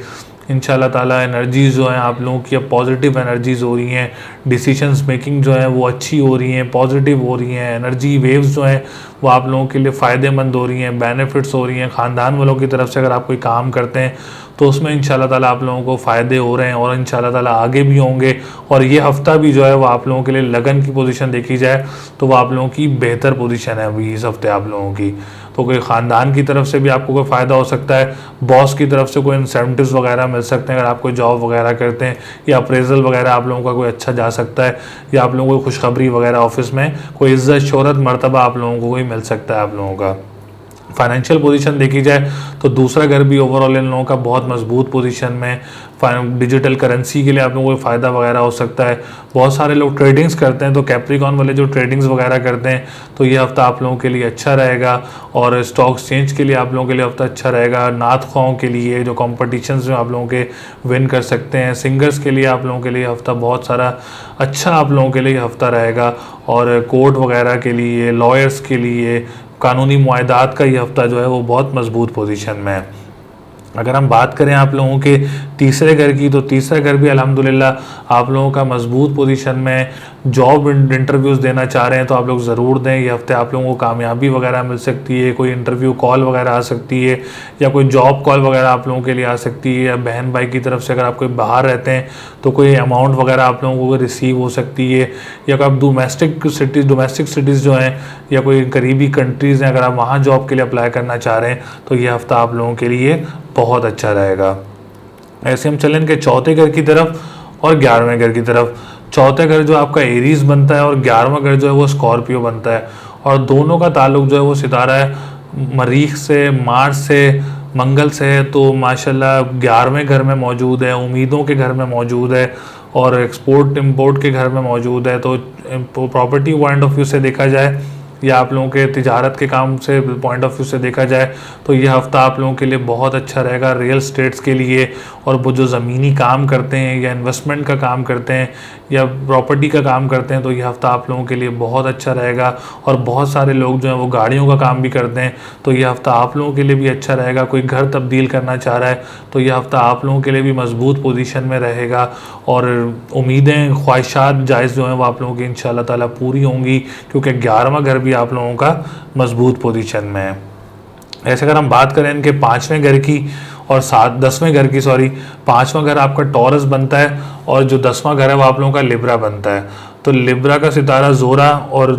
इंशाल्लाह ताला एनर्जीज़ जो हैं आप लोगों की अब पॉजिटिव एनर्जीज़ हो रही हैं, डिसीशंस मेकिंग जो है वो अच्छी हो रही हैं, पॉजिटिव हो रही हैं, एनर्जी वेव्स जो हैं वो आप लोगों के लिए फ़ायदेमंद हो रही हैं, बेनिफिट्स हो रही हैं। ख़ानदान वालों की तरफ से अगर आप कोई काम करते हैं तो उसमें इंशाल्लाह ताला आप लोगों को फ़ायदे हो रहे हैं, और इंशाल्लाह ताला आगे भी होंगे। और ये हफ़्ता भी जो है वो आप लोगों के लिए लगन की पोजीशन देखी जाए तो वो आप लोगों की बेहतर पोजीशन है अभी इस हफ्ते आप लोगों की। तो कोई ख़ानदान की तरफ से भी आपको कोई फ़ायदा हो सकता है, बॉस की तरफ से कोई इंसेंटिव्स वगैरह मिल सकते हैं अगर आप कोई जॉब वगैरह करते हैं, या अप्रेजल वगैरह आप लोगों का कोई अच्छा जा सकता है, या आप लोगों को खुशखबरी वगैरह ऑफिस में कोई इज़्ज़त शोहरत मर्तबा आप लोगों को कोई मिल सकता है आप लोगों का। फाइनेंशियल पोजीशन देखी जाए तो दूसरा घर भी ओवरऑल इन लोगों का बहुत मजबूत पोजीशन में, डिजिटल करेंसी के लिए आप लोगों को फ़ायदा वगैरह हो सकता है। बहुत सारे लोग ट्रेडिंग्स करते हैं, तो कैप्रिकॉन वाले जो ट्रेडिंग्स वगैरह करते हैं तो ये हफ्ता आप लोगों के लिए अच्छा रहेगा। और स्टॉक एक्सचेंज के लिए आप लोगों के लिए हफ्ता अच्छा रहेगा। नात ख्वाहों के लिए जो कॉम्पिटिशन्स में आप लोगों के विन कर सकते हैं, सिंगर्स के लिए आप लोगों के लिए हफ्ता बहुत सारा अच्छा आप लोगों के लिए हफ्ता रहेगा। और कोर्ट वगैरह के लिए, लॉयर्स के लिए, कानूनी मुआहदात का ये हफ्ता जो है वो बहुत मजबूत पोजीशन में है। अगर हम बात करें आप लोगों के तीसरे घर की, तो तीसरा घर भी अल्हम्दुलिल्लाह आप लोगों का मजबूत पोजीशन में। जॉब इंटरव्यूज़ देना चाह रहे हैं तो आप लोग ज़रूर दें। ये हफ्ते आप लोगों को कामयाबी वगैरह मिल सकती है, कोई इंटरव्यू कॉल वगैरह आ सकती है, या कोई जॉब कॉल वगैरह आप लोगों के लिए आ सकती है, या बहन भाई की तरफ से अगर आप कोई बाहर रहते हैं तो कोई अमाउंट वगैरह आप लोगों को रिसीव हो सकती है, या कोई आप डोमेस्टिक सिटीज़ जो हैं या कोई करीबी कंट्रीज़ हैं, अगर आप वहाँ जॉब के लिए अप्लाई करना चाह रहे हैं तो ये हफ्ता आप लोगों के लिए बहुत अच्छा रहेगा। ऐसे हम चलें इनके चौथे घर की तरफ और 11वें घर की तरफ। चौथे घर जो आपका एरीज बनता है और 11वां घर जो है वो स्कॉर्पियो बनता है, और दोनों का ताल्लुक जो है वो सितारा है मरीख से, मार्स से, मंगल से है। तो माशाल्लाह 11वें घर में मौजूद है, उम्मीदों के घर में मौजूद है, और एक्सपोर्ट इंपोर्ट के घर में मौजूद है। तो प्रॉपर्टी पॉइंट ऑफ व्यू से देखा जाए या आप लोगों के तिजारत के काम से पॉइंट ऑफ व्यू से देखा जाए तो ये हफ़्ता आप लोगों के लिए बहुत अच्छा रहेगा रियल स्टेट्स के लिए। और वो जो ज़मीनी काम करते हैं या इन्वेस्टमेंट का काम करते हैं या प्रॉपर्टी का काम करते हैं तो ये हफ़्ता आप लोगों के लिए बहुत अच्छा रहेगा। और बहुत सारे लोग जो हैं वो गाड़ियों का काम भी करते हैं तो ये हफ़्ता आप लोगों के लिए भी अच्छा रहेगा। कोई घर तब्दील करना चाह रहा है तो ये हफ़्ता आप लोगों के लिए भी मजबूत पोजीशन में रहेगा, और उम्मीदें, ख्वाहिशात जायज़ जो हैं वो आप लोगों की इंशाल्लाह ताला पूरी होंगी, क्योंकि 11वां घर भी आप लोगों का मजबूत पोजीशन में है। ऐसे अगर हम बात करें इनके 5वें घर की और 10वें घर की, 5वां घर आपका टॉरस बनता है, और जो 10वां घर है वो आप लोगों का लिब्रा बनता है। तो लिब्रा का सितारा जोरा और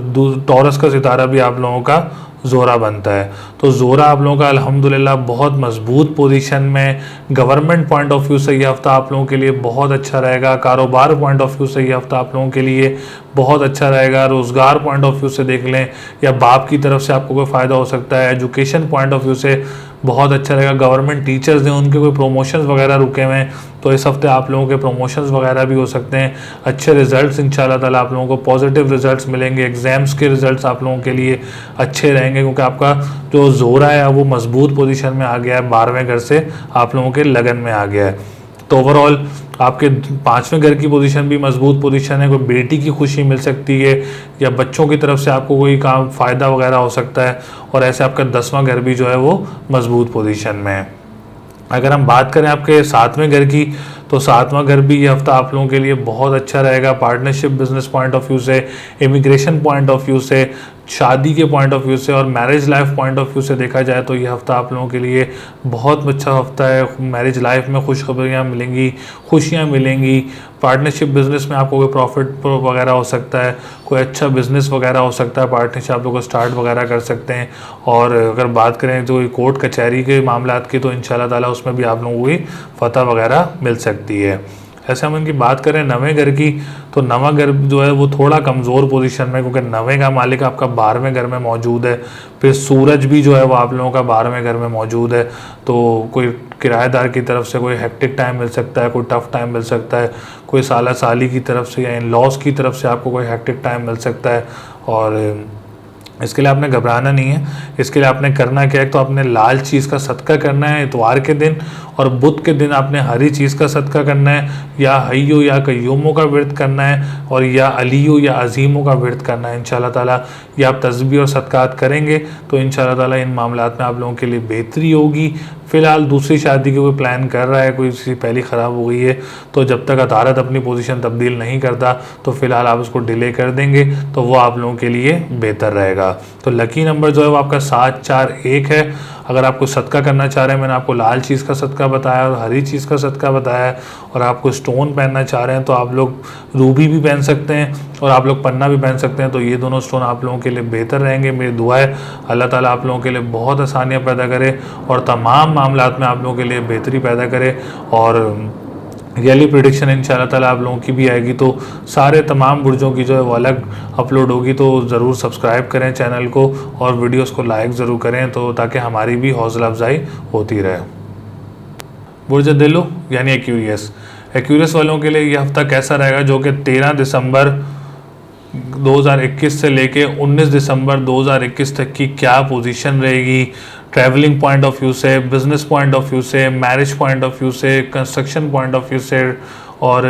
टॉरस का सितारा भी आप लोगों का जोरा बनता है। तो जोरा आप लोगों का अल्हम्दुलिल्लाह बहुत मजबूत पोजीशन में। गवर्नमेंट पॉइंट ऑफ व्यू से ये हफ्ता आप लोगों के लिए बहुत अच्छा रहेगा। कारोबार पॉइंट ऑफ व्यू से ये हफ्ता आप लोगों के लिए बहुत अच्छा रहेगा। रोज़गार पॉइंट ऑफ व्यू से देख लें या बाप की तरफ से आपको कोई फ़ायदा हो सकता है। एजुकेशन पॉइंट ऑफ व्यू से बहुत अच्छा रहेगा। गवर्नमेंट टीचर्स हैं उनके कोई प्रमोशंस वगैरह रुके हुए हैं तो इस हफ्ते आप लोगों के प्रमोशंस वगैरह भी हो सकते हैं। अच्छे रिजल्ट्स इंशाल्लाह ताला आप लोगों को पॉजिटिव रिजल्ट्स मिलेंगे। एग्ज़ाम्स के रिजल्ट्स आप लोगों के लिए अच्छे रहेंगे, क्योंकि आपका जो जोरा है वो मजबूत पोजीशन में आ गया है, 12वें घर से आप लोगों के लगन में आ गया है। तो ओवरऑल आपके 5वें घर की पोजीशन भी मजबूत पोजीशन है। कोई बेटी की खुशी मिल सकती है या बच्चों की तरफ से आपको कोई काम फ़ायदा वगैरह हो सकता है, और ऐसे आपका 10वां घर भी जो है वो मजबूत पोजीशन में है। अगर हम बात करें आपके 7वें घर की, तो 7वां घर भी ये हफ्ता आप लोगों के लिए बहुत अच्छा रहेगा। Partnership business point of view से, इमिग्रेशन पॉइंट ऑफ व्यू से, शादी के पॉइंट ऑफ व्यू से और marriage life point of view से देखा जाए तो ये हफ्ता आप लोगों के लिए बहुत अच्छा हफ्ता है। मैरिज लाइफ में खुशखबरियाँ मिलेंगी, खुशियाँ मिलेंगी। पार्टनरशिप बिजनेस में आपको कोई प्रॉफिट वगैरह हो सकता है, कोई अच्छा बिजनेस वगैरह हो सकता है, पार्टनरशिप आप लोग स्टार्ट वगैरह कर सकते हैं। और अगर बात करें जो कोर्ट कचहरी के मामलात की तो इंशाल्लाह ताला उसमें भी आप लोगों को फतह वगैरह मिल सकती है। ऐसे हम इनकी बात करें 9वें घर की, तो 9वां घर जो है वो थोड़ा कमज़ोर पोजीशन में, क्योंकि 9वें का मालिक आपका 12वें घर में मौजूद है। फिर सूरज भी जो है वो आप लोगों का 12वें घर में मौजूद है। तो कोई किराएदार की तरफ से कोई हेक्टिक टाइम मिल सकता है, कोई टफ़ टाइम मिल सकता है, कोई साला साली की तरफ से या इन लॉस की तरफ से आपको कोई हेक्टिक टाइम मिल सकता है। और इसके लिए आपने घबराना नहीं है। इसके लिए आपने करना क्या है, तो आपने लाल चीज़ का सदका करना है इतवार के दिन, और बुध के दिन आपने हरी चीज़ का सदका करना है, या हय्यो या कय्यूमों का व्रत करना है, और या अलियो या अजीमों का व्रत करना है। इंशाल्लाह ताला ये आप तस्बीह और सदकात करेंगे तो इंशाल्लाह ताला इन मामलात में आप लोगों के लिए बेहतरी होगी। फ़िलहाल दूसरी शादी की कोई प्लान कर रहा है, कोई सी पहली ख़राब हो गई है, तो जब तक अदालत अपनी पोजीशन तब्दील नहीं करता तो फ़िलहाल आप उसको डिले कर देंगे तो वो आप लोगों के लिए बेहतर रहेगा। तो लकी नंबर जो है वो आपका 7, 4, 1 है। अगर आपको सदका करना चाह रहे हैं, मैंने आपको लाल चीज़ का सदका बताया और हरी चीज़ का सदका बताया, और आपको स्टोन पहनना चाह रहे हैं तो आप लोग रूबी भी पहन सकते हैं और आप लोग पन्ना भी पहन सकते हैं। तो ये दोनों स्टोन आप लोगों के लिए बेहतर रहेंगे। मेरी दुआ है अल्लाह ताला आप लोगों के लिए बहुत आसानियाँ पैदा करे और तमाम मामलात में आप लोगों के लिए बेहतरी पैदा करे। और रियली प्रेडिक्शन इंशाल्लाह ताला आप लोगों की भी आएगी, तो सारे तमाम बुर्जों की जो है वो अलग अपलोड होगी। तो ज़रूर सब्सक्राइब करें चैनल को और वीडियोस को लाइक ज़रूर करें, तो ताकि हमारी भी हौसला अफजाई होती रहे। बुर्ज दिलो यानी एक्यूरियस वालों के लिए ये हफ़्ता कैसा रहेगा, जो कि 13 दिसंबर 2021 से लेके 19 दिसंबर 2021 तक की क्या पोजीशन रहेगी, ट्रैवलिंग पॉइंट ऑफ व्यू से, बिज़नेस पॉइंट ऑफ व्यू से, मैरिज पॉइंट ऑफ व्यू से, कंस्ट्रक्शन पॉइंट ऑफ व्यू से, और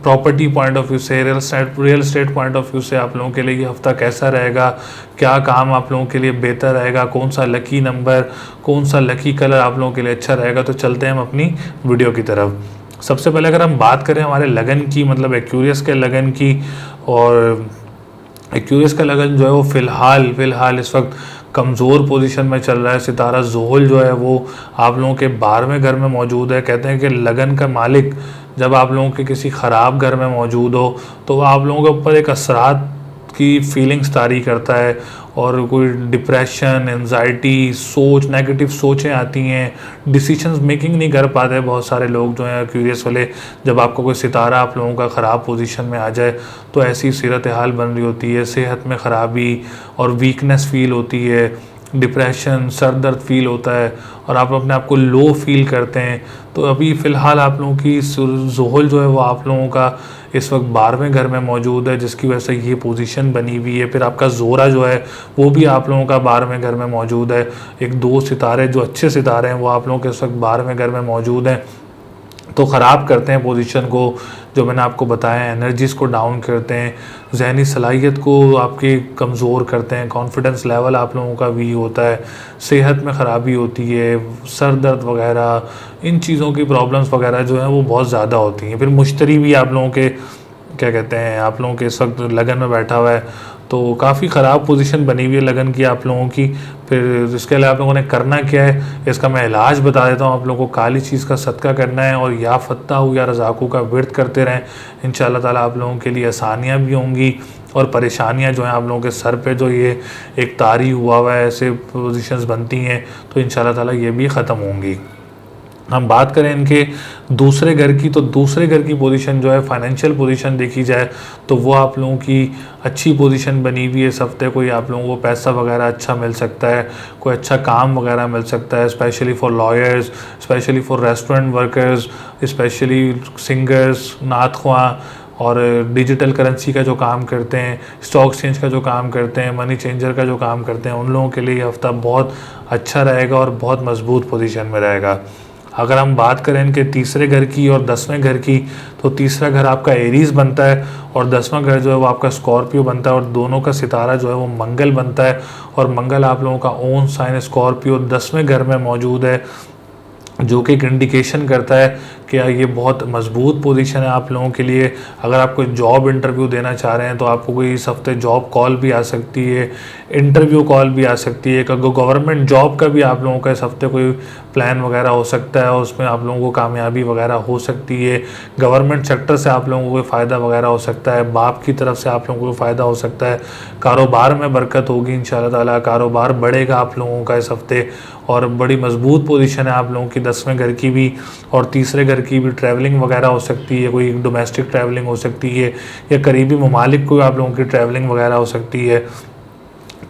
प्रॉपर्टी पॉइंट ऑफ व्यू से, real estate point of view से आप लोगों के लिए ये हफ्ता कैसा रहेगा, क्या काम आप लोगों के लिए बेहतर रहेगा, कौन सा लकी नंबर, कौन सा लकी कलर आप लोगों के लिए अच्छा रहेगा। तो चलते हैं हम अपनी वीडियो की तरफ। सबसे पहले अगर हम बात करें हमारे लगन की, मतलब एक्यूरियस के लगन की, और एक्यूरियस का लगन जो है वो फ़िलहाल इस वक्त कमज़ोर पोजीशन में चल रहा है। सितारा ज़ोहल जो है वो आप लोगों के 12वें घर में मौजूद है। कहते हैं कि लगन का मालिक जब आप लोगों के किसी ख़राब घर में मौजूद हो तो आप लोगों के ऊपर एक असरात की फीलिंग्स तारी करता है, और कोई डिप्रेशन, एंजाइटी, नेगेटिव सोचें आती हैं, डिसीजंस मेकिंग नहीं कर पाते बहुत सारे लोग जो हैं क्यूरियस वाले। जब आपका कोई सितारा आप लोगों का ख़राब पोजीशन में आ जाए तो ऐसी सूरत हाल बन रही होती है, सेहत में ख़राबी और वीकनेस फील होती है, डिप्रेशन, सर दर्द फील होता है, और आप अपने आप को लो फील करते हैं। तो अभी फ़िलहाल आप लोगों की ज़ोहल जो है वो आप लोगों का इस वक्त 12वें घर में मौजूद है, जिसकी वजह से ये पोजीशन बनी हुई है। फिर आपका ज़ोरा जो है वो भी आप लोगों का 12वें घर में मौजूद है। एक दो सितारे जो अच्छे सितारे हैं वो आप लोगों के इस वक्त 12वें घर में मौजूद हैं, तो ख़राब करते हैं पोजीशन को, जो मैंने आपको बताया, एनर्जीज़ को डाउन करते हैं, जहनी सलाहियत को आपकी कमज़ोर करते हैं, कॉन्फिडेंस लेवल आप लोगों का वीक होता है, सेहत में ख़राबी होती है, सर दर्द वगैरह, इन चीज़ों की प्रॉब्लम्स वगैरह जो हैं वो बहुत ज़्यादा होती हैं। फिर मुश्तरी भी आप लोगों के क्या कहते हैं, आप लोगों के इस वक्त लगन में बैठा हुआ है, तो काफ़ी ख़राब पोजीशन बनी हुई है लगन की आप लोगों की। फिर इसके लिए आप लोगों ने करना क्या है, इसका मैं इलाज बता देता हूँ। आप लोगों को काली चीज़ का सदका करना है और या फत्ताहू या रज़ाक़ू का विर्द करते रहें। इंशाअल्लाह ताला आप लोगों के लिए आसानियाँ भी होंगी, और परेशानियाँ जो हैं आप लोगों के सर पे जो ये एक तारी हुआ है, ऐसे पोजीशंस बनती हैं, तो इंशाअल्लाह ताला ये भी ख़त्म होंगी। हम बात करें इनके दूसरे घर की, तो दूसरे घर की पोजीशन जो है, फाइनेंशियल पोजीशन देखी जाए तो वो आप लोगों की अच्छी पोजीशन बनी हुई है इस हफ्ते। कोई आप लोगों को पैसा वगैरह अच्छा मिल सकता है, कोई अच्छा काम वगैरह मिल सकता है, specially for lawyers, specially for restaurant workers, specially singers, नात ख्वां, और डिजिटल करेंसी का जो काम करते हैं, स्टॉक एक्सचेंज का जो काम करते हैं, मनी चेंजर का जो काम करते हैं, उन लोगों के लिए ये हफ्ता बहुत अच्छा रहेगा और बहुत मजबूत पोजीशन में रहेगा। अगर हम बात करें इनके तीसरे घर की और 10वें घर की, तो तीसरा घर आपका एरीज बनता है और 10वां घर जो है वो आपका स्कॉर्पियो बनता है, और दोनों का सितारा जो है वो मंगल बनता है, और मंगल आप लोगों का ओन साइन स्कॉर्पियो 10वें घर में मौजूद है, जो कि एक इंडिकेशन करता है कि ये बहुत मजबूत पोजीशन है आप लोगों के लिए। अगर आप कोई जॉब इंटरव्यू देना चाह रहे हैं तो आपको कोई इस हफ्ते जॉब कॉल भी आ सकती है, इंटरव्यू कॉल भी आ सकती है। गवर्नमेंट जॉब का भी आप लोगों का इस हफ्ते कोई प्लान वगैरह हो सकता है, और उसमें आप लोगों को कामयाबी वगैरह हो सकती है। गवर्नमेंट सेक्टर से आप लोगों को कोई फ़ायदा वगैरह हो सकता है, बाप की तरफ से आप लोगों को फ़ायदा हो सकता है, कारोबार में बरकत होगी इंशाअल्लाह ताला, कारोबार बढ़ेगा आप लोगों का इस हफ्ते, और बड़ी मजबूत पोजीशन है आप लोगों की 10वें घर की भी और तीसरे घर की भी। ट्रैवलिंग वगैरह हो सकती है, कोई डोमेस्टिक ट्रैवलिंग हो सकती है, या करीबी ममालिक को आप लोगों की ट्रैवलिंग वगैरह हो सकती है।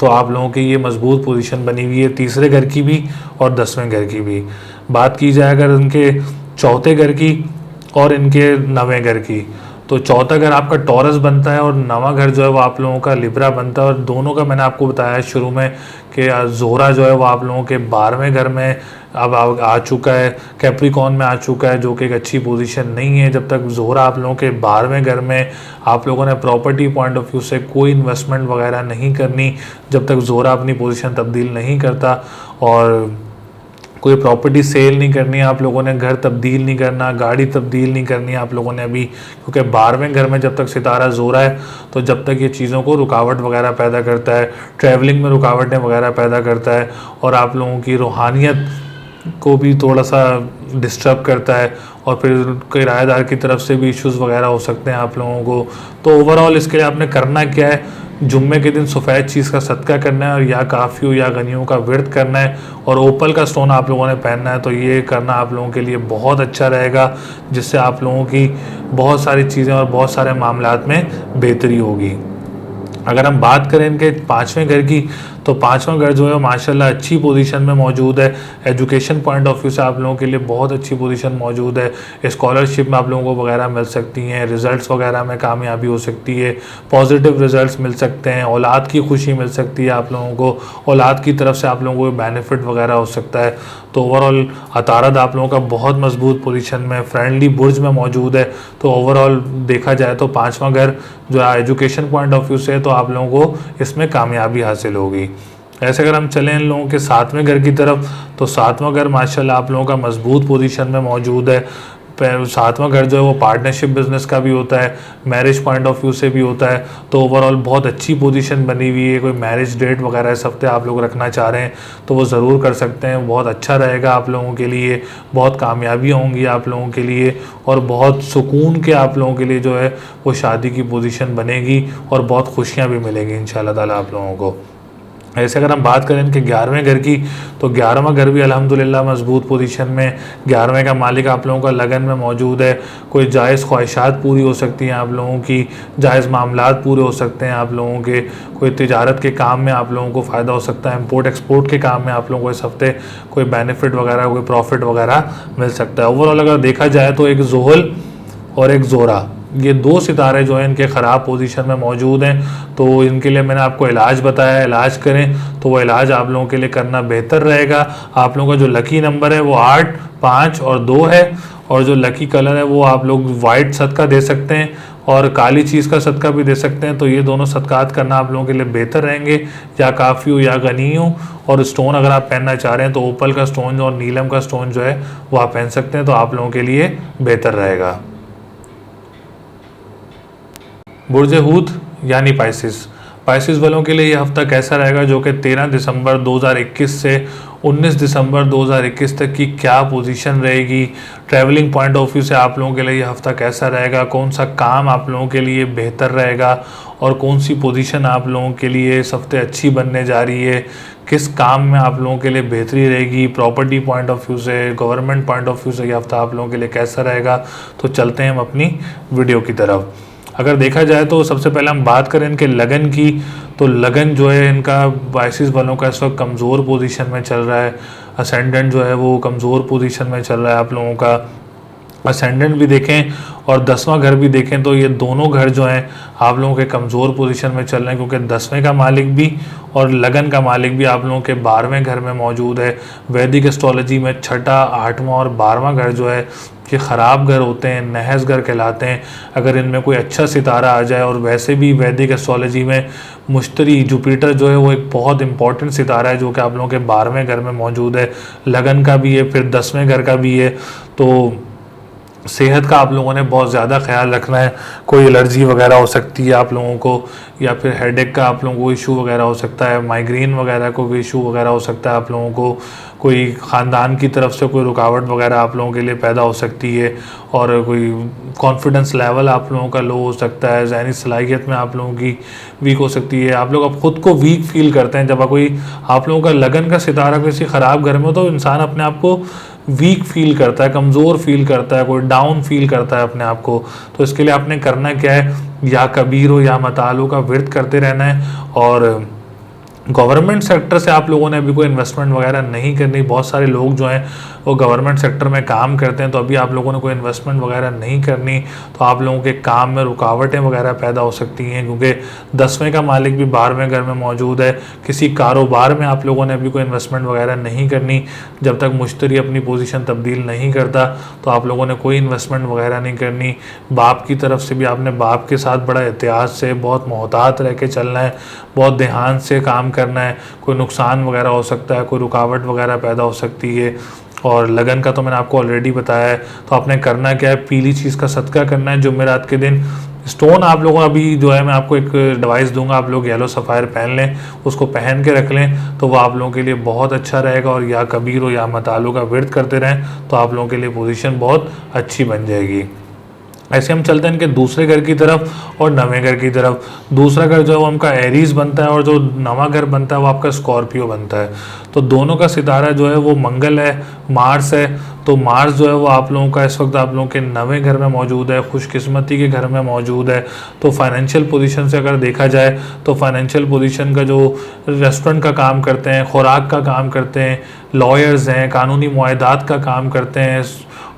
तो आप लोगों की ये मजबूत पोजीशन बनी हुई है तीसरे घर की भी और 10वें घर की भी। बात की जाए अगर इनके चौथे घर की और इनके 9वें घर की, तो चौथा घर आपका टॉरस बनता है और 9वां घर जो है वो आप लोगों का लिब्रा बनता है, और दोनों का मैंने आपको बताया शुरू में कि ज़ोहरा जो है वो आप लोगों के 12वें घर में अब आ चुका है, कैप्रिकॉन में आ चुका है, जो कि एक अच्छी पोजीशन नहीं है। जब तक ज़ोहरा आप लोगों के 12वें घर में, आप लोगों ने प्रॉपर्टी पॉइंट ऑफ व्यू से कोई इन्वेस्टमेंट वगैरह नहीं करनी, जब तक ज़ोहरा अपनी पोजीशन तब्दील नहीं करता, और कोई प्रॉपर्टी सेल नहीं करनी है आप लोगों ने, घर तब्दील नहीं करना, गाड़ी तब्दील नहीं करनी है आप लोगों ने अभी, क्योंकि 12वें घर में जब तक सितारा ज़ोरा है तो जब तक ये चीज़ों को रुकावट वगैरह पैदा करता है, ट्रैवलिंग में रुकावटें वगैरह पैदा करता है, और आप लोगों की रूहानियत को भी थोड़ा सा डिस्टर्ब करता है, और फिर किराएदार की तरफ से भी इश्यूज़ वगैरह हो सकते हैं आप लोगों को। तो ओवरऑल इसके लिए आपने करना क्या है, जुम्मे के दिन सफ़ेद चीज़ का सदका करना है, और या काफ़ियों या गनियों का विर्द करना है, और ओपल का स्टोन आप लोगों ने पहनना है। तो ये करना आप लोगों के लिए बहुत अच्छा रहेगा, जिससे आप लोगों की बहुत सारी चीज़ें और बहुत सारे मामलात में बेहतरी होगी। अगर हम बात करें इनके 5वें घर की, तो पांचवा घर जो है माशाल्लाह अच्छी पोजीशन में मौजूद है। एजुकेशन पॉइंट ऑफ व्यू से आप लोगों के लिए बहुत अच्छी पोजीशन मौजूद है। स्कॉलरशिप में आप लोगों को वगैरह मिल सकती हैं, रिजल्ट्स वगैरह में कामयाबी हो सकती है, पॉजिटिव रिजल्ट्स मिल सकते हैं, औलाद की खुशी मिल सकती है आप लोगों को, औलाद की तरफ से आप लोगों को बेनिफिट वगैरह हो सकता है। तो ओवरऑल अतारद आप लोगों का बहुत मजबूत पोजीशन में फ्रेंडली बुर्ज में मौजूद है। तो ओवरऑल देखा जाए तो पांचवा घर जो है एजुकेशन पॉइंट ऑफ व्यू से तो आप लोगों को इसमें कामयाबी हासिल होगी। ऐसे अगर हम चलें इन लोगों के सातवें घर की तरफ, तो सातवां घर माशाल्लाह आप लोगों का मजबूत पोजीशन में मौजूद है। सातवां घर जो है वो पार्टनरशिप बिजनेस का भी होता है, मैरिज पॉइंट ऑफ व्यू से भी होता है। तो ओवरऑल बहुत अच्छी पोजीशन बनी हुई है। कोई मैरिज डेट वगैरह इस हफ्ते आप लोग रखना चाह रहे हैं तो वो ज़रूर कर सकते हैं, बहुत अच्छा रहेगा आप लोगों के लिए, बहुत कामयाबियाँ होंगी आप लोगों के लिए और बहुत सुकून के आप लोगों के लिए जो है वो शादी की पोजीशन बनेगी और बहुत खुशियाँ भी मिलेंगी इंशाल्लाह ताला आप लोगों को। ऐसे अगर हम बात करें इनके 11वें घर की, तो 11वां घर भी अल्हम्दुलिल्लाह मजबूत पोजीशन में। 11वें का मालिक आप लोगों का लगन में मौजूद है। कोई जायज़ ख्वाहिशात पूरी हो सकती हैं आप लोगों की, जायज़ मामलात पूरे हो सकते हैं आप लोगों के, कोई तिजारत के काम में आप लोगों को फ़ायदा हो सकता है, इम्पोर्ट एक्सपोर्ट के काम में आप लोगों को इस हफ्ते कोई बेनिफिट वगैरह, कोई प्रॉफिट वगैरह मिल सकता है। ओवरऑल अगर देखा जाए तो एक ज़ुहल और एक ज़ोरा, ये दो सितारे जो हैं इनके ख़राब पोजीशन में मौजूद हैं। तो इनके लिए मैंने आपको इलाज बताया, इलाज करें तो वो इलाज आप लोगों के लिए करना बेहतर रहेगा। आप लोगों का जो लकी नंबर है वो 8, 5 और 2 है और जो लकी कलर है वो आप लोग वाइट सदका दे सकते हैं और काली चीज़ का सदका भी दे सकते हैं। तो ये दोनों सदकात करना आप लोगों के लिए बेहतर रहेंगे, या काफ़ी हो या गनी हो। और स्टोन अगर आप पहनना चाह रहे हैं तो ओपल का स्टोन और नीलम का स्टोन जो है वो आप पहन सकते हैं, तो आप लोगों के लिए बेहतर रहेगा। बुर्ज हूत यानी पाइसिस, पाइसिस वालों के लिए ये हफ्ता कैसा रहेगा, जो कि 13 दिसंबर 2021 से 19 दिसंबर 2021 तक की क्या पोजीशन रहेगी। ट्रैवलिंग पॉइंट ऑफ व्यू से आप लोगों के लिए ये हफ्ता कैसा रहेगा, कौन सा काम आप लोगों के लिए बेहतर रहेगा और कौन सी पोजीशन आप लोगों के लिए इस हफ्ते अच्छी बनने जा रही है, किस काम में आप लोगों के लिए बेहतरी रहेगी, प्रॉपर्टी पॉइंट ऑफ व्यू से, गवर्नमेंट पॉइंट ऑफ व्यू से ये हफ्ता आप लोगों के लिए कैसा रहेगा। तो चलते हैं हम अपनी वीडियो की तरफ। अगर देखा जाए तो सबसे पहले हम बात करें इनके लगन की, तो लगन जो है इनका पाइसिस वालों का इस वक्त कमज़ोर पोजीशन में चल रहा है। असेंडेंट जो है वो कमज़ोर पोजीशन में चल रहा है आप लोगों का। असेंडेंट भी देखें और 10वां घर भी देखें तो ये दोनों घर जो हैं आप लोगों के कमज़ोर पोजीशन में चल रहे हैं, क्योंकि 10वें का मालिक भी और लगन का मालिक भी आप लोगों के 12वें घर में मौजूद है। वैदिक एस्ट्रोलॉजी में 6ठा, 8वां और 12वां घर जो है कि ख़राब घर होते हैं, नहस घर कहलाते हैं। अगर इनमें कोई अच्छा सितारा आ जाए, और वैसे भी वैदिक एस्ट्रोलॉजी में मुश्तरी जुपिटर जो है वो एक बहुत इंपॉर्टेंट सितारा है जो कि आप लोगों के 12वें घर में मौजूद है, लगन का भी है, फिर 10वें घर का भी है। तो सेहत का आप लोगों ने बहुत ज़्यादा ख्याल रखना है। कोई एलर्जी वगैरह हो सकती है आप लोगों को, या फिर हेडेक का आप लोगों को इशू वगैरह हो सकता है, माइग्रेन वगैरह को भी इशू वगैरह हो सकता है आप लोगों को, कोई ख़ानदान की तरफ से कोई रुकावट वगैरह आप लोगों के लिए पैदा हो सकती है, और कोई कॉन्फिडेंस लेवल आप लोगों का लो हो सकता है, ज़हनी सलाहियत में आप लोगों की वीक हो सकती है। आप लोग अब खुद को वीक फील करते हैं जब कोई आप लोगों का लगन का सितारा किसी ख़राब घर में हो, तो इंसान अपने आप को वीक फील करता है, कमज़ोर फील करता है, कोई डाउन फील करता है अपने आप को। तो इसके लिए आपने करना क्या है, या कबीर हो या मतालो का विर्द करते रहना है। और गवर्नमेंट सेक्टर से आप लोगों ने अभी कोई इन्वेस्टमेंट वगैरह नहीं करनी। बहुत सारे लोग जो हैं वो गवर्नमेंट सेक्टर में काम करते हैं, तो अभी आप लोगों ने कोई इन्वेस्टमेंट वगैरह नहीं करनी, तो आप लोगों के काम में रुकावटें वगैरह पैदा हो सकती हैं, क्योंकि 10वें का मालिक भी 12वें घर में मौजूद है। किसी कारोबार में आप लोगों ने अभी कोई इन्वेस्टमेंट वगैरह नहीं करनी जब तक मुश्तरी अपनी पोजीशन तब्दील नहीं करता, तो आप लोगों ने कोई इन्वेस्टमेंट वगैरह नहीं करनी। बाप की तरफ से भी आपने बाप के साथ बड़ा एहतियात से, बहुत मोहतात रह के चलना है, बहुत ध्यान से काम करना है। कोई नुकसान वगैरह हो सकता है, कोई रुकावट वगैरह पैदा हो सकती है। और लगन का तो मैंने आपको ऑलरेडी बताया है। तो आपने करना क्या है, पीली चीज़ का सदका करना है जुमेरात के दिन। स्टोन आप लोगों अभी जो है मैं आपको एक डिवाइस दूंगा, आप लोग येलो सफ़ायर पहन लें, उसको पहन के रख लें, तो वो आप लोगों के लिए बहुत अच्छा रहेगा। और या कबीर हो या मतालो का विर्द करते रहें, तो आप लोगों के लिए पोजीशन बहुत अच्छी बन जाएगी। ऐसे हम चलते हैं इनके दूसरे घर की तरफ और नवे घर की तरफ। दूसरा घर जो है वो आपका एरीज बनता है और जो नवा घर बनता है वो आपका स्कॉर्पियो बनता है। तो दोनों का सितारा जो है वो मंगल है, मार्स है। तो मार्स जो है वो आप लोगों का इस वक्त आप लोगों के नवे घर में मौजूद है, खुशकिस्मती के घर में मौजूद है। तो फाइनेंशियल पोजीशन से अगर देखा जाए तो फाइनेंशियल पोजीशन का जो रेस्टोरेंट का काम करते हैं, खुराक का काम करते हैं, लॉयर्स हैं, कानूनी मुआहदात का काम करते हैं,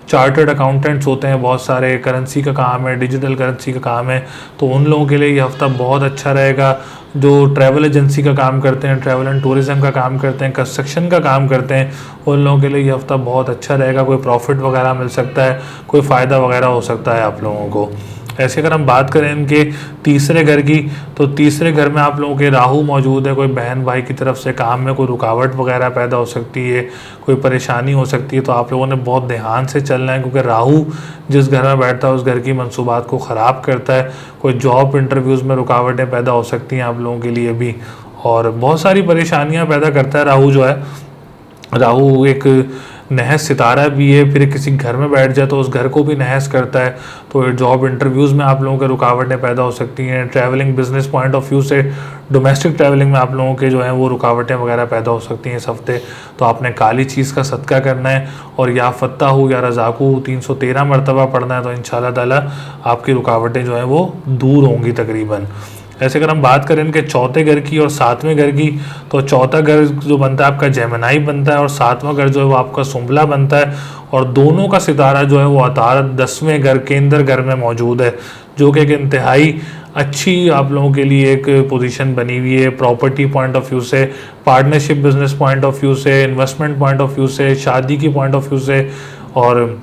चार्टर्ड अकाउंटेंट्स होते हैं, बहुत सारे करेंसी का काम है, डिजिटल करेंसी का काम है, तो उन लोगों के लिए ये हफ्ता बहुत अच्छा रहेगा। जो ट्रैवल एजेंसी का काम करते हैं, ट्रैवल एंड टूरिज़्म का काम करते हैं, कंस्ट्रक्शन का काम करते हैं, उन लोगों के लिए ये हफ्ता बहुत अच्छा रहेगा। कोई प्रॉफिट वगैरह मिल सकता है, कोई फ़ायदा वगैरह हो सकता है आप लोगों को। ऐसे अगर हम बात करें इनके तीसरे घर की, तो तीसरे घर में आप लोगों के राहु मौजूद है। कोई बहन भाई की तरफ से काम में कोई रुकावट वगैरह पैदा हो सकती है, कोई परेशानी हो सकती है, तो आप लोगों ने बहुत ध्यान से चलना है, क्योंकि राहु जिस घर में बैठता है उस घर की मंसूबात को ख़राब करता है। कोई जॉब इंटरव्यूज़ में रुकावटें पैदा हो सकती हैं आप लोगों के लिए भी, और बहुत सारी परेशानियाँ पैदा करता है राहु जो है। राहु एक नहस सितारा भी है, फिर किसी घर में बैठ जाए तो उस घर को भी नहस करता है। तो जॉब इंटरव्यूज़ में आप लोगों के रुकावटें पैदा हो सकती हैं। Travelling business point of view से डोमेस्टिक ट्रैवलिंग में आप लोगों के जो हैं वो रुकावटें वगैरह पैदा हो सकती हैं इस हफ्ते। तो आपने काली चीज़ का सदका करना है और या फ़त्ताहू या रज़ाकू 313 मरतबा पढ़ना है, तो इंशाल्लाह ताला आपकी रुकावटें जो हैं वो दूर होंगी तकरीबन। ऐसे अगर हम बात करें इनके चौथे घर की और सातवें घर की, तो चौथा घर जो बनता है आपका जेमिनाई बनता है और सातवां घर जो है वो आपका सुंबला बनता है। और दोनों का सितारा जो है वो अतारत 10वें घर केंद्र घर में मौजूद है, जो कि एक इंतहाई अच्छी आप लोगों के लिए एक पोजीशन बनी हुई है। प्रॉपर्टी पॉइंट ऑफ व्यू से, partnership business point of view से, इन्वेस्टमेंट पॉइंट ऑफ व्यू से, शादी की पॉइंट ऑफ व्यू से, और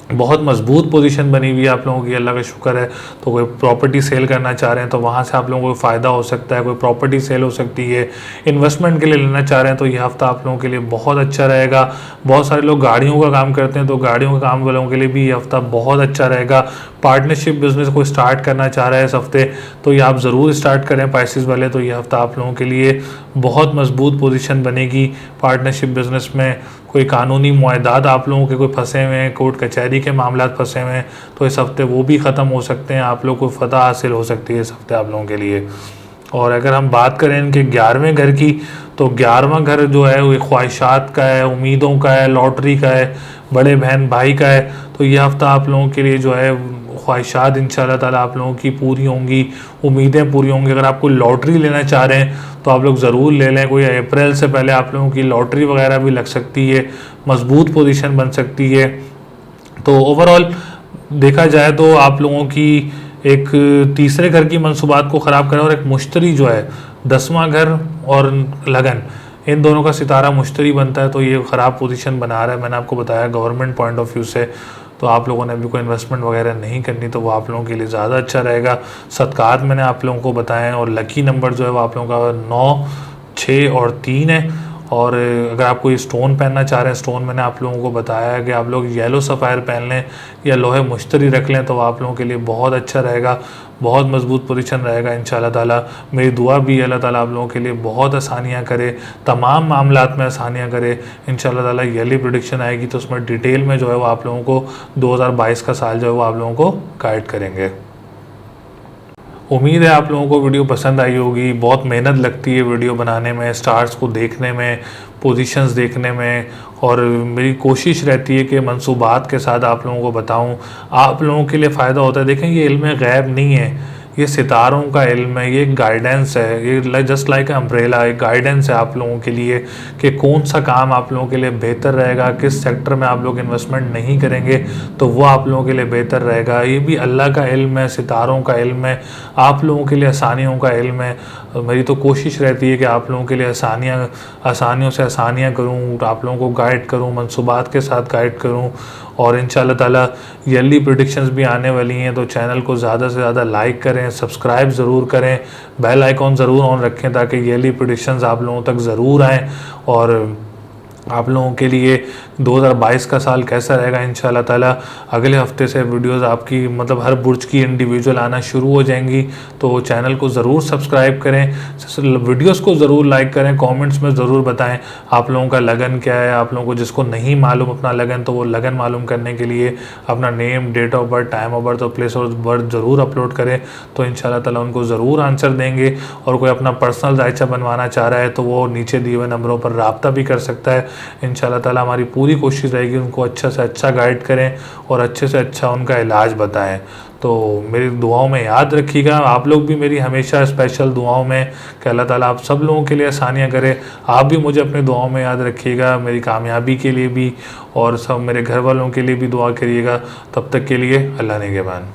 बहुत मजबूत पोजीशन बनी हुई है आप लोगों की, अल्लाह का शुक्र है। तो कोई प्रॉपर्टी सेल करना चाह रहे हैं तो वहाँ से आप लोगों को फ़ायदा हो सकता है, कोई प्रॉपर्टी सेल हो सकती है। इन्वेस्टमेंट के लिए लेना चाह रहे हैं तो ये हफ्ता आप लोगों के लिए बहुत अच्छा रहेगा। बहुत सारे लोग गाड़ियों का काम करते हैं तो गाड़ियों का काम वालों के लिए भी ये हफ्ता बहुत अच्छा रहेगा। पार्टनरशिप बिजनेस को स्टार्ट करना चाह रहे हैं इस हफ्ते तो ये आप ज़रूर स्टार्ट करें पाइसेस वाले, तो ये हफ्ता आप लोगों के लिए बहुत मजबूत पोजीशन बनेगी पार्टनरशिप बिजनेस में। कोई कानूनी मुआहदात आप लोगों के कोई फंसे हुए हैं, कोर्ट कचहरी के मामलात फंसे हुए हैं, तो इस हफ्ते वो भी ख़त्म हो सकते हैं, आप लोग को फ़तह हासिल हो सकती है इस हफ्ते आप लोगों के लिए। और अगर हम बात करें इनके 11वें घर की, तो 11वां घर जो है वो ख्वाहिशात का है, उम्मीदों का है, लॉटरी का है, बड़े बहन भाई का है। तो ये हफ्ता आप लोगों के लिए जो है ख्वाहिशात इंशाल्लाह ताला आप लोगों की पूरी होंगी, उम्मीदें पूरी होंगी। अगर आप कोई लॉटरी लेना चाह रहे हैं तो आप लोग ज़रूर ले लें। कोई अप्रैल से पहले आप लोगों की लॉटरी वगैरह भी लग सकती है, मजबूत पोजीशन बन सकती है। तो ओवरऑल देखा जाए तो आप लोगों की एक तीसरे घर की मंसूबात को ख़राब करें, और एक मुश्तरी जो है 10वां घर और लगन, इन दोनों का सितारा मुश्तरी बनता है, तो ये ख़राब पोजीशन बना रहा है। मैंने आपको बताया गवर्नमेंट पॉइंट ऑफ व्यू से, तो आप लोगों ने अभी कोई इन्वेस्टमेंट वगैरह नहीं करनी तो वो आप लोगों के लिए ज़्यादा अच्छा रहेगा। सदक़ात मैंने आप लोगों को बताए हैं, और लकी नंबर जो है वो आप लोगों का 9, 6 और 3 है। और अगर आप कोई स्टोन पहनना चाह रहे हैं, स्टोन मैंने आप लोगों को बताया है कि आप लोग येलो सफ़ायर पहन लें या लोहे मुश्तरी रख लें, तो आप लोगों के लिए बहुत अच्छा रहेगा, बहुत मजबूत पोजीशन रहेगा इंशाल्लाह ताला। मेरी दुआ भी अल्लाह ताला आप लोगों के लिए बहुत आसानियाँ करे, तमाम मामलात में आसानियाँ करे इंशाल्लाह ताला। ईयरली प्रेडिक्शन आएगी तो उसमें डिटेल में जो है वो आप लोगों को 2022 का साल जो है वो आप लोगों को गाइड करेंगे। उम्मीद है आप लोगों को वीडियो पसंद आई होगी। बहुत मेहनत लगती है वीडियो बनाने में, स्टार्स को देखने में, पोजीशंस देखने में, और मेरी कोशिश रहती है कि मंसूबात के साथ आप लोगों को बताऊं, आप लोगों के लिए फ़ायदा होता है। देखें ये इल्म गैब नहीं है, ये सितारों का इल्म है, ये एक गाइडेंस है, ये जस्ट लाइक अम्ब्रेला, एक गाइडेंस है आप लोगों के लिए कि कौन सा काम आप लोगों के लिए बेहतर रहेगा, किस सेक्टर में आप लोग इन्वेस्टमेंट नहीं करेंगे तो वो आप लोगों के लिए बेहतर रहेगा। ये भी अल्लाह का इल्म है, सितारों का इल्म है, आप लोगों के लिए आसानियों का इल्म है। मेरी तो कोशिश रहती है कि आप लोगों के लिए आसानियों से आसानियाँ करूँ, आप लोगों को गाइड करूँ, मंसूबात के साथ गाइड करूँ। और इंशाल्लाह ताला ईयरली प्रेडिक्शंस भी आने वाली हैं, तो चैनल को ज़्यादा से ज़्यादा लाइक करें, सब्सक्राइब ज़रूर करें, बेल आइकॉन ज़रूर ऑन रखें ताकि ईयरली प्रेडिक्शंस आप लोगों तक ज़रूर आएँ। और आप लोगों के लिए 2022 का साल कैसा रहेगा इंशाल्लाह ताला। अगले हफ्ते से वीडियोस आपकी मतलब हर बुर्ज की इंडिविजुअल आना शुरू हो जाएंगी। तो चैनल को ज़रूर सब्सक्राइब करें, वीडियोस को ज़रूर लाइक करें, कमेंट्स में ज़रूर बताएं आप लोगों का लगन क्या है। आप लोगों को जिसको नहीं मालूम अपना लगन, तो वो लगन मालूम करने के लिए अपना name, date of birth, time of birth और प्लेस ऑफ बर्थ ज़रूर अपलोड करें। तो इंशाल्लाह ताला उनको ज़रूर आंसर देंगे। और कोई अपना पर्सनल जायचा बनवाना चाह रहा है तो वो नीचे दिए हुए नंबरों पर रब्ता भी कर सकता है। इंशाल्लाह ताला हमारी पूरी कोशिश रहेगी उनको अच्छा से अच्छा गाइड करें और अच्छे से अच्छा उनका इलाज बताएं। तो मेरी दुआओं में याद रखिएगा, आप लोग भी मेरी हमेशा स्पेशल दुआओं में कि अल्लाह ताला आप सब लोगों के लिए आसानियाँ करे। आप भी मुझे अपने दुआओं में याद रखिएगा, मेरी कामयाबी के लिए भी और सब मेरे घर वालों के लिए भी दुआ करिएगा। तब तक के लिए अल्लाह निगहबान।